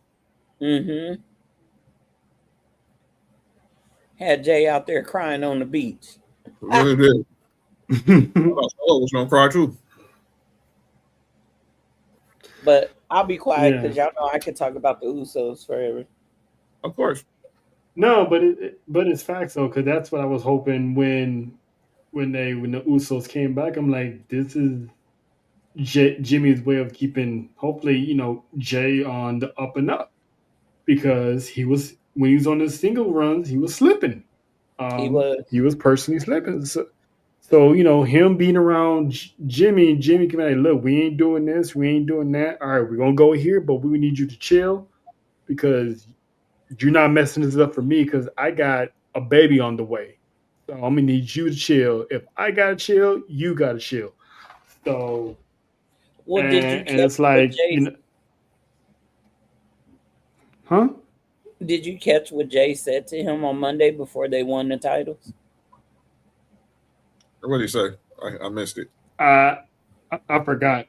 G: Had Jay out there crying on the beach.
D: Really did. I was gonna cry too.
G: But I'll be quiet because y'all know I could talk about the Usos forever.
D: Of course.
E: No, but it's facts though, because that's what I was hoping when the Usos came back. I'm like, this is Jimmy's way of keeping, hopefully, Jay on the up and up, because when he was on his single runs, he was slipping. He was personally slipping. So him being around Jimmy can be like, look, we ain't doing this, we ain't doing that. All right, we're gonna go here, but we need you to chill because you're not messing this up for me because I got a baby on the way. So I'm gonna need you to chill. If I gotta chill, you gotta chill. So and it's like, huh?
G: Did you catch what Jay said to him on Monday before they won the titles?
D: What did he say? I missed it.
E: I forgot.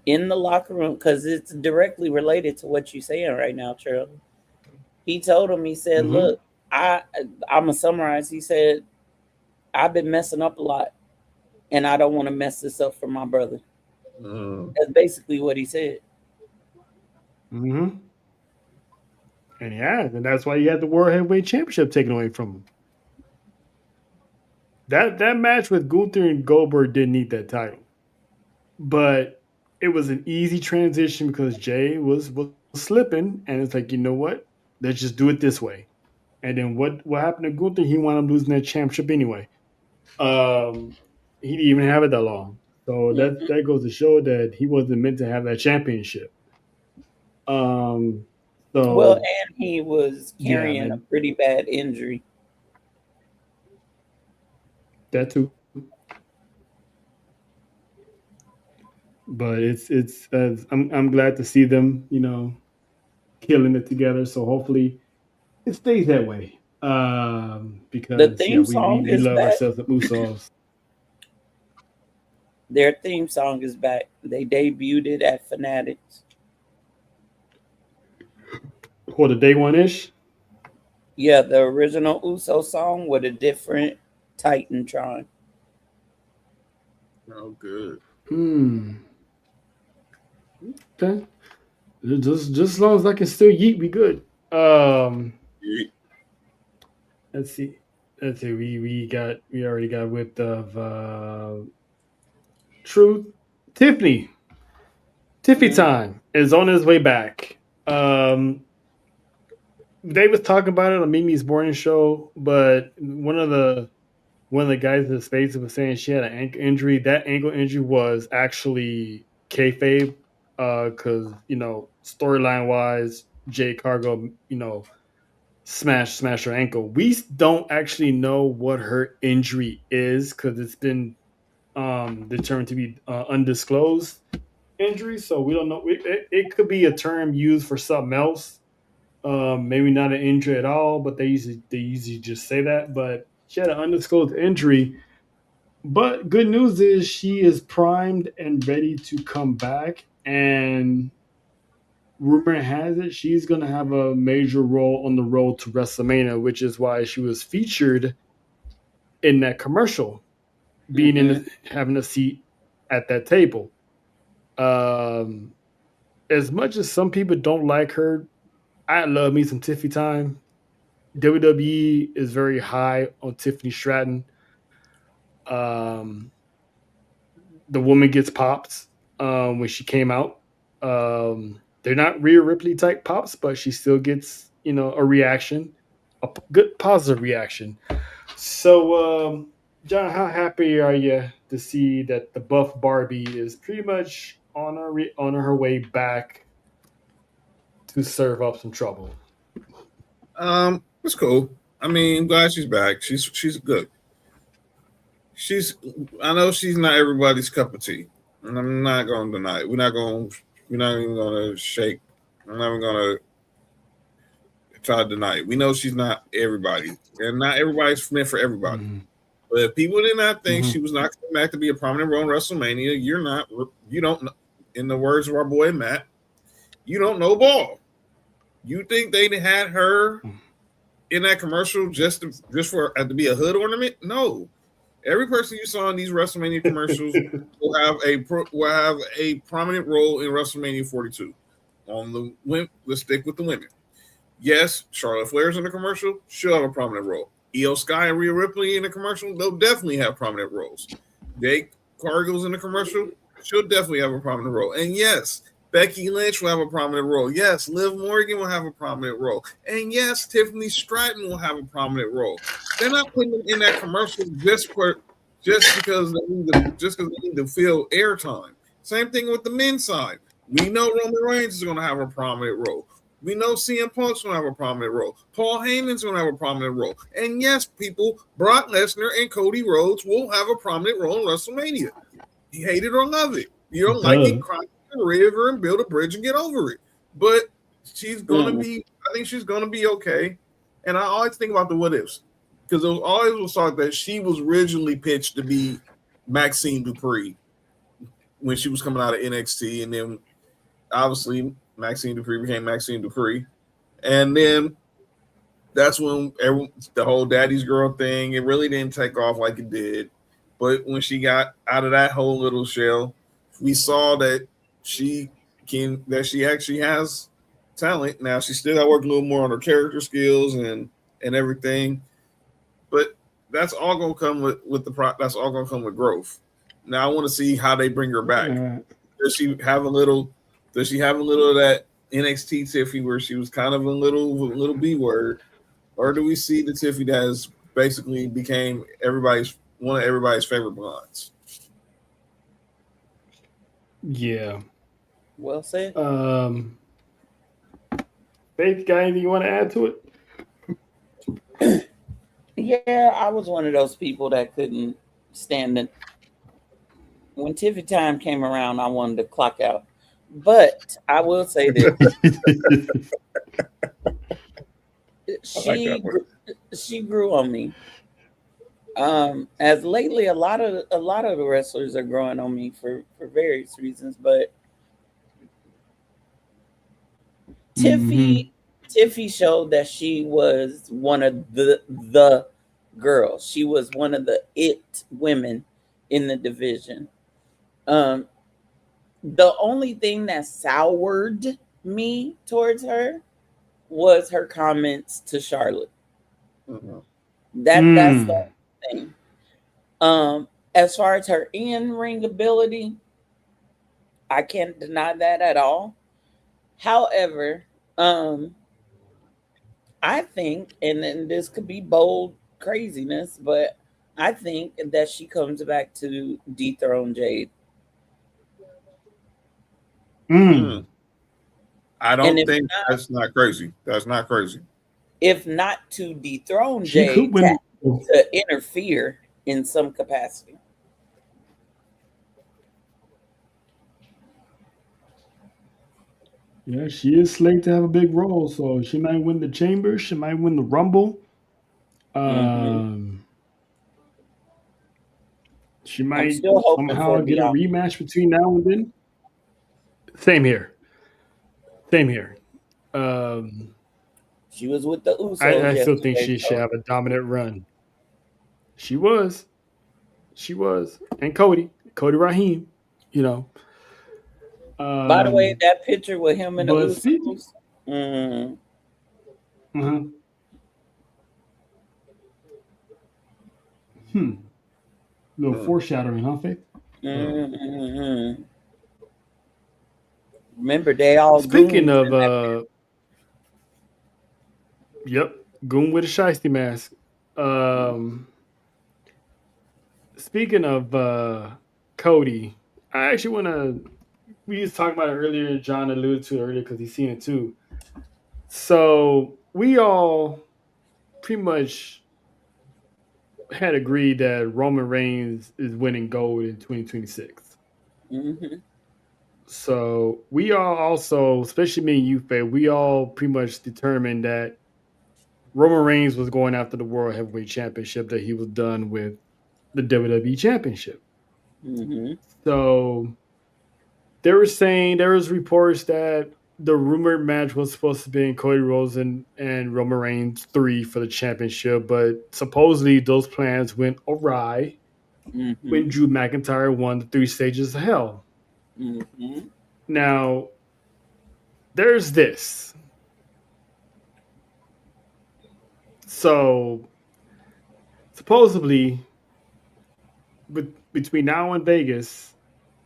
G: In the locker room, because it's directly related to what you're saying right now, Charlie. He told him, he said, look, I'm going to summarize. He said, I've been messing up a lot, and I don't want to mess this up for my brother. That's basically what he said.
E: And and that's why he had the World Heavyweight Championship taken away from him. That match with Gunther and Goldberg didn't need that title, but it was an easy transition because Jay was slipping, and it's like, you know what? Let's just do it this way. And then what happened to Gunther? He wound up losing that championship anyway. He didn't even have it that long, so that goes to show that he wasn't meant to have that championship. And
G: he was carrying a pretty bad injury.
E: That too. But it's I'm glad to see them, killing it together. So hopefully it stays that way. Because
G: the theme song
E: we
G: is
E: love
G: back.
E: ourselves at Usos.
G: Their theme song is back. They debuted it at Fanatics.
E: For the day one-ish?
G: Yeah, the original Uso song with a different Titantron.
D: Oh, good.
E: Okay. Just as long as I can still yeet, we good. Let's see. Let's see. We already got whipped of Truth. Tiffany. Tiffy time is on his way back. They was talking about it on Mimi's morning show, but one of the guys in the space was saying she had an ankle injury. That ankle injury was actually kayfabe, because storyline wise, Jay Cargo, smash her ankle. We don't actually know what her injury is because it's been determined to be undisclosed injury. So we don't know. It could be a term used for something else. Maybe not an injury at all, but they usually just say that. But she had an undisclosed injury. But good news is she is primed and ready to come back. And rumor has it she's going to have a major role on the road to WrestleMania, which is why she was featured in that commercial, being having a seat at that table. As much as some people don't like her, I love me some Tiffany time. WWE is very high on Tiffany Stratton. The woman gets pops when she came out. They're not Rhea Ripley type pops, but she still gets a reaction, a good positive reaction. So, John, how happy are you to see that the buff Barbie is pretty much on her way back to serve up some trouble?
D: It's cool. I mean, I'm glad she's back. She's good. I know she's not everybody's cup of tea, and I'm not going to deny it. We're not even going to shake. I'm not even going to try to deny it. We know she's not everybody, and not everybody's meant for everybody. But if people did not think she was not coming back to be a prominent role in WrestleMania, you don't, in the words of our boy Matt, you don't know ball. You think they had her in that commercial just to be a hood ornament? No. Every person you saw in these WrestleMania commercials will have a prominent role in WrestleMania 42. Let's stick with the women. Yes, Charlotte Flair's in the commercial. She'll have a prominent role. Io Sky and Rhea Ripley in the commercial. They'll definitely have prominent roles. Jake Cargill's in the commercial. She'll definitely have a prominent role. And yes, Becky Lynch will have a prominent role. Yes, Liv Morgan will have a prominent role. And yes, Tiffany Stratton will have a prominent role. They're not putting them in that commercial just because they need to fill airtime. Same thing with the men's side. We know Roman Reigns is going to have a prominent role. We know CM Punk's going to have a prominent role. Paul Heyman's going to have a prominent role. And yes, people, Brock Lesnar and Cody Rhodes will have a prominent role in WrestleMania. You hate it or love it. You don't like it, cry in the river and build a bridge and get over it. But she's going to be, I think she's going to be okay. And I always think about the what ifs. Because it was always thought that she was originally pitched to be Maxine Dupree when she was coming out of NXT. And then obviously Maxine Dupree became Maxine Dupree. And then that's when the whole daddy's girl thing, it really didn't take off like it did. But when she got out of that whole little shell, we saw that she actually has talent. Now she still got to work a little more on her character skills and everything. But that's all gonna come that's all gonna come with growth. Now I want to see how they bring her back. Does she have a little of that NXT Tiffany where she was kind of a little B word, or do we see the Tiffany that has basically became one of everybody's favorite blondes?
E: Yeah.
G: Well said.
E: Faith, got anything you want to add to
G: it? Yeah, I was one of those people that couldn't stand it. When Tiffany time came around, I wanted to clock out. But I will say this. She grew on me. As lately, a lot of the wrestlers are growing on me for various reasons, but Tiffy showed that she was one of the girls. She was one of the it women in the division. The only thing that soured me towards her was her comments to Charlotte.
D: Mm-hmm.
G: That's the thing. As far as her in-ring ability, I can't deny that at all. However, I think, and then this could be bold craziness, but I think that she comes back to dethrone Jade.
D: I don't think that's not crazy. That's not crazy.
G: If not to dethrone Jade, to interfere in some capacity.
E: Yeah, she is slated to have a big role, so she might win the Chamber. She might win the Rumble. She might
G: still hoping
E: somehow
G: for
E: get a
G: Bianca.
E: rematch between now and then. Same here.
G: She was with the Usos.
E: I still think she should have a dominant run. She was, and Cody Rahim. You know.
G: By the way, that picture with him and the Usos.
E: Little foreshadowing, huh, Faith?
G: Remember, they all.
E: Speaking of, goon with a shiesty mask. Speaking of Cody, I actually want to. We was talking about it earlier. John alluded to it earlier because he's seen it too. So we all pretty much had agreed that Roman Reigns is winning gold in 2026. So we all also, especially me and you, Faye, we all pretty much determined that Roman Reigns was going after the World Heavyweight Championship, that he was done with the WWE Championship. So there was reports that the rumored match was supposed to be in Cody Rhodes and Roman Reigns 3 for the championship, but supposedly those plans went awry when Drew McIntyre won the 3 stages of hell. Now, there's this. So, supposedly, between now and Vegas,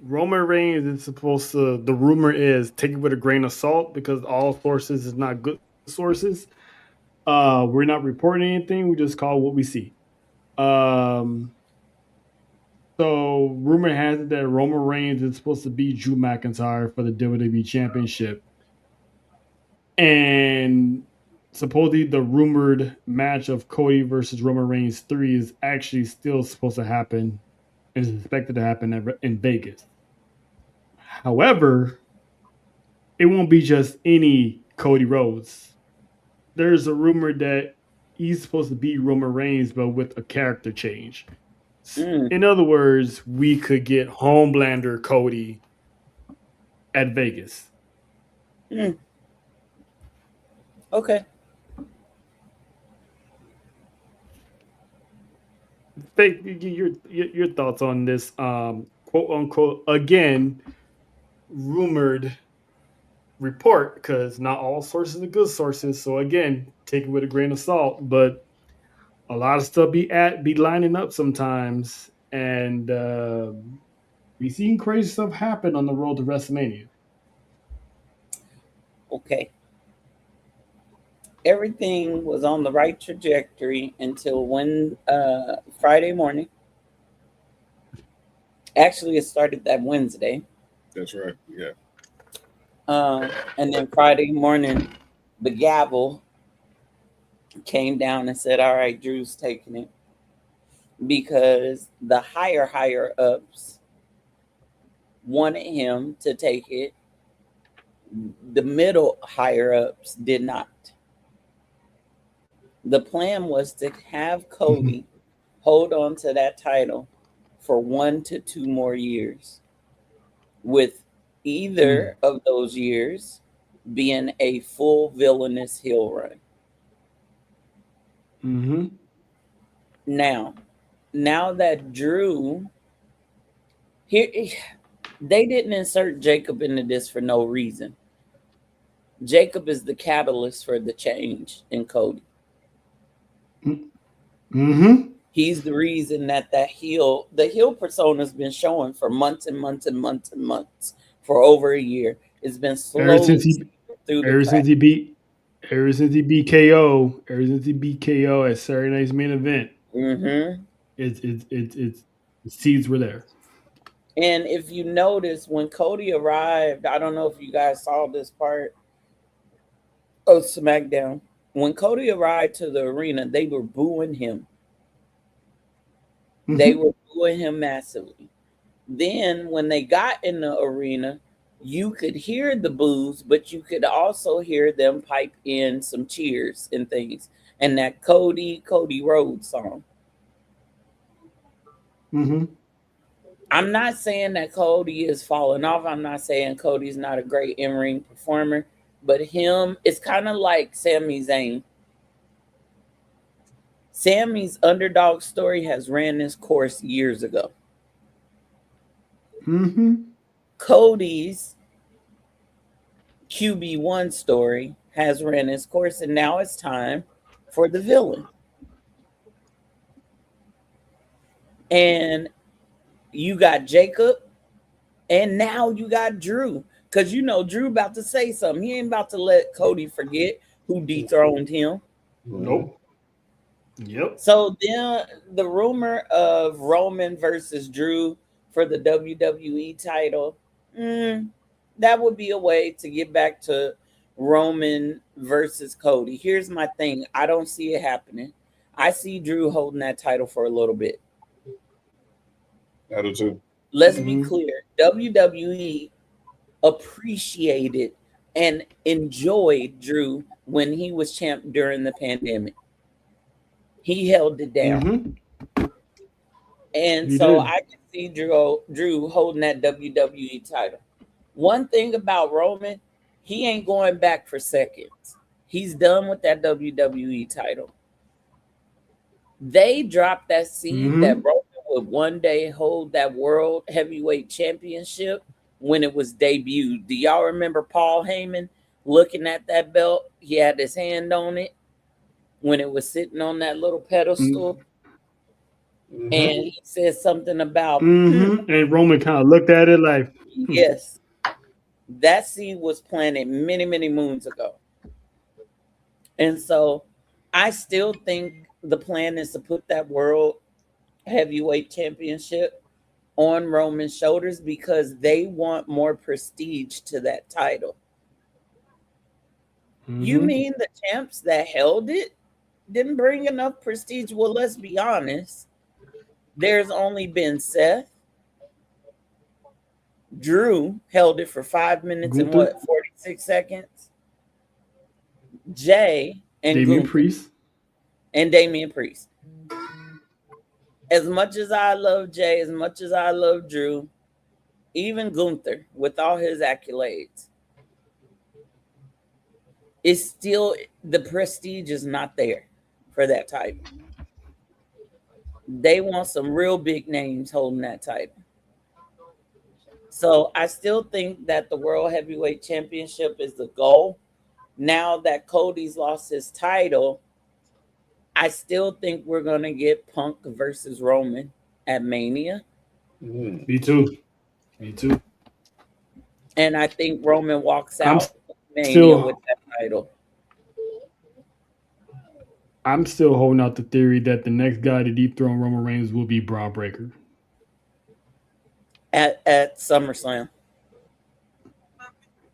E: Roman Reigns is supposed to, the rumor is, take it with a grain of salt because all sources is not good sources. We're not reporting anything. We just call what we see. So rumor has it that Roman Reigns is supposed to beat Drew McIntyre for the WWE Championship. And supposedly the rumored match of Cody versus Roman Reigns 3 is actually still supposed to happen. Is expected to happen in Vegas. However, it won't be just any Cody Rhodes. There's a rumor that he's supposed to beat Roman Reigns, but with a character change. In other words, we could get Homelander Cody at Vegas.
G: Okay.
E: Your thoughts on this quote unquote again rumored report, because not all sources are good sources. So again, take it with a grain of salt. But a lot of stuff be lining up sometimes, and we seen crazy stuff happen on the road to WrestleMania.
G: Okay. Everything was on the right trajectory until Friday morning. Actually, it started that Wednesday.
D: That's right. Yeah.
G: And then Friday morning, the gavel came down and said, all right, Drew's taking it. Because the higher ups wanted him to take it. The middle higher ups did not. The plan was to have Cody hold on to that title for 1 to 2 more years, with either of those years being a full villainous heel run. Now that Drew, They didn't insert Jacob into this for no reason. Jacob is the catalyst for the change in Cody.
E: Mm-hmm.
G: He's the reason that the heel persona has been showing for months and months and months and months, for over a year. It's been slowly
E: Ever since he beat KO at Saturday Night's main event.
G: Mm-hmm.
E: It's the seeds were there.
G: And if you notice, when Cody arrived, I don't know if you guys saw this part of SmackDown. When Cody arrived to the arena, they were booing him. Mm-hmm. They were booing him massively. Then when they got in the arena, you could hear the boos, but you could also hear them pipe in some cheers and things. And that Cody Rhodes song.
E: Mm-hmm.
G: I'm not saying that Cody is falling off. I'm not saying Cody's not a great in-ring performer, but it's kind of like Sami Zayn. Sammy's underdog story has ran its course years ago.
E: Mm-hmm.
G: Cody's QB1 story has ran its course, and now it's time for the villain. And you got Jacob, and now you got Drew. Because Drew about to say something. He ain't about to let Cody forget who dethroned him.
E: Nope. Yep.
G: So then the rumor of Roman versus Drew for the WWE title, that would be a way to get back to Roman versus Cody. Here's my thing. I don't see it happening. I see Drew holding that title for a little bit.
D: I do too.
G: Let's be clear. WWE appreciated and enjoyed Drew when he was champ during the pandemic. He held it down.
E: Mm-hmm.
G: And I can see Drew holding that WWE title. One thing about Roman, he ain't going back for seconds. He's done with that WWE title. They dropped that seed that Roman would one day hold that World Heavyweight Championship when it was debuted. Do y'all remember Paul Heyman looking at that belt? He had his hand on it when it was sitting on that little pedestal. Mm-hmm. And he said something about...
E: And Roman kind of looked at it like...
G: Yes. That seed was planted many, many moons ago. And so I still think the plan is to put that World Heavyweight Championship on Roman's shoulders because they want more prestige to that title. You mean the champs that held it didn't bring enough prestige? Well, let's be honest. There's only been Seth. Drew held it for 5 minutes and 46 seconds. Jay and
E: Damian Priest.
G: And Damian Priest. As much as I love Jay, as much as I love Drew, even Gunther, with all his accolades, it's still, the prestige is not there for that title. They want some real big names holding that title. So I still think that the World Heavyweight Championship is the goal. Now that Cody's lost his title, I still think we're going to get Punk versus Roman at Mania.
E: Me too.
G: And I think Roman walks out Mania with that title.
E: I'm still holding out the theory that the next guy to dethrone Roman Reigns will be Braun Breaker.
G: At SummerSlam.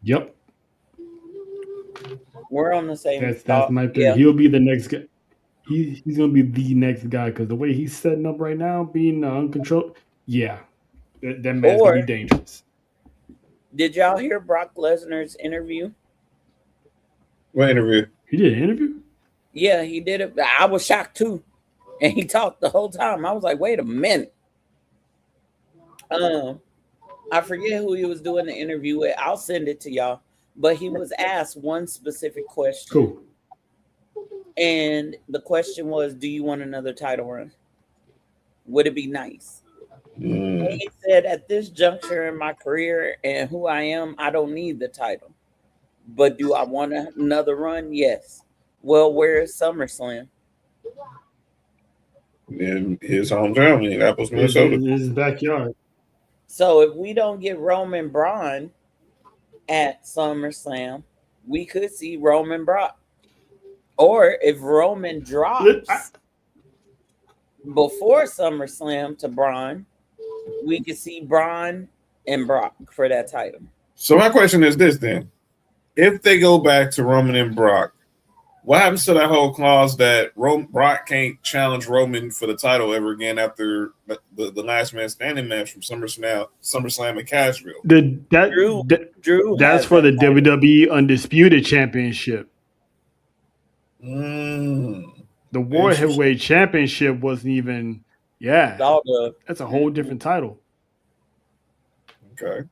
E: Yep.
G: We're on the same.
E: That's my theory. Yeah. He'll be the next guy. He's going to be the next guy because the way he's setting up right now, being uncontrolled, that man's going to be dangerous.
G: Did y'all hear Brock Lesnar's interview?
D: What interview?
E: He did an interview?
G: Yeah, he did it. I was shocked too. And he talked the whole time. I was like, wait a minute. I forget who he was doing the interview with. I'll send it to y'all. But he was asked one specific question.
E: Cool.
G: And the question was, do you want another title run? Would it be nice? And he said, at this juncture in my career and who I am, I don't need the title. But do I want another run? Yes. Well, where is SummerSlam?
D: In his hometown, Minneapolis, Minnesota.
E: In his backyard.
G: So if we don't get Roman Braun at SummerSlam, we could see Roman Brock. Or if Roman drops before SummerSlam to Braun, we could see Braun and Brock for that title.
D: So my question is this then. If they go back to Roman and Brock, what happens to that whole clause that Brock can't challenge Roman for the title ever again after the last man standing match from SummerSlam in Cashville?
E: Drew that's for the WWE Undisputed Championship. The World Heavyweight Championship wasn't even. Yeah, that's a whole different title.
D: Okay.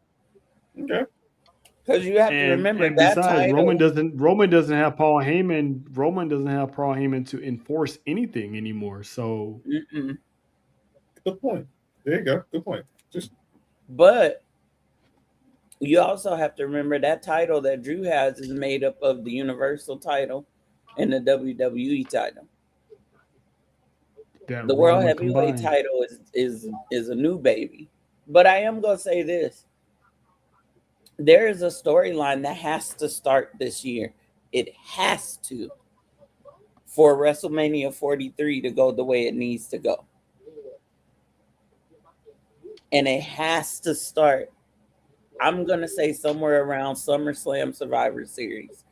G: Because you have to remember
E: and
G: that
E: besides,
G: title.
E: Roman doesn't have Paul Heyman. Roman doesn't have Paul Heyman to enforce anything anymore. So,
D: good point. There you go. Good point.
G: But you also have to remember that title that Drew has is made up of the Universal title and the WWE title. The World Heavyweight title is a new baby. But I am gonna say this. There is a storyline that has to start this year. It has to for WrestleMania 43 to go the way it needs to go. And it has to start, I'm going to say, somewhere around SummerSlam Survivor Series.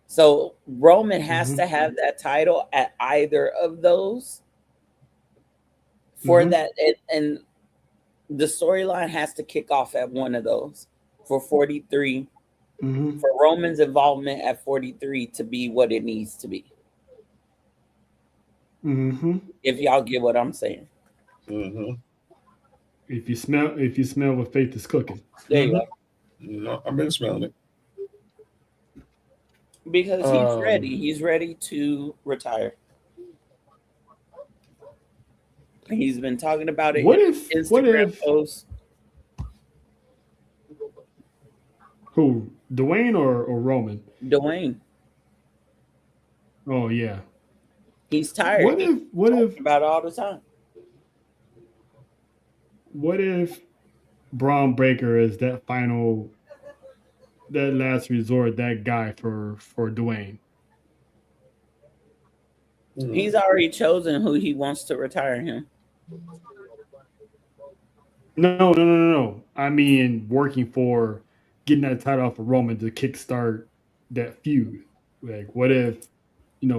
G: So Roman has to have that title at either of those for that. And the storyline has to kick off at one of those. For 43, for Roman's involvement at 43 to be what it needs to be. If y'all get what I'm saying.
E: If you smell what Faith is cooking.
G: There you go.
D: No, I've been smelling it.
G: Because he's ready. He's ready to retire. He's been talking about it in Instagram posts.
E: Who? Dwayne or Roman?
G: Dwayne.
E: Oh yeah.
G: He's tired.
E: What if
G: about all the time?
E: What if Braun Breaker is that last resort, that guy for Dwayne?
G: He's already chosen who he wants to retire him.
E: No. I mean, working for getting that title off of Roman to kickstart that feud. Like, what if,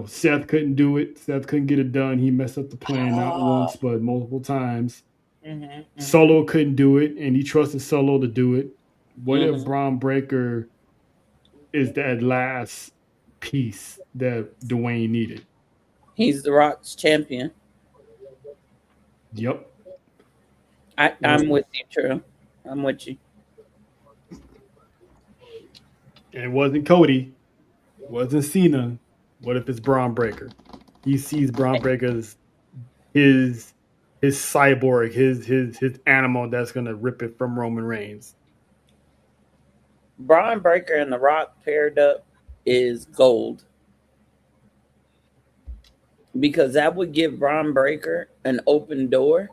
E: Seth couldn't do it? Seth couldn't get it done. He messed up the plan not once, but multiple times. Solo couldn't do it, and he trusted Solo to do it. What if Braun Breaker is that last piece that Dwayne needed?
G: He's The Rock's champion.
E: Yep.
G: I'm with you, True. I'm with you.
E: And it wasn't Cody. It wasn't Cena. What if it's Braun Breaker? He sees Braun Breaker as his cyborg, his animal that's going to rip it from Roman Reigns.
G: Braun Breaker and The Rock paired up is gold. Because that would give Braun Breaker an open door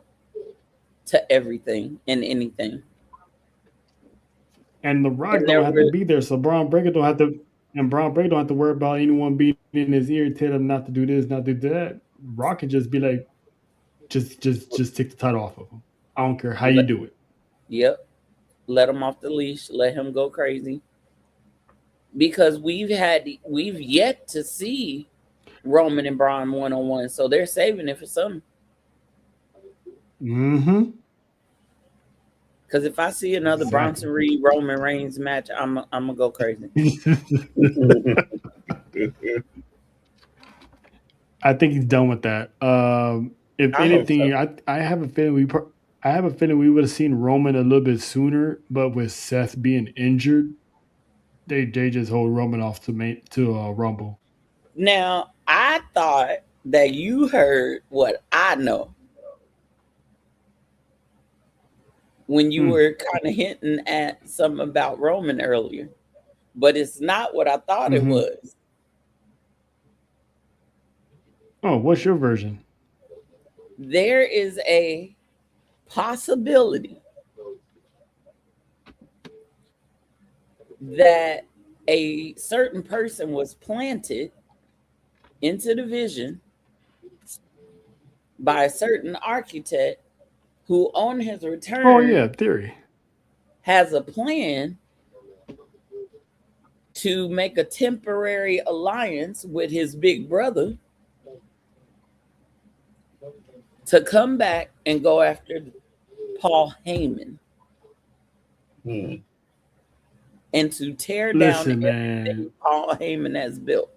G: to everything and anything.
E: And The Rock don't have to be there, so Braun Breaker don't have to worry about anyone being in his ear, tell him not to do this, not to do that. Rock can just be like, just take the title off of him. I don't care how you do it.
G: Yep. Let him off the leash. Let him go crazy. Because we've yet to see Roman and Braun 1-on-1, so they're saving it for something. Because if I see another Bronson Reed Roman Reigns match, I'm gonna go crazy.
E: I think he's done with that. If anything, I have a feeling we would have seen Roman a little bit sooner, but with Seth being injured, they just hold Roman off to Rumble.
G: Now, I thought that you heard what I know. when you were kind of hinting at something about Roman earlier, but it's not what I thought it was.
E: Oh, what's your version?
G: There is a possibility that a certain person was planted into the vision by a certain architect who, on his return,
E: theory,
G: has a plan to make a temporary alliance with his big brother to come back and go after Paul Heyman and to tear down everything Paul Heyman has built.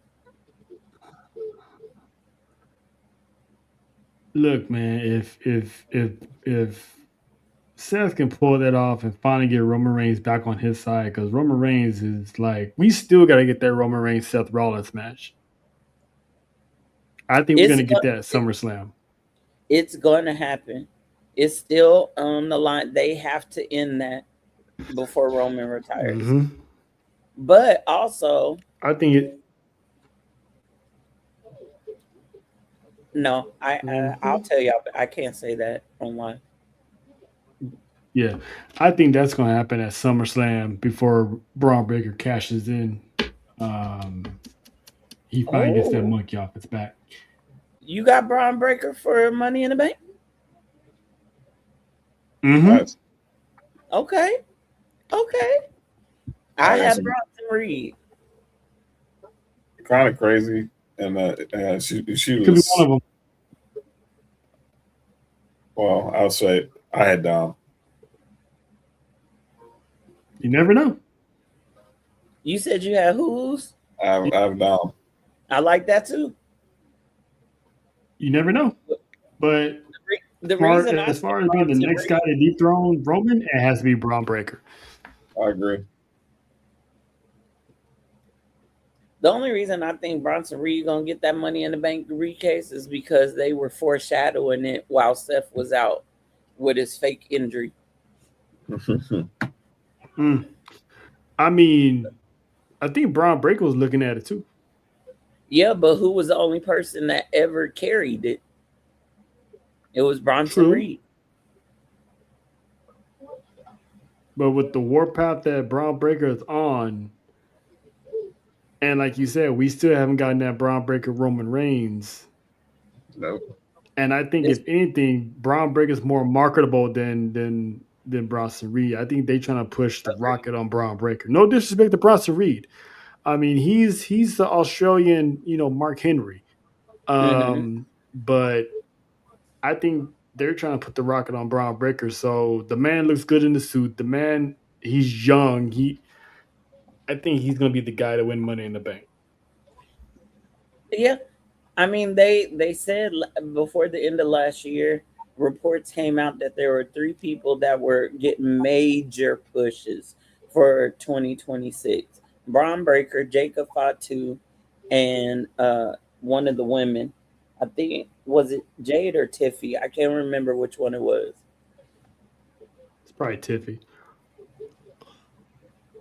E: Look, man, if Seth can pull that off and finally get Roman Reigns back on his side, because Roman Reigns is like, we still got to get that Roman Reigns Seth Rollins match. I think we're going to get that at SummerSlam.
G: It's going to happen. It's still on the line. They have to end that before Roman retires. But also,
E: I think it.
G: No, I'll tell y'all, but I can't say that online.
E: Yeah, I think that's going to happen at SummerSlam before Braun Breaker cashes in. He finally gets that monkey off his back.
G: You got Braun Breaker for Money in the Bank?
D: Nice.
G: Okay. I had Bronson Reed.
D: Kind of crazy, and she
E: Could be
D: was
E: one of them.
D: Well, I'll say I had Dom.
E: You never know.
G: You said you had who's?
D: I have Dom.
G: I like that too.
E: You never know. But as far as being the next guy to dethrone Roman, it has to be Braun Breaker.
D: I agree.
G: The only reason I think Bronson Reed gonna get that Money in the Bank briefcase is because they were foreshadowing it while Seth was out with his fake injury.
E: I mean, I think Braun Breaker was looking at it too.
G: Yeah, but who was the only person that ever carried it? It was Bronson Reed.
E: But with the warpath that Braun Breaker is on, and like you said, we still haven't gotten that Braun Breaker Roman Reigns.
D: Nope.
E: And I think if anything, Braun Breaker is more marketable than Bronson Reed. I think they're trying to push the rocket on Braun Breaker. No disrespect to Bronson Reed. I mean, he's the Australian, Mark Henry. But I think they're trying to put the rocket on Braun Breaker. So the man looks good in the suit. The man, he's young. I think he's going to be the guy to win Money in the Bank.
G: Yeah. I mean, they said before the end of last year, reports came out that there were 3 people that were getting major pushes for 2026. Braun Breaker, Jacob Fatu, and one of the women. I think, was it Jade or Tiffy? I can't remember which one it was.
E: It's probably Tiffy.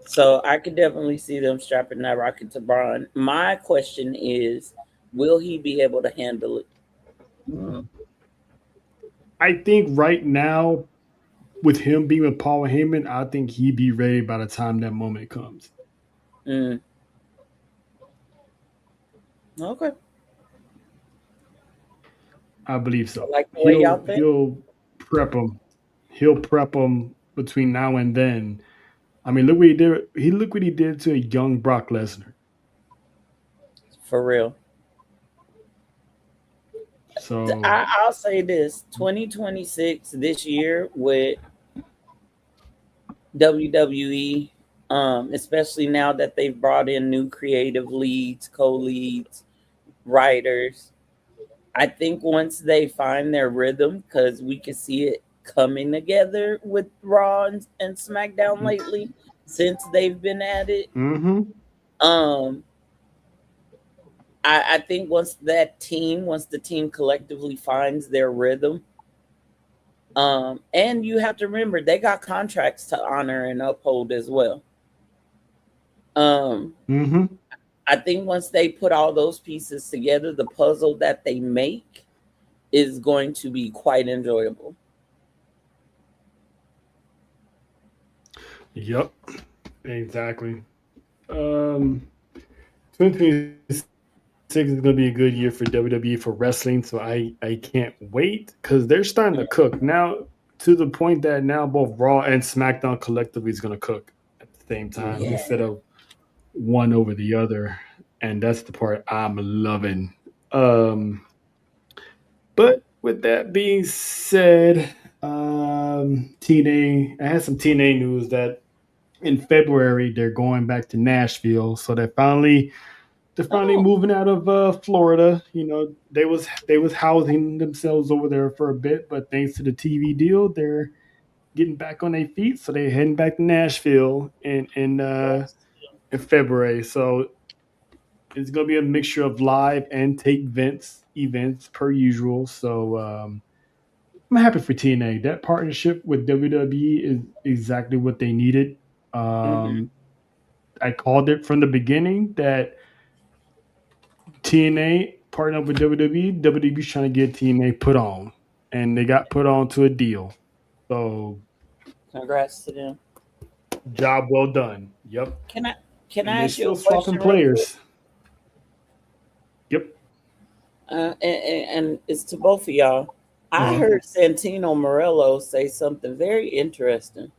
G: So I could definitely see them strapping that rocket to Braun. My question is, will he be able to handle it?
E: I think right now, with him being with Paul Heyman, I think he'd be ready by the time that moment comes.
G: Okay.
E: I believe so.
G: Like the way y'all think?
E: He'll prep him. He'll prep him between now and then. I mean, look what he did. Look what he did to a young Brock Lesnar.
G: For real.
E: So
G: I'll say this: 2026 this year with WWE, especially now that they've brought in new creative leads, co-leads, writers. I think once they find their rhythm, because we can see it coming together with Raw and SmackDown lately since they've been at it. I think once the team collectively finds their rhythm, And you have to remember they got contracts to honor and uphold as well. I think once they put all those pieces together, the puzzle that they make is going to be quite enjoyable.
E: Yep, exactly. 2026 is going to be a good year for WWE for wrestling, so I can't wait because they're starting to cook now to the point that now both Raw and SmackDown collectively is going to cook at the same time instead of one over the other, and that's the part I'm loving. But with that being said, TNA, I had some TNA news that in February they're going back to Nashville, so they're finally moving out of Florida. You know, they was housing themselves over there for a bit, but thanks to the TV deal, they're getting back on their feet, so they're heading back to Nashville in February. So it's going to be a mixture of live and take events per usual. So I'm happy for TNA. That partnership with WWE is exactly what they needed. I called it from the beginning that TNA partnered with WWE. WWE's trying to get TNA put on, and they got put on to a deal. So,
G: congrats to them.
E: Job well done. Yep.
G: Can I ask you
E: still
G: a
E: swapping
G: question?
E: Players. Yep.
G: And it's to both of y'all. I heard Santino Morello say something very interesting.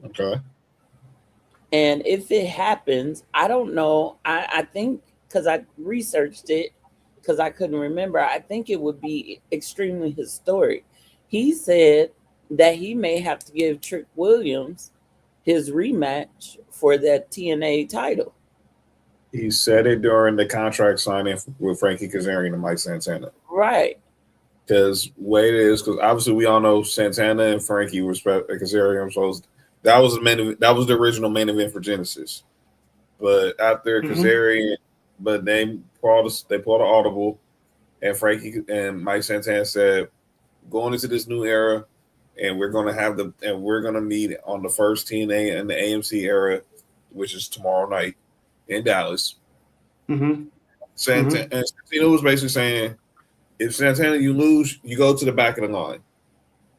D: Okay.
G: And if it happens, I don't know. I think because I researched it because I couldn't remember. I think it would be extremely historic. He said that he may have to give Trick Williams his rematch for that TNA title.
D: He said it during the contract signing with Frankie Kazarian and Mike Santana.
G: Right.
D: Because way it is, because obviously we all know Santana and Frankie respect Kazarian. So that was the original main event for Genesis. But after Kazarian, but they pulled an audible, and Frankie and Mike Santana said, going into this new era, and we're gonna meet on the first TNA and the AMC era, which is tomorrow night in Dallas. Santana was basically saying, if Santana you lose, you go to the back of the line.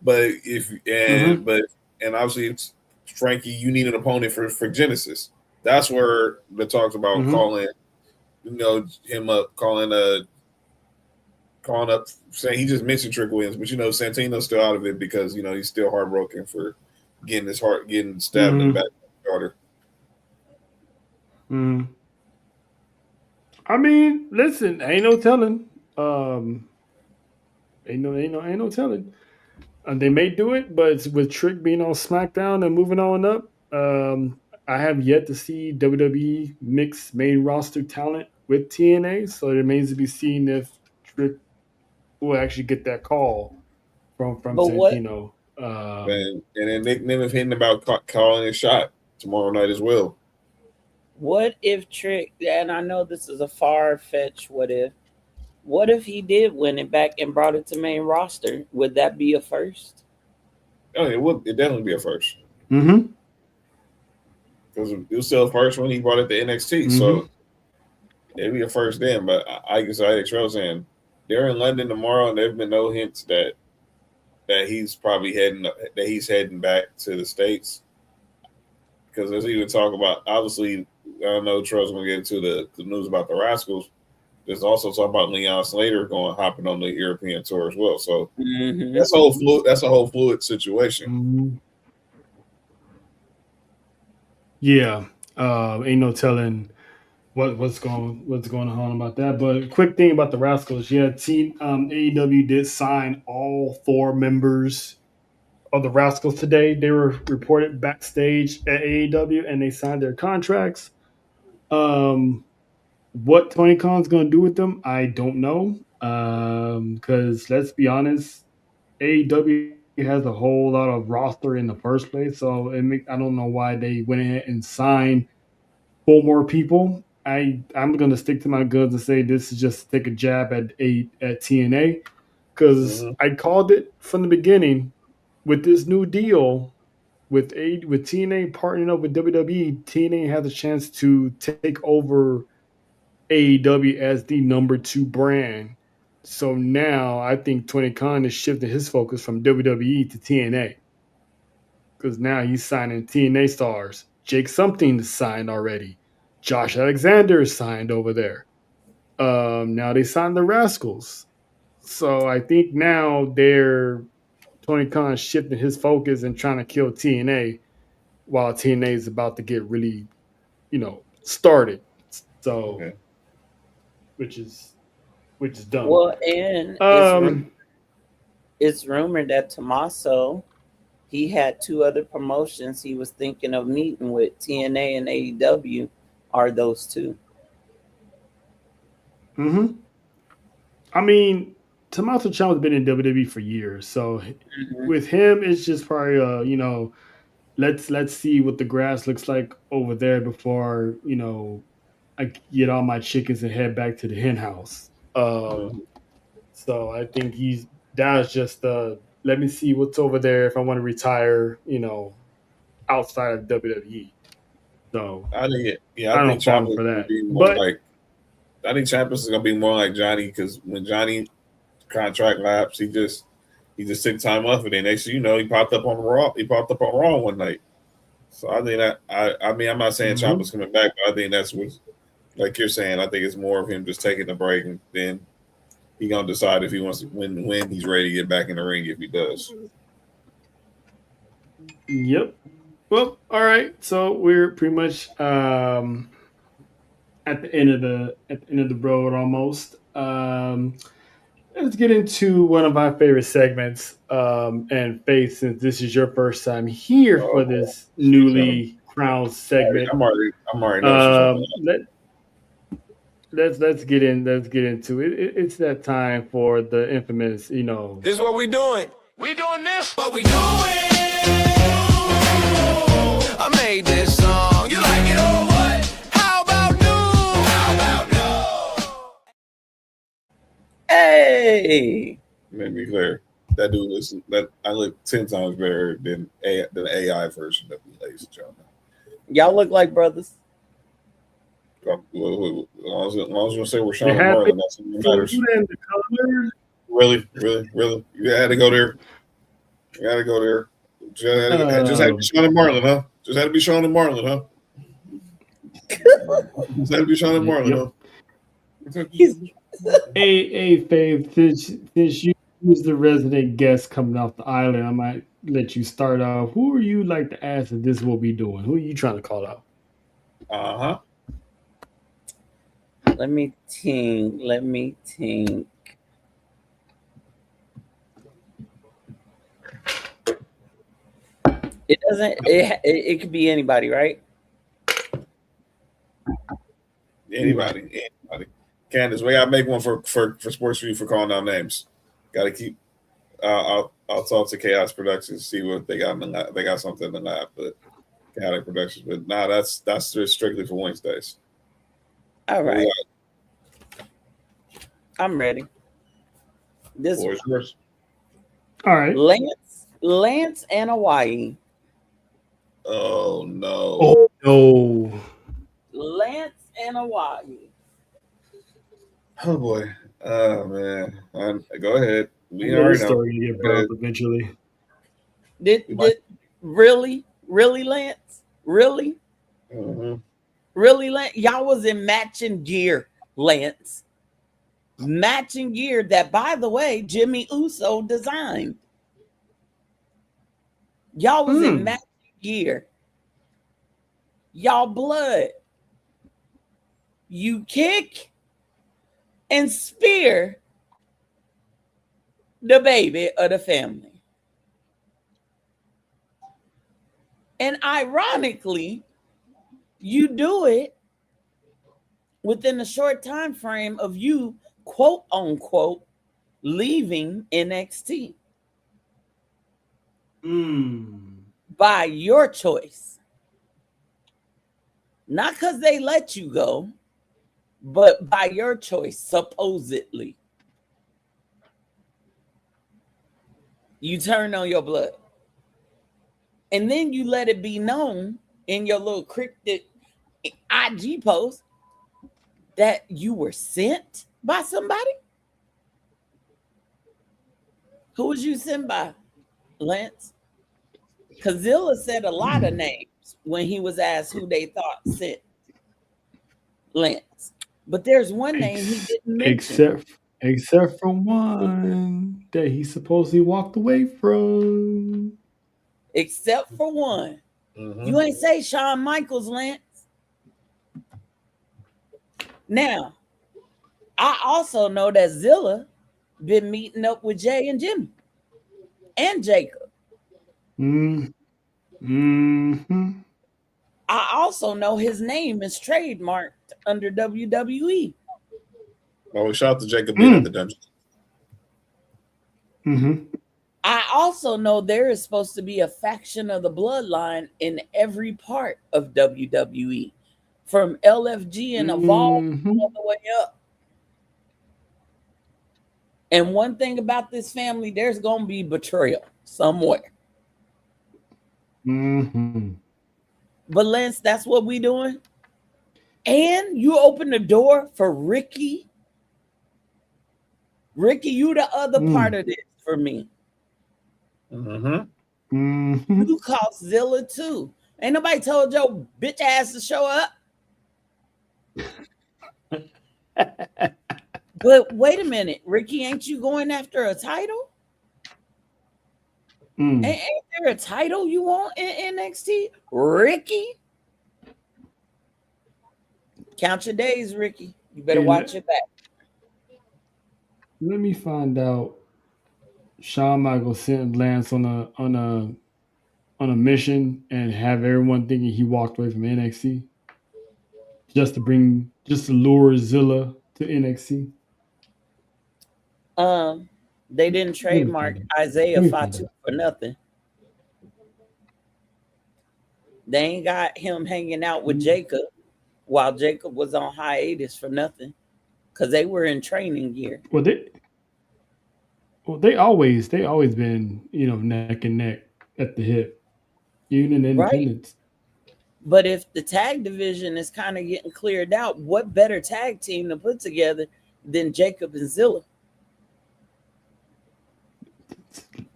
D: But and obviously it's Frankie, you need an opponent for Genesis. That's where the talks about calling, him up, calling up, saying he just mentioned Trick Williams, but Santino's still out of it because he's still heartbroken for getting stabbed in the back of his daughter.
E: I mean, listen, ain't no telling. Ain't no telling. They may do it, but with Trick being on SmackDown and moving on up, I have yet to see WWE mix main roster talent with TNA, so it remains to be seen if Trick will actually get that call from Santino.
D: And then Nick Nemeth hitting about calling a shot tomorrow night as well.
G: What if Trick, and I know this is a far-fetched what if he did win it back and brought it to main roster? Would that be a first?
D: Oh, it would. It definitely be a first. Because it was still a first when he brought it to NXT, so it'd be a first then. But I guess saying they're in London tomorrow, and there've been no hints that he's probably heading back to the States. Because there's even talk about, obviously, I know Troy's going to get into the news about the Rascals. There's also talk about Leon Slater hopping on the European tour as well. So that's a whole fluid situation.
E: Yeah, ain't no telling what's going on about that. But quick thing about the Rascals, AEW did sign all 4 members of the Rascals today. They were reported backstage at AEW and they signed their contracts. What Tony Khan's going to do with them, I don't know. Because let's be honest, AEW has a whole lot of roster in the first place. So I don't know why they went ahead and signed 4 more people. I'm going to stick to my guns and say this is just to take a jab at TNA. because I called it from the beginning with this new deal with TNA partnering up with WWE. TNA has a chance to take over AEW as the number 2 brand. So now I think Tony Khan is shifting his focus from WWE to TNA because now he's signing TNA stars. Jake Something is signed already. Josh Alexander is signed over there. Now they signed the Rascals. So I think now Tony Khan shifting his focus and trying to kill TNA while TNA is about to get really, started. So, which is dumb.
G: Well, and it's rumored that Tommaso, he had 2 other promotions he was thinking of meeting with. TNA and AEW are those 2.
E: I mean, Tommaso Ciampa's been in WWE for years, so with him, it's just probably let's see what the grass looks like over there before I get all my chickens and head back to the hen house. So I think that's just let me see what's over there if I want to retire, outside of WWE. So
D: I think
E: I think Ciampa for that, but
D: I think Ciampa is gonna be more like Johnny, because when Johnny contract lapsed, he just took time off, and then next thing you know, he popped up on Raw. He popped up on Raw one night. So I think that I mean, I'm not saying Ciampa's coming back, but I think that's what, like you're saying, I think it's more of him just taking a break, and then he gonna decide if he wants to when he's ready to get back in the ring, if he does.
E: Yep. Well, all right. So we're pretty much at the end of the road almost. Let's get into one of my favorite segments. And Faith, since this is your first time here for this newly crowned segment,
D: I'm already.
E: Let's get into it. It's that time for the infamous,
A: This is what we doing. We doing this. What we doing? I made this song. You like it or what? How about no? How about no?
G: Hey.
D: Let me be clear. That dude listen. That I look 10 times better than the AI version of me, ladies and gentlemen.
G: Y'all look like brothers.
D: As long as you don't say we're Sean and Marlon, that's what matters. Really? You had to go there. Just had to be Sean and Marlon, huh? Just had to be Sean and Marlon, huh?
E: Hey, Faith, since you was the resident guest coming off the island, I might let you start off. Who are you like to ask if this is what we doing? Who are you trying to call out?
G: Let me think. It doesn't. It could be anybody, right?
D: Anybody. Candace, we gotta make one for Sports Review for calling out names. Gotta keep. I'll talk to Chaos Productions, see what they got in the lab. They got something in the lab, but Chaotic Productions. But that's just strictly for Wednesdays.
G: All right. I'm ready. This
D: is yours.
E: All right.
G: Lance and Hawaii.
D: Oh no.
E: Oh no.
G: Lance and Hawaii.
D: Oh boy. Oh man. Go ahead. We
E: already
D: know.
E: Story to get brought up eventually.
G: Did really Lance? Really?
D: Mm-hmm.
G: Really, Lance? Y'all was in matching gear, Lance. Matching gear that, by the way, Jimmy Uso designed. Y'all was in matching gear. Y'all blood. You kick and spear the baby of the family. And ironically, you do it within a short time frame of you, quote unquote, leaving NXT. By your choice. Not because they let you go, but by your choice, supposedly. You turn on your blood. And then you let it be known in your little cryptic IG post that you were sent by somebody. Who was you sent by, Lance? Because Zilla said a lot of names when he was asked who they thought sent Lance. But there's one name he didn't mention.
E: Except for one that he supposedly walked away from.
G: Except for one.
D: Mm-hmm.
G: You ain't say Shawn Michaels, Lance. Now, I also know that Zilla been meeting up with Jay and Jimmy and Jacob.
E: Mm-hmm.
G: I also know his name is trademarked under WWE.
D: Oh, shout out to Jacob being at the dungeon.
E: Mm-hmm.
G: I also know there is supposed to be a faction of the bloodline in every part of WWE, from LFG and Evolve all the way up. And one thing about this family, there's going to be betrayal somewhere.
E: Mm-hmm.
G: But Lance, that's what we doing. And you open the door for Ricky. Ricky, you the other part of this for me.
D: Mm-hmm.
E: Mm-hmm.
G: You cost Zilla too. Ain't nobody told your bitch ass to show up. But wait a minute, Ricky, ain't you going after a title? Ain't there a title you want in NXT? Ricky? Count your days, Ricky. You better watch your back.
E: Let me find out. Shawn Michaels sent Lance on a mission and have everyone thinking he walked away from NXT just to lure Zilla to NXT.
G: They didn't trademark Isaiah Fatu for nothing. They ain't got him hanging out with Jacob while Jacob was on hiatus for nothing, because they were in training gear.
E: Well, they always been, neck and neck at the hip, even in independence.
G: Right. But if the tag division is kind of getting cleared out, what better tag team to put together than Jacob and Zilla?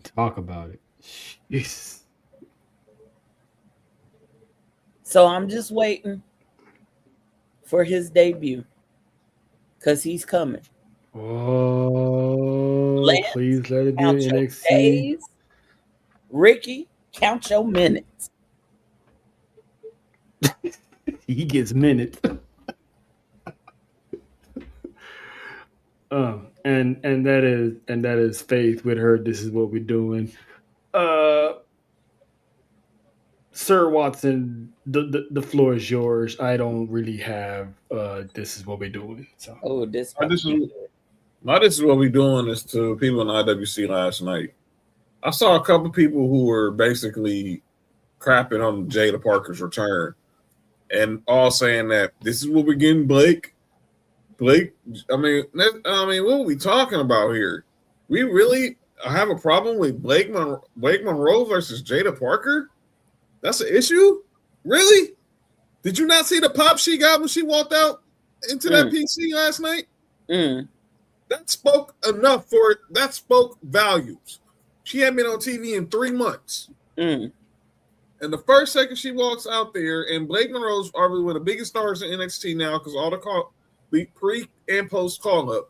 E: Talk about it. Jeez.
G: So I'm just waiting for his debut, because he's coming.
E: Oh,
G: Lance,
E: please let it be
G: count
E: NXT.
G: Your days. Ricky, count your minutes.
E: He gets minutes. And that is Faith with her. This is what we're doing. Sir Watson, the floor is yours. I don't really have this is what we're doing. So
D: this is what we're doing is to people in IWC last night. I saw a couple people who were basically crapping on Jada Parker's return and all saying that this is what we're getting, Blake. I mean, what are we talking about here? We really have a problem with Blake Monroe versus Jada Parker? That's an issue? Really? Did you not see the pop she got when she walked out into that PC last night? That spoke enough for it. That spoke values. She hadn't been on TV in 3 months. And the first second she walks out there, and Blake Monroe's probably one of the biggest stars in NXT now because all the pre and post call up,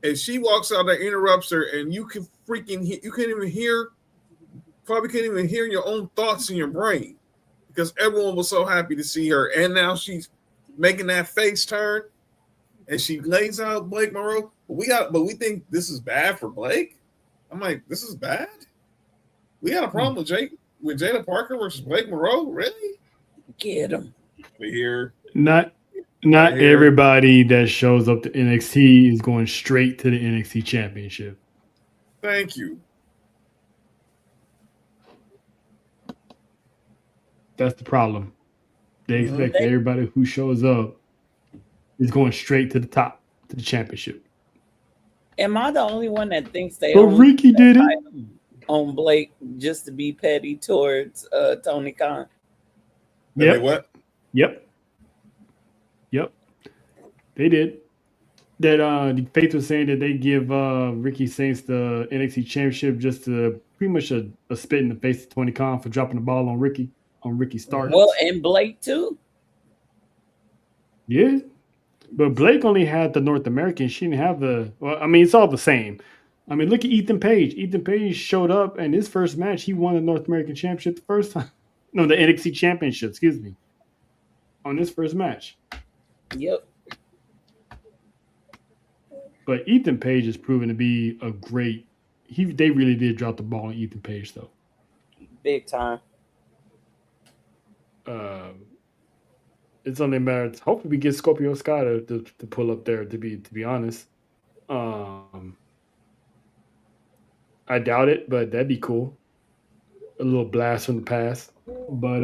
D: and she walks out there, interrupts her, and you can you can't even hear, probably can't even hear your own thoughts in your brain because everyone was so happy to see her, and now she's making that face turn, and she lays out Blake Monroe. But we think this is bad for Blake. I'm like, this is bad. We got a problem with Jada Parker versus Blake Monroe. Really?
G: Get him.
D: We hear
E: Not everybody that shows up to NXT is going straight to the NXT Championship.
D: Thank you.
E: That's the problem. They expect everybody who shows up is going straight to the top, to the championship.
G: Am I the only one that thinks they?
E: But Ricky did it.
G: on Blake just to be petty towards Tony Khan.
D: Yep. What?
E: Yep. They did. That Faith was saying that they give Ricky Saints the NXT Championship just to pretty much a spit in the face of Tony Khan for dropping the ball on Ricky Starks.
G: Well, and Blake too.
E: Yeah. But Blake only had the North American. She didn't have the. Well, I mean, it's all the same. I mean, look at Ethan Page. Ethan Page showed up, and his first match, he won the North American Championship the first time. No, the NXT Championship, excuse me. On his first match.
G: Yep.
E: But Ethan Page has proven to be a great. They really did drop the ball on Ethan Page, though.
G: Big time.
E: It's only a matter. Hopefully, we get Scorpio Sky to pull up there. To be honest, I doubt it, but that'd be cool. A little blast from the past, but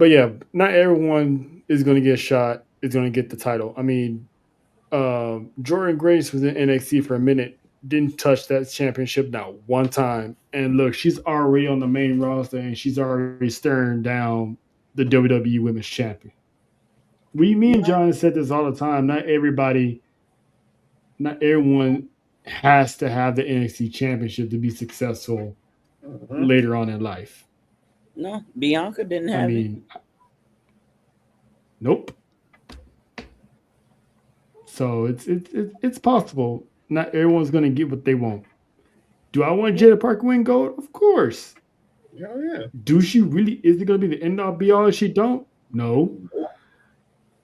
E: yeah, not everyone is going to get a shot. Is going to get the title. I mean, Jordan Grace was in NXT for a minute, didn't touch that championship not one time, and look, she's already on the main roster and she's already staring down the WWE Women's Champion. Me and John said this all the time. Not everyone has to have the NXT Championship to be successful later on in life.
G: No, Bianca didn't have it.
E: Nope. So it's possible. Not everyone's going to get what they want. Do I want Jada Parker win gold? Of course.
D: Yeah.
E: Do she really? Is it going to be the end all be all if she don't? No.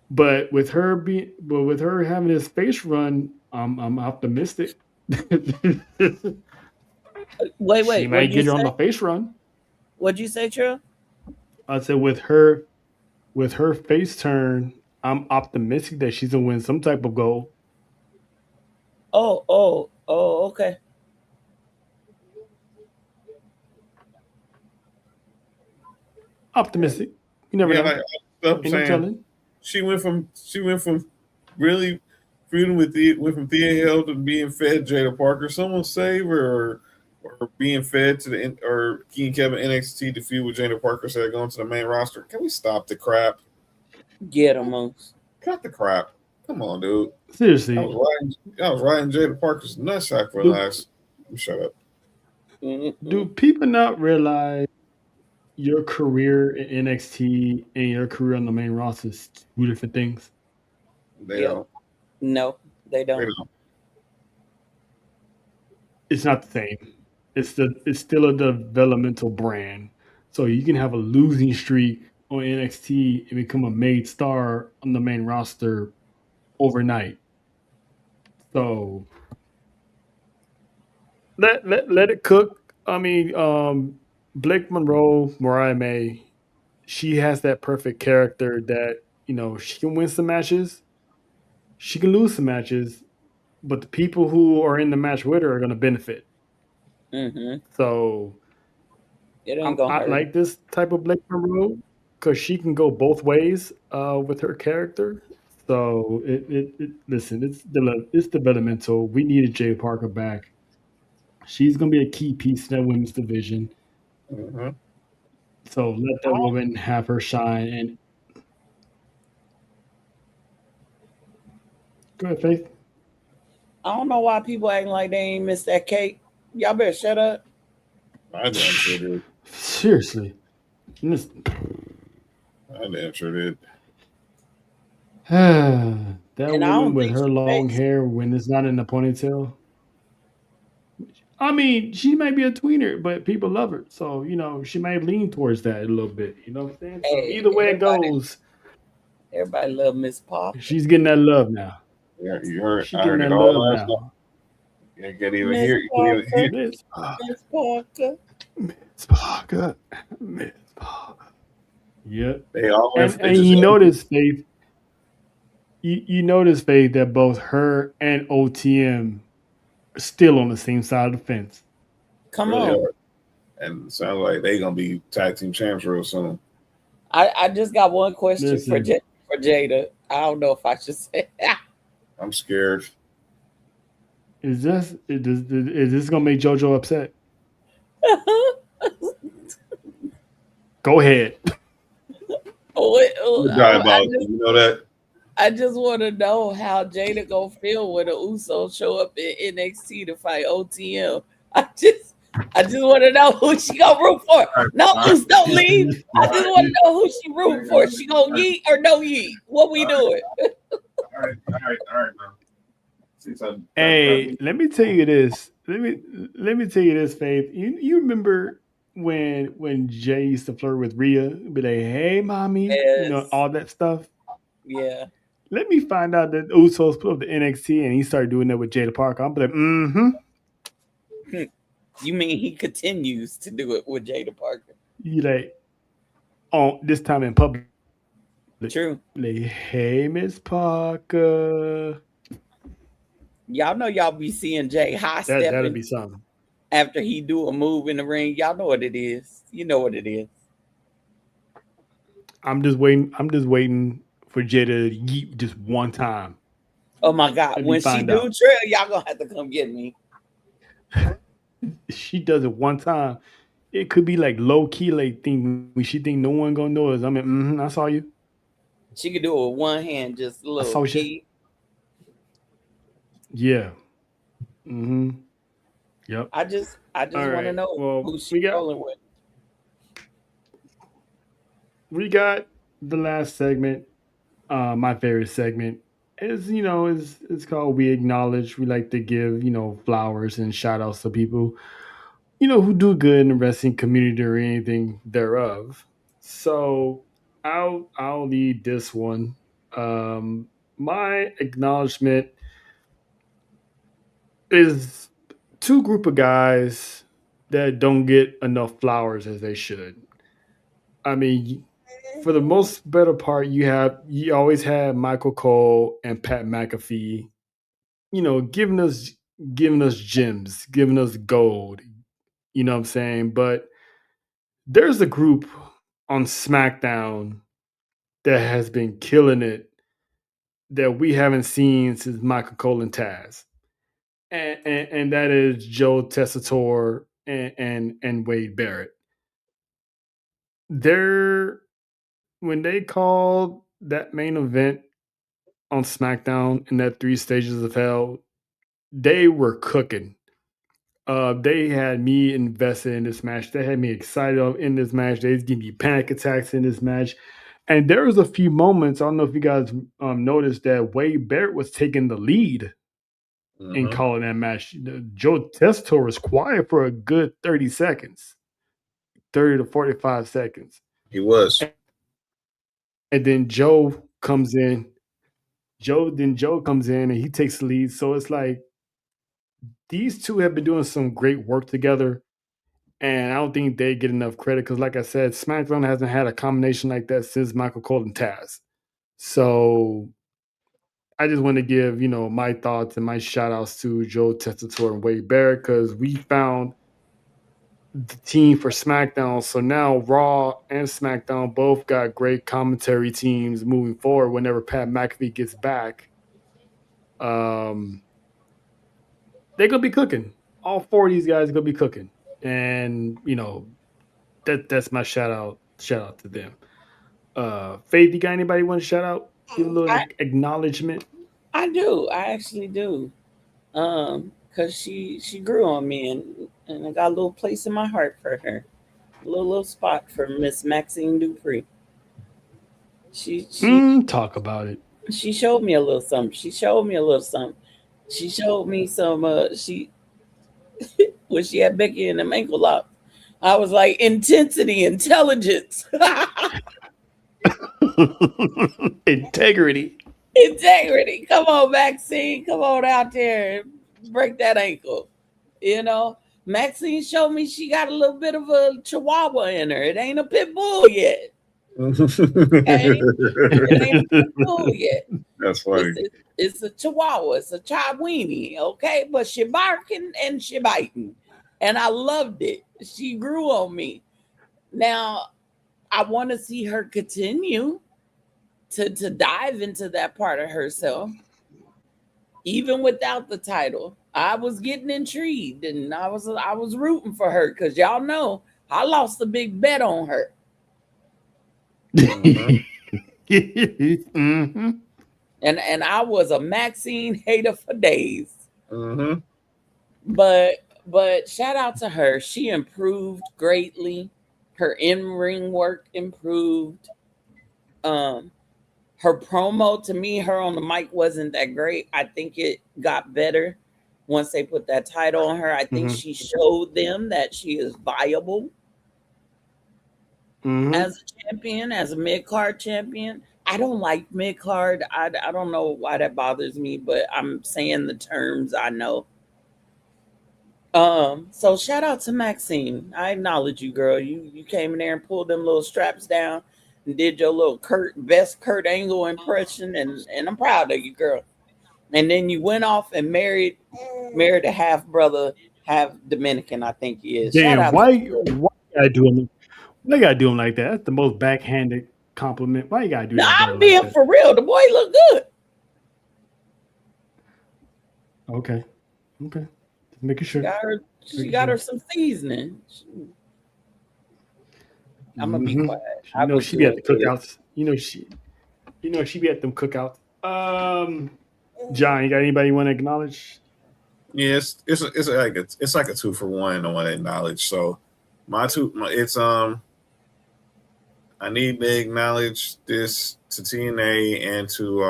E: But with her having this face run, I'm optimistic.
G: Wait.
E: She might get her on the face run.
G: What'd you say, Trill?
E: I said with her face turn, I'm optimistic that she's gonna win some type of gold.
G: Oh, okay.
E: Optimistic. You never know.
D: She went from really feuding with from Thea Hill to being fed Jada Parker. Someone save her or being fed to or King Kevin NXT to feud with Jada Parker instead of going to the main roster. Can we stop the crap?
G: Get them, Moose.
D: Cut the crap. Come on, dude.
E: Seriously.
D: I was riding Jada Parker's nutsack for last. Shut up.
E: Do people not realize your career in NXT and your career on the main roster is two different things?
D: They don't.
G: No, they don't.
E: It's not the same. It's still a developmental brand. So you can have a losing streak on NXT and become a made star on the main roster overnight. So let it cook. I mean, Blake Mariah May, she has that perfect character that, she can win some matches, she can lose some matches, but the people who are in the match with her are going to benefit.
G: Mm-hmm.
E: So I like this type of Blake Monroe because she can go both ways with her character. So listen, it's developmental. We needed Jay Parker back. She's going to be a key piece in that women's division.
D: Mm-hmm.
E: So let that woman have her shine. And go ahead, Faith.
G: I don't know why people acting like they ain't missed that cake. Y'all better shut up.
D: I damn sure did.
E: Seriously.
D: I damn sure did.
E: That woman with her long hair when it's not in a ponytail. I mean, she might be a tweener, but people love her. So, she might lean towards that a little bit. You know what I'm saying? So either way it goes.
G: Everybody love Miss Parker.
E: She's getting that love now.
D: Yeah, you heard.
E: She's getting that love now.
D: You can't even hear. You can't even hear.
G: Miss Parker.
E: Miss Parker. Miss Parker. Yep.
D: They always.
E: And you notice, Faith. You notice, Faith, that both her and OTM are still on the same side of the fence.
G: Come on.
D: And it sounds like they're gonna be tag team champs real soon.
G: I just got one question for Jada. I don't know if I should say.
D: I'm scared.
E: Is this gonna make JoJo upset? Go ahead.
D: You know that?
G: I just want to know how Jada gonna feel when the Usos show up in NXT to fight OTM. I just want to know who she gonna root for. No, Usos don't leave. I just want to know who she rooting for. She gonna yeet or no yeet? What we doing?
D: All right, man.
E: Hey, let me tell you this. Let me tell you this, Faith. You remember when Jay used to flirt with Rhea, be like, "Hey, mommy,"
G: Yes.
E: all that stuff.
G: Yeah.
E: Let me find out that Usos put up the NXT and he started doing that with Jada Parker. I'm like, mm-hmm.
G: You mean he continues to do it with Jada Parker?
E: You like, this time in public.
G: True.
E: Like, hey, Miss Parker.
G: Y'all know y'all be seeing Jay high stepping.
E: That'll be something.
G: After he do a move in the ring, y'all know what it is. You know what it is.
E: I'm just waiting for Jada to yeet just one time.
G: Oh my God! When she do trail, y'all gonna have to come get me.
E: She does it one time. It could be like low key, like when she think no one gonna notice. I mean, I saw you.
G: She could do it with one hand, just a little.
E: I saw you. Yeah. Mm-hmm. Yep.
G: I just want to know who she's rolling with.
E: We got the last segment. My favorite segment is it's called We Acknowledge. We like to give flowers and shout outs to people who do good in the wrestling community or anything thereof. So I'll lead this one. My acknowledgement is two group of guys that don't get enough flowers as they should. I mean, for the most better part, you always have Michael Cole and Pat McAfee, giving us gems, giving us gold. You know what I'm saying? But there's a group on SmackDown that has been killing it that we haven't seen since Michael Cole and Taz. And that is Joe Tessitore and Wade Barrett. When they called that main event on SmackDown in that 3 stages of hell, they were cooking. They had me invested in this match. They had me excited in this match. They gave me panic attacks in this match. And there was a few moments, I don't know if you guys noticed, that Wade Barrett was taking the lead in calling that match. Joe Tessitore was quiet for a good 30 seconds, 30 to 45 seconds.
D: He was.
E: And then Joe comes in. Joe comes in and he takes the lead. So it's like these two have been doing some great work together. And I don't think they get enough credit because, like I said, SmackDown hasn't had a combination like that since Michael Cole and Taz. So I just want to give, my thoughts and my shout outs to Joe Tessitore and Wade Barrett because we found the team for SmackDown. So now Raw and SmackDown both got great commentary teams moving forward whenever Pat McAfee gets back. They're gonna be cooking. All 4 of these guys are gonna be cooking. And that's my shout out to them. Faith, you got anybody want to shout out? Give a little acknowledgement.
G: I do. I actually do. Because she grew on me and I got a little place in my heart for her. A little spot for Miss Maxine Dupree. She
E: talk about it.
G: She showed me a little something. She showed me some when she had Becky in them ankle locks. I was like, intensity, intelligence.
E: Integrity.
G: Come on, Maxine. Come on out there and break that ankle. Maxine showed me she got a little bit of a chihuahua in her. It ain't a pit bull yet. It ain't a pit bull yet.
D: That's funny.
G: It's a chihuahua. It's a chiweenie, okay? But she barking and she biting. And I loved it. She grew on me. Now, I want to see her continue to dive into that part of herself. even without the title, I was getting intrigued and I was rooting for her because y'all know I lost a big bet on her.
E: Mm-hmm.
G: And I was a Maxine hater for days.
D: Mm-hmm.
G: But shout out to her. She improved greatly. Her in-ring work improved. Her promo, to me, her on the mic wasn't that great. I think it got better once they put that title on her. I think she showed them that she is viable as a champion, as a mid-card champion. I don't like mid-card. I don't know why that bothers me, but I'm saying the terms I know. So shout out to Maxine. I acknowledge you, girl. You came in there and pulled them little straps down and did your little best Kurt Angle impression, and I'm proud of you, girl. And then you went off and married a half brother, half Dominican, I think he is.
E: Damn,
G: Shout out
E: why
G: to you.
E: gotta do him? Why you gotta do him like that? That's the most backhanded compliment. Why you gotta do
G: No,
E: that?
G: I'm being
E: like
G: for real. The boy look good.
E: Okay. Just making sure.
G: She got her some seasoning. I'm gonna be quiet.
E: You know she be at the cookouts. You know she be at them cookouts. John, you got anybody you want to acknowledge?
D: Yes, it's like a 2-for-1. I want to acknowledge. So I need to acknowledge this to TNA and to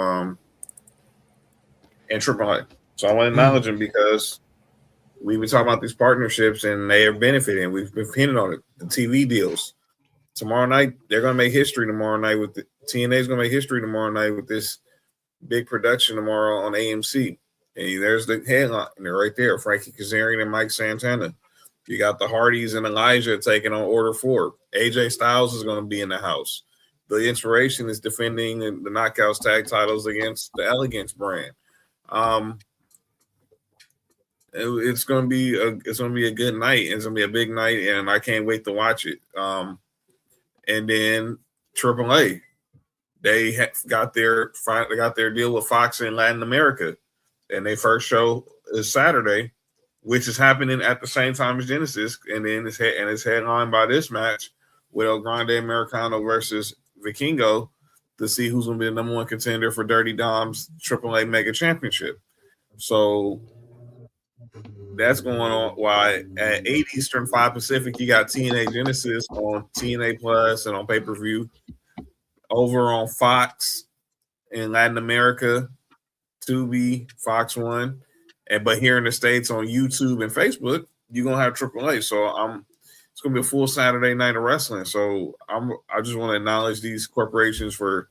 D: and AAA. So I want to acknowledge them because we've been talking about these partnerships and they are benefiting. We've been pinning on it. The TV deals. Tomorrow night, they're going to make history tomorrow night with TNA is going to make history tomorrow night with this big production tomorrow on AMC. And there's the headline right there, Frankie Kazarian and Mike Santana. You got the Hardys and Elijah taking on Order 4. AJ Styles is going to be in the house. The Inspiration is defending the Knockouts tag titles against the Elegance brand. It's going to be a good night. It's going to be a big night, and I can't wait to watch it. And then AAA, they got their deal with Fox in Latin America, and their first show is Saturday, which is happening at the same time as Genesis, and then it's headlined by this match with El Grande Americano versus Vikingo to see who's going to be the number one contender for Dirty Dom's AAA Mega Championship. So that's going on. Why at 8 Eastern, 5 Pacific, you got TNA Genesis on TNA Plus and on pay-per-view. Over on Fox in Latin America, Tubi, Fox One, but here in the States on YouTube and Facebook, you're gonna have AAA. So it's gonna be a full Saturday night of wrestling. So I just want to acknowledge these corporations for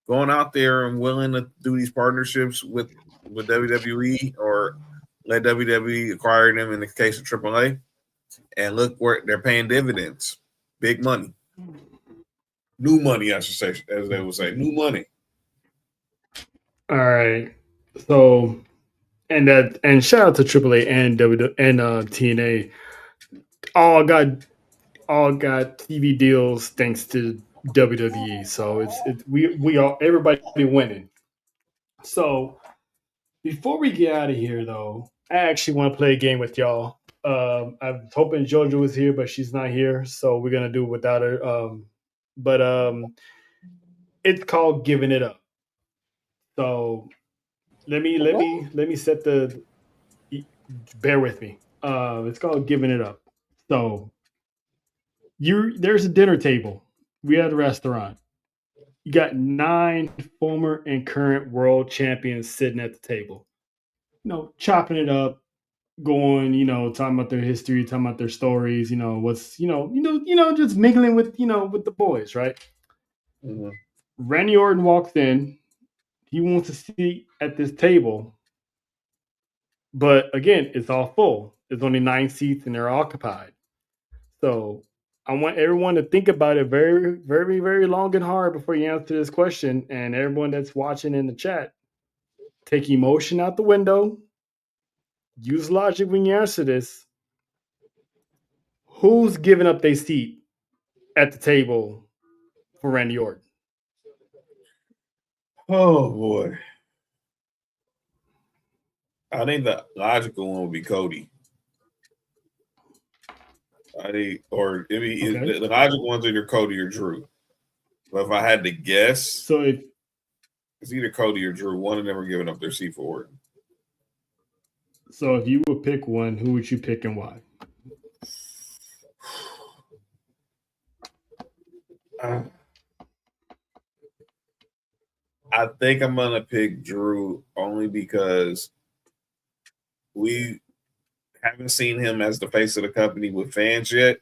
D: going out there and willing to do these partnerships with WWE or let WWE acquire them in the case of AAA. And look where they're paying dividends, big money. New money, I should say, as they would say, new money.
E: All right. So, and shout out to AAA and TNA. All got TV deals thanks to WWE. So we all everybody winning. So before we get out of here, though, I actually want to play a game with y'all. I was hoping JoJo was here, but she's not here, so we're gonna do it without her. But it's called Giving It Up. So let me set the. Bear with me. It's called Giving It Up. So there's a dinner table. We at a restaurant. You got 9 former and current world champions sitting at the table. Chopping it up, going, talking about their history, talking about their stories, what's, just mingling with the boys, right?
D: Mm-hmm.
E: Randy Orton walks in. He wants a seat at this table. But again, it's all full. There's only 9 seats and they're occupied. So I want everyone to think about it very, very, very long and hard before you answer this question. And everyone that's watching in the chat, take emotion out the window. Use logic when you answer this. Who's giving up their seat at the table for Randy Orton?
D: Oh, boy. I think the logical one would be Cody. The logical ones are either Cody or Drew. But if I had to guess,
E: so
D: it's either Cody or Drew. One of them are giving up their seat for Orton.
E: So if you would pick one, who would you pick and why?
D: I think I'm gonna pick Drew only because we haven't seen him as the face of the company with fans yet,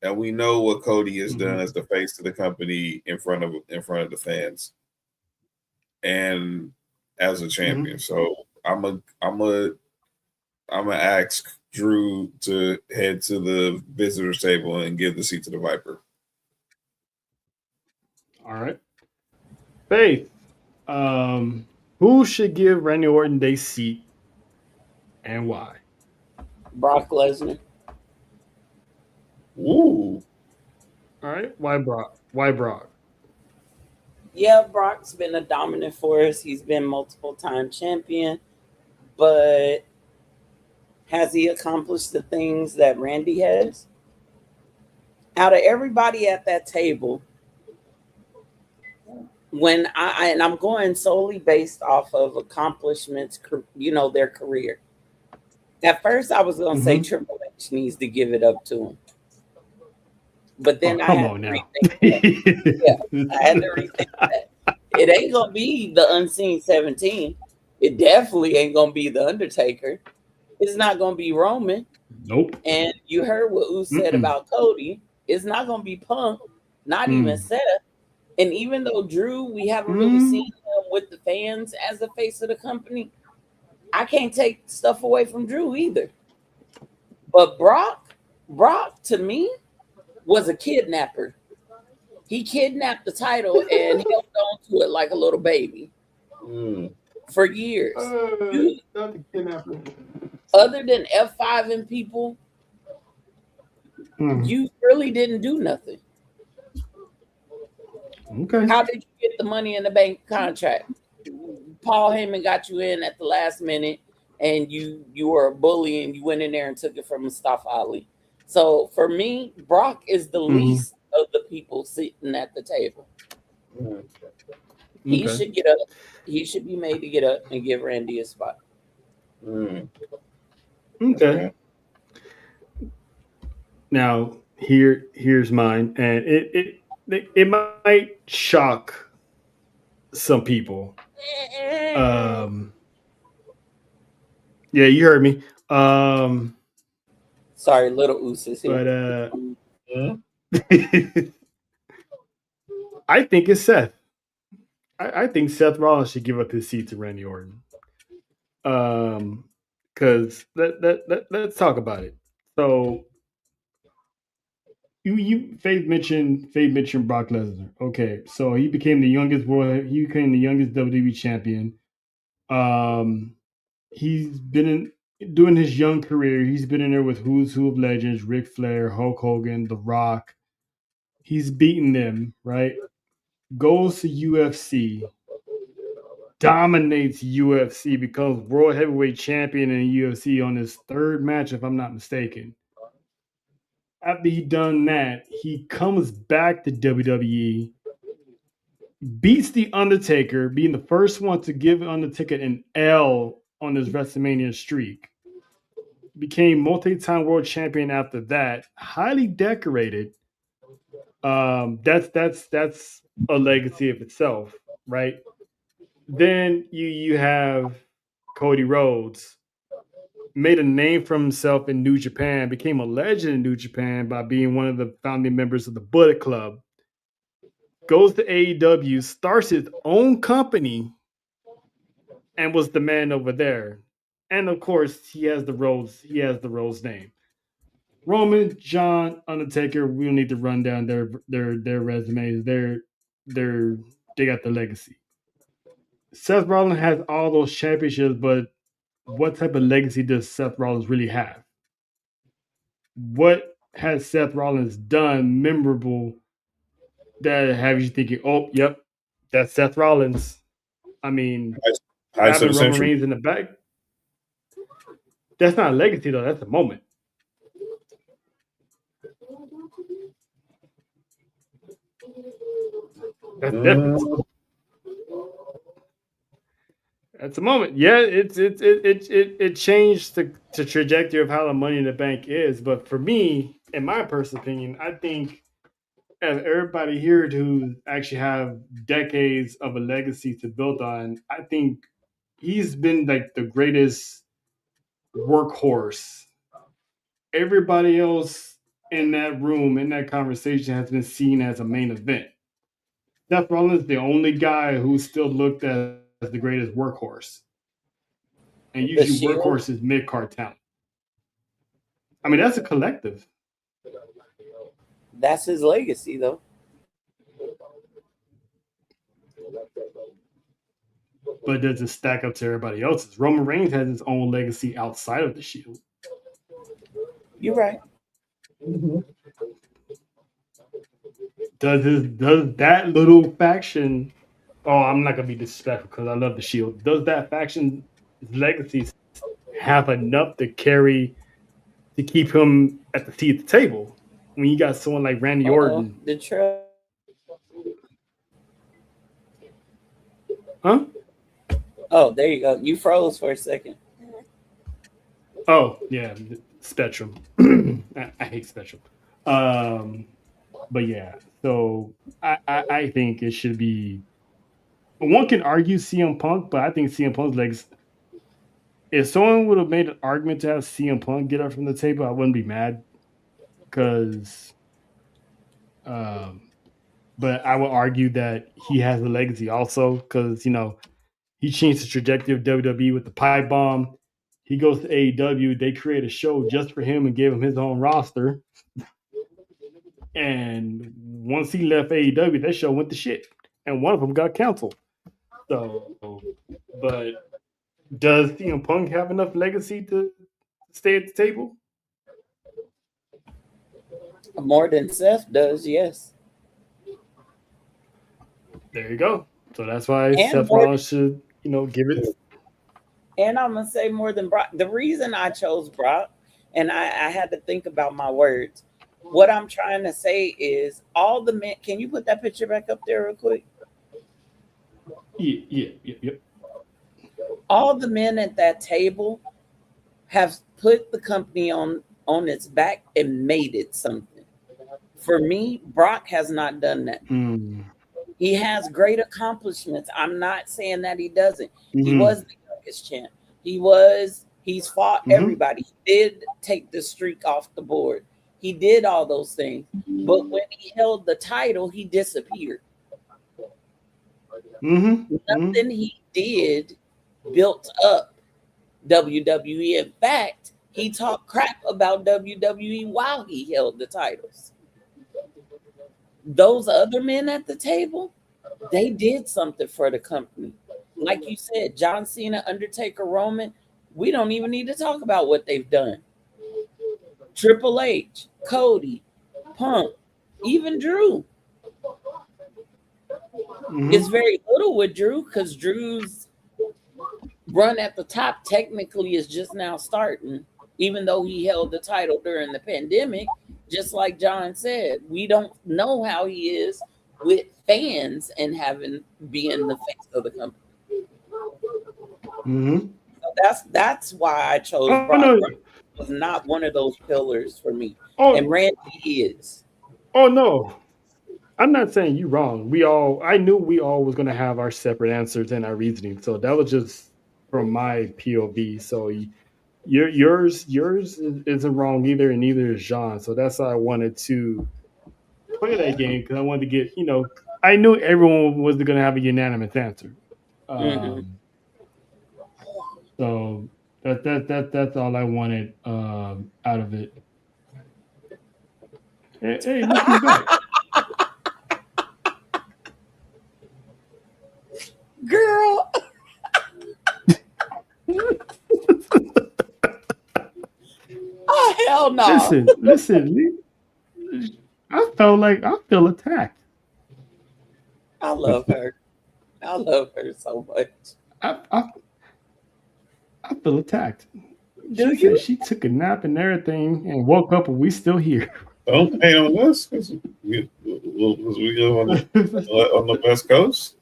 D: and we know what Cody has done as the face of the company in front of the fans and as a champion. So I'm gonna ask Drew to head to the visitors table and give the seat to the Viper.
E: All right, Faith. Who should give Randy Orton their seat and why?
G: Brock Lesnar.
D: Ooh.
E: All right. Why Brock? Why Brock?
G: Yeah, Brock's been a dominant force. He's been multiple time champion, but has he accomplished the things that Randy has? Out of everybody at that table, when I'm going solely based off of accomplishments, their career. At first, I was going to say Triple H needs to give it up to him. But then I had to rethink that. I had to rethink that. It ain't going to be the Unseen 17. It definitely ain't going to be The Undertaker. It's not going to be Roman.
E: Nope.
G: And you heard what Uce said about Cody. It's not going to be Punk, not even Seth. And even though Drew, we haven't really seen him with the fans as the face of the company, I can't take stuff away from Drew either. But Brock to me was a kidnapper. He kidnapped the title and held on to it like a little baby for years. Other than F5 and people, you really didn't do nothing.
E: Okay.
G: How did you get the Money in the Bank contract? Paul Heyman got you in at the last minute, and you were a bully, and you went in there and took it from Mustafa Ali. So for me, Brock is the least of the people sitting at the table. He should get up. He should be made to get up and give Randy a spot.
E: Okay. Now here's mine, and it might shock some people. Yeah, you heard me.
G: Sorry, little Uce is here.
E: But I think it's Seth. I think Seth Rollins should give up his seat to Randy Orton. Because let's talk about it. So Faith mentioned Brock Lesnar. Okay, so he became the youngest WWE champion. He's been doing his young career. He's been in there with who's who of legends: Ric Flair, Hulk Hogan, The Rock. He's beaten them, right? Goes to UFC, dominates UFC, becomes world heavyweight champion in UFC on his third match, if I'm not mistaken. After he done that, he comes back to WWE, beats The Undertaker, being the first one to give Undertaker an L on his WrestleMania streak. Became multi-time world champion after that. Highly decorated. That's a legacy of itself, right? Then you have Cody Rhodes. Made a name for himself in New Japan, became a legend in New Japan by being one of the founding members of the Bullet Club. Goes to AEW, starts his own company, and was the man over there. And of course, he has the Rhodes name. Roman, John, Undertaker, we don't need to run down their resumes. They got the legacy. Seth Rollins has all those championships, but what type of legacy does Seth Rollins really have? What has Seth Rollins done memorable that have you thinking, oh, yep, that's Seth Rollins? I mean, having Roman Reigns in the back. That's not a legacy though. That's a moment. That's different. That's a moment. Yeah, it changed the trajectory of how the Money in the Bank is. But for me, in my personal opinion, I think as everybody here who actually have decades of a legacy to build on, I think he's been like the greatest workhorse. Everybody else in that room, in that conversation, has been seen as a main event. Seth Rollins is the only guy who's still looked at as the greatest workhorse. And usually workhorse is mid-card talent. I mean, that's a collective.
G: That's his legacy, though.
E: But does it stack up to everybody else's? Roman Reigns has his own legacy outside of the Shield.
G: You're right.
E: Does that little faction? Oh, I'm not gonna be disrespectful because I love the Shield. Does that faction's legacy have enough to carry to keep him at the seat at the table? When you got someone like Randy Orton, huh?
G: Oh, there you go. You froze for a second.
E: Oh yeah, Spectrum. I hate Spectrum. But yeah, so I think it should be. One can argue CM Punk, but I think CM Punk's legs. If someone would have made an argument to have CM Punk get up from the table, I wouldn't be mad. Because, but I would argue that he has a legacy also. Because he changed the trajectory of WWE with the pipe bomb. He goes to AEW. They create a show just for him and gave him his own roster. And once he left AEW, that show went to shit. And one of them got canceled. So, but does CM Punk have enough legacy to stay at the table?
G: More than Seth does, yes.
E: There you go. So that's why Seth Rollins should, give it.
G: And I'm gonna say more than Brock. The reason I chose Brock, and I had to think about my words. What I'm trying to say is all the men. Can you put that picture back up there real quick?
E: Yeah.
G: All the men at that table have put the company on its back and made it something. For me, Brock has not done that. He has great accomplishments. I'm not saying that he doesn't. He was the youngest champ. He's fought everybody. He did take the streak off the board. He did all those things. But when he held the title, he disappeared. Nothing he did built up WWE. In fact, he talked crap about WWE while he held the titles. Those other men at the table, they did something for the company. Like you said, John Cena, Undertaker, Roman, we don't even need to talk about what they've done. Triple H, Cody, Punk, even Drew. It's very little with Drew because Drew's run at the top technically is just now starting, even though he held the title during the pandemic. Just like John said, we don't know how he is with fans and being the face of the company. So that's why I chose Brock.
E: No.
G: Brock was not one of those pillars for me. And Randy is.
E: Oh no. I'm not saying you wrong. I knew we all was gonna have our separate answers and our reasoning. So that was just from my POV. So yours isn't wrong either, and neither is Jean. So that's why I wanted to play that game because I wanted to get, I knew everyone was gonna have a unanimous answer. So that's all I wanted out of it. Hey, look who's back.
G: Girl. Oh, hell no.
E: Listen. I feel attacked.
G: I love her. I love her so much.
E: I feel attacked. She said she took a nap and everything and woke up and we still here.
D: Don't hate on us because we live on the West Coast.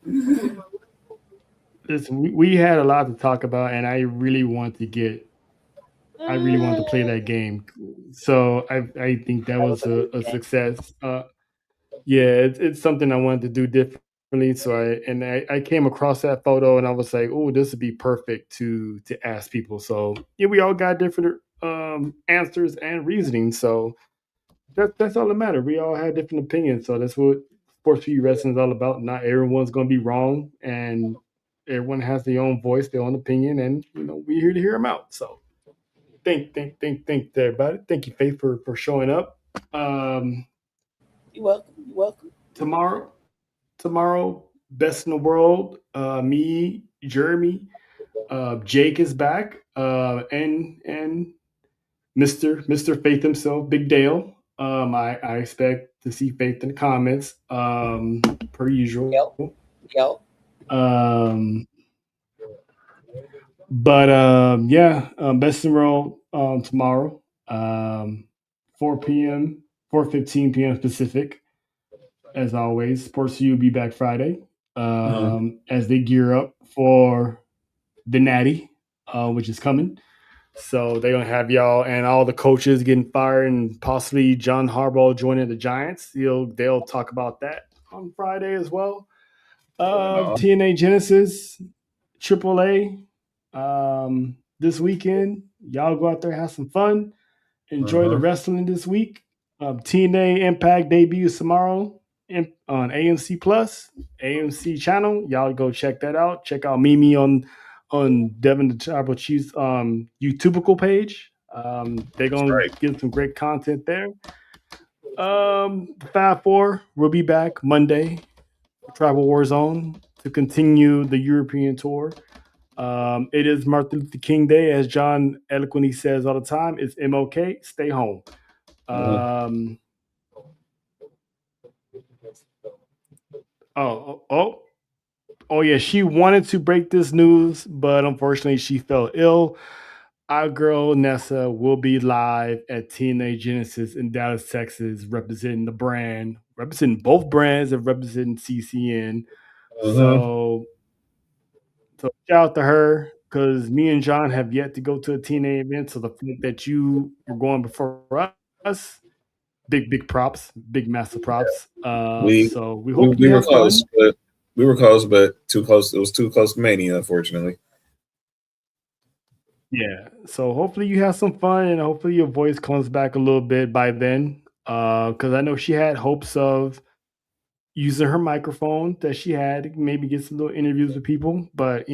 E: Listen, we had a lot to talk about, and I really want to play that game. So I think that was a success. Yeah, it's something I wanted to do differently. So I came across that photo and I was like, oh, this would be perfect to ask people. So yeah, we all got different answers and reasoning. So that's all that matters. We all had different opinions. So that's what sports PE wrestling is all about. Not everyone's going to be wrong, and everyone has their own voice, their own opinion, and we're here to hear them out. So thank to everybody. Thank you, Faith, for showing up.
G: You're welcome. You're welcome.
E: Tomorrow, Best in the World. Me, Jeremy, Jake is back, and Mr. Faith himself, Big Dale. I expect to see Faith in the comments, per usual.
G: Yep.
E: But Best in the World tomorrow, 4 p.m., 4:15 p.m. Pacific. As always, Sports U will be back Friday as they gear up for the Natty, which is coming. So they're going to have y'all and all the coaches getting fired and possibly John Harbaugh joining the Giants. They'll talk about that on Friday as well. TNA Genesis, AAA this weekend. Y'all go out there, have some fun. Enjoy the wrestling this week. TNA Impact debuts tomorrow on AMC Plus, AMC channel. Y'all go check that out. Check out Mimi on Devin the Tribal Chief's YouTubical page. They're gonna give some great content there. The Fab4 will be back Monday, Tribal War Zone, to continue the European tour. It is Martin Luther King Day, as John eloquently says all the time. It's MLK, stay home. Oh yeah, she wanted to break this news, but unfortunately she fell ill. Our girl Nessa will be live at TNA Genesis in Dallas, Texas, representing the brand, representing both brands and representing CCN. So shout out to her, because me and John have yet to go to a TNA event. So the fact that you are going before us, big props, big massive props. We hope
D: we were close, but too close. It was too close to Mania, unfortunately.
E: Yeah, so hopefully you have some fun, and hopefully your voice comes back a little bit by then. Because I know she had hopes of using her microphone that she had, maybe get some little interviews with people. But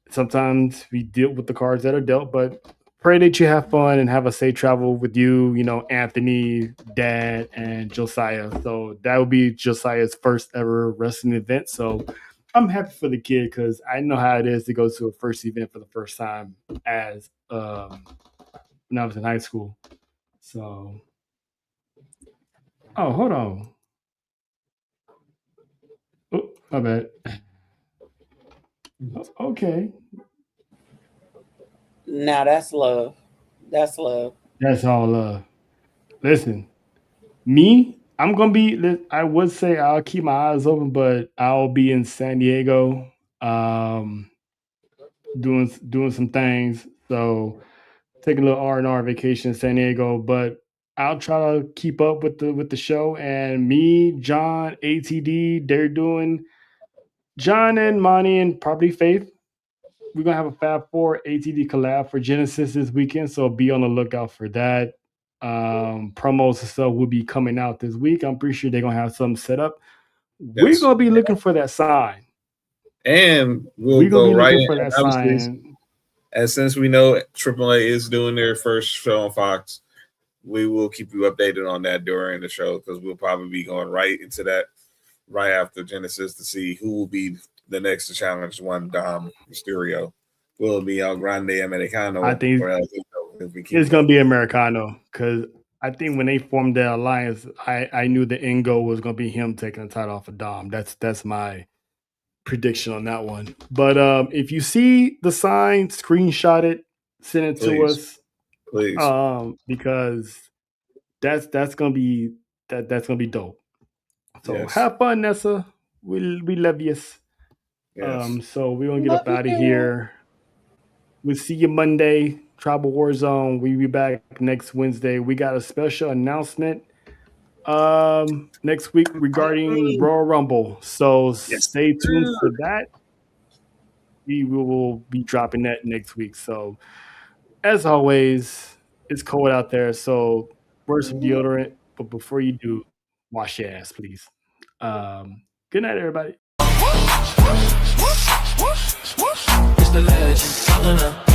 E: sometimes we deal with the cards that are dealt. But pray that you have fun and have a safe travel with you, Anthony, Dad, and Josiah. So that would be Josiah's first ever wrestling event. So I'm happy for the kid, because I know how it is to go to a first event for the first time as when I was in high school. So, hold on. Oh, my bad. Okay.
G: Now that's love. That's love.
E: That's all love. Listen, me, I'm going to be, I would say I'll keep my eyes open, but I'll be in San Diego doing some things. So taking a little R&R vacation in San Diego, but I'll try to keep up with the show. And me, John, ATD, they're doing, John and Monty and probably Faith, we're going to have a Fab4 ATD collab for Genesis this weekend. So be on the lookout for that. Promos and stuff will be coming out this week. I'm pretty sure they're going to have something set up. Yes. We're going to be looking for that sign.
D: And we're going to be looking for that sign. And since we know AAA is doing their first show on Fox, we will keep you updated on that during the show, because we'll probably be going right into that right after Genesis to see who will be the next to challenge one Dom Mysterio. Will it be El Grande Americano?
E: I think it's going to be Americano, because I think when they formed the alliance, I knew the end goal was going to be him taking the title off of Dom. That's my prediction on that one. But if you see the sign, screenshot it, send it to
D: Please.
E: us.
D: Please.
E: Because that's gonna be that's gonna be dope. So
D: Yes.
E: have fun, Nessa. We love you.
D: Yes.
E: So we're gonna get up out of here. We'll see you Monday. Tribal War Zone. We'll be back next Wednesday. We got a special announcement next week regarding Royal Rumble. So stay tuned for that. We will be dropping that next week. So as always, it's cold out there, so wear some deodorant. But before you do, wash your ass, please. Good night, everybody.
C: It's the legend,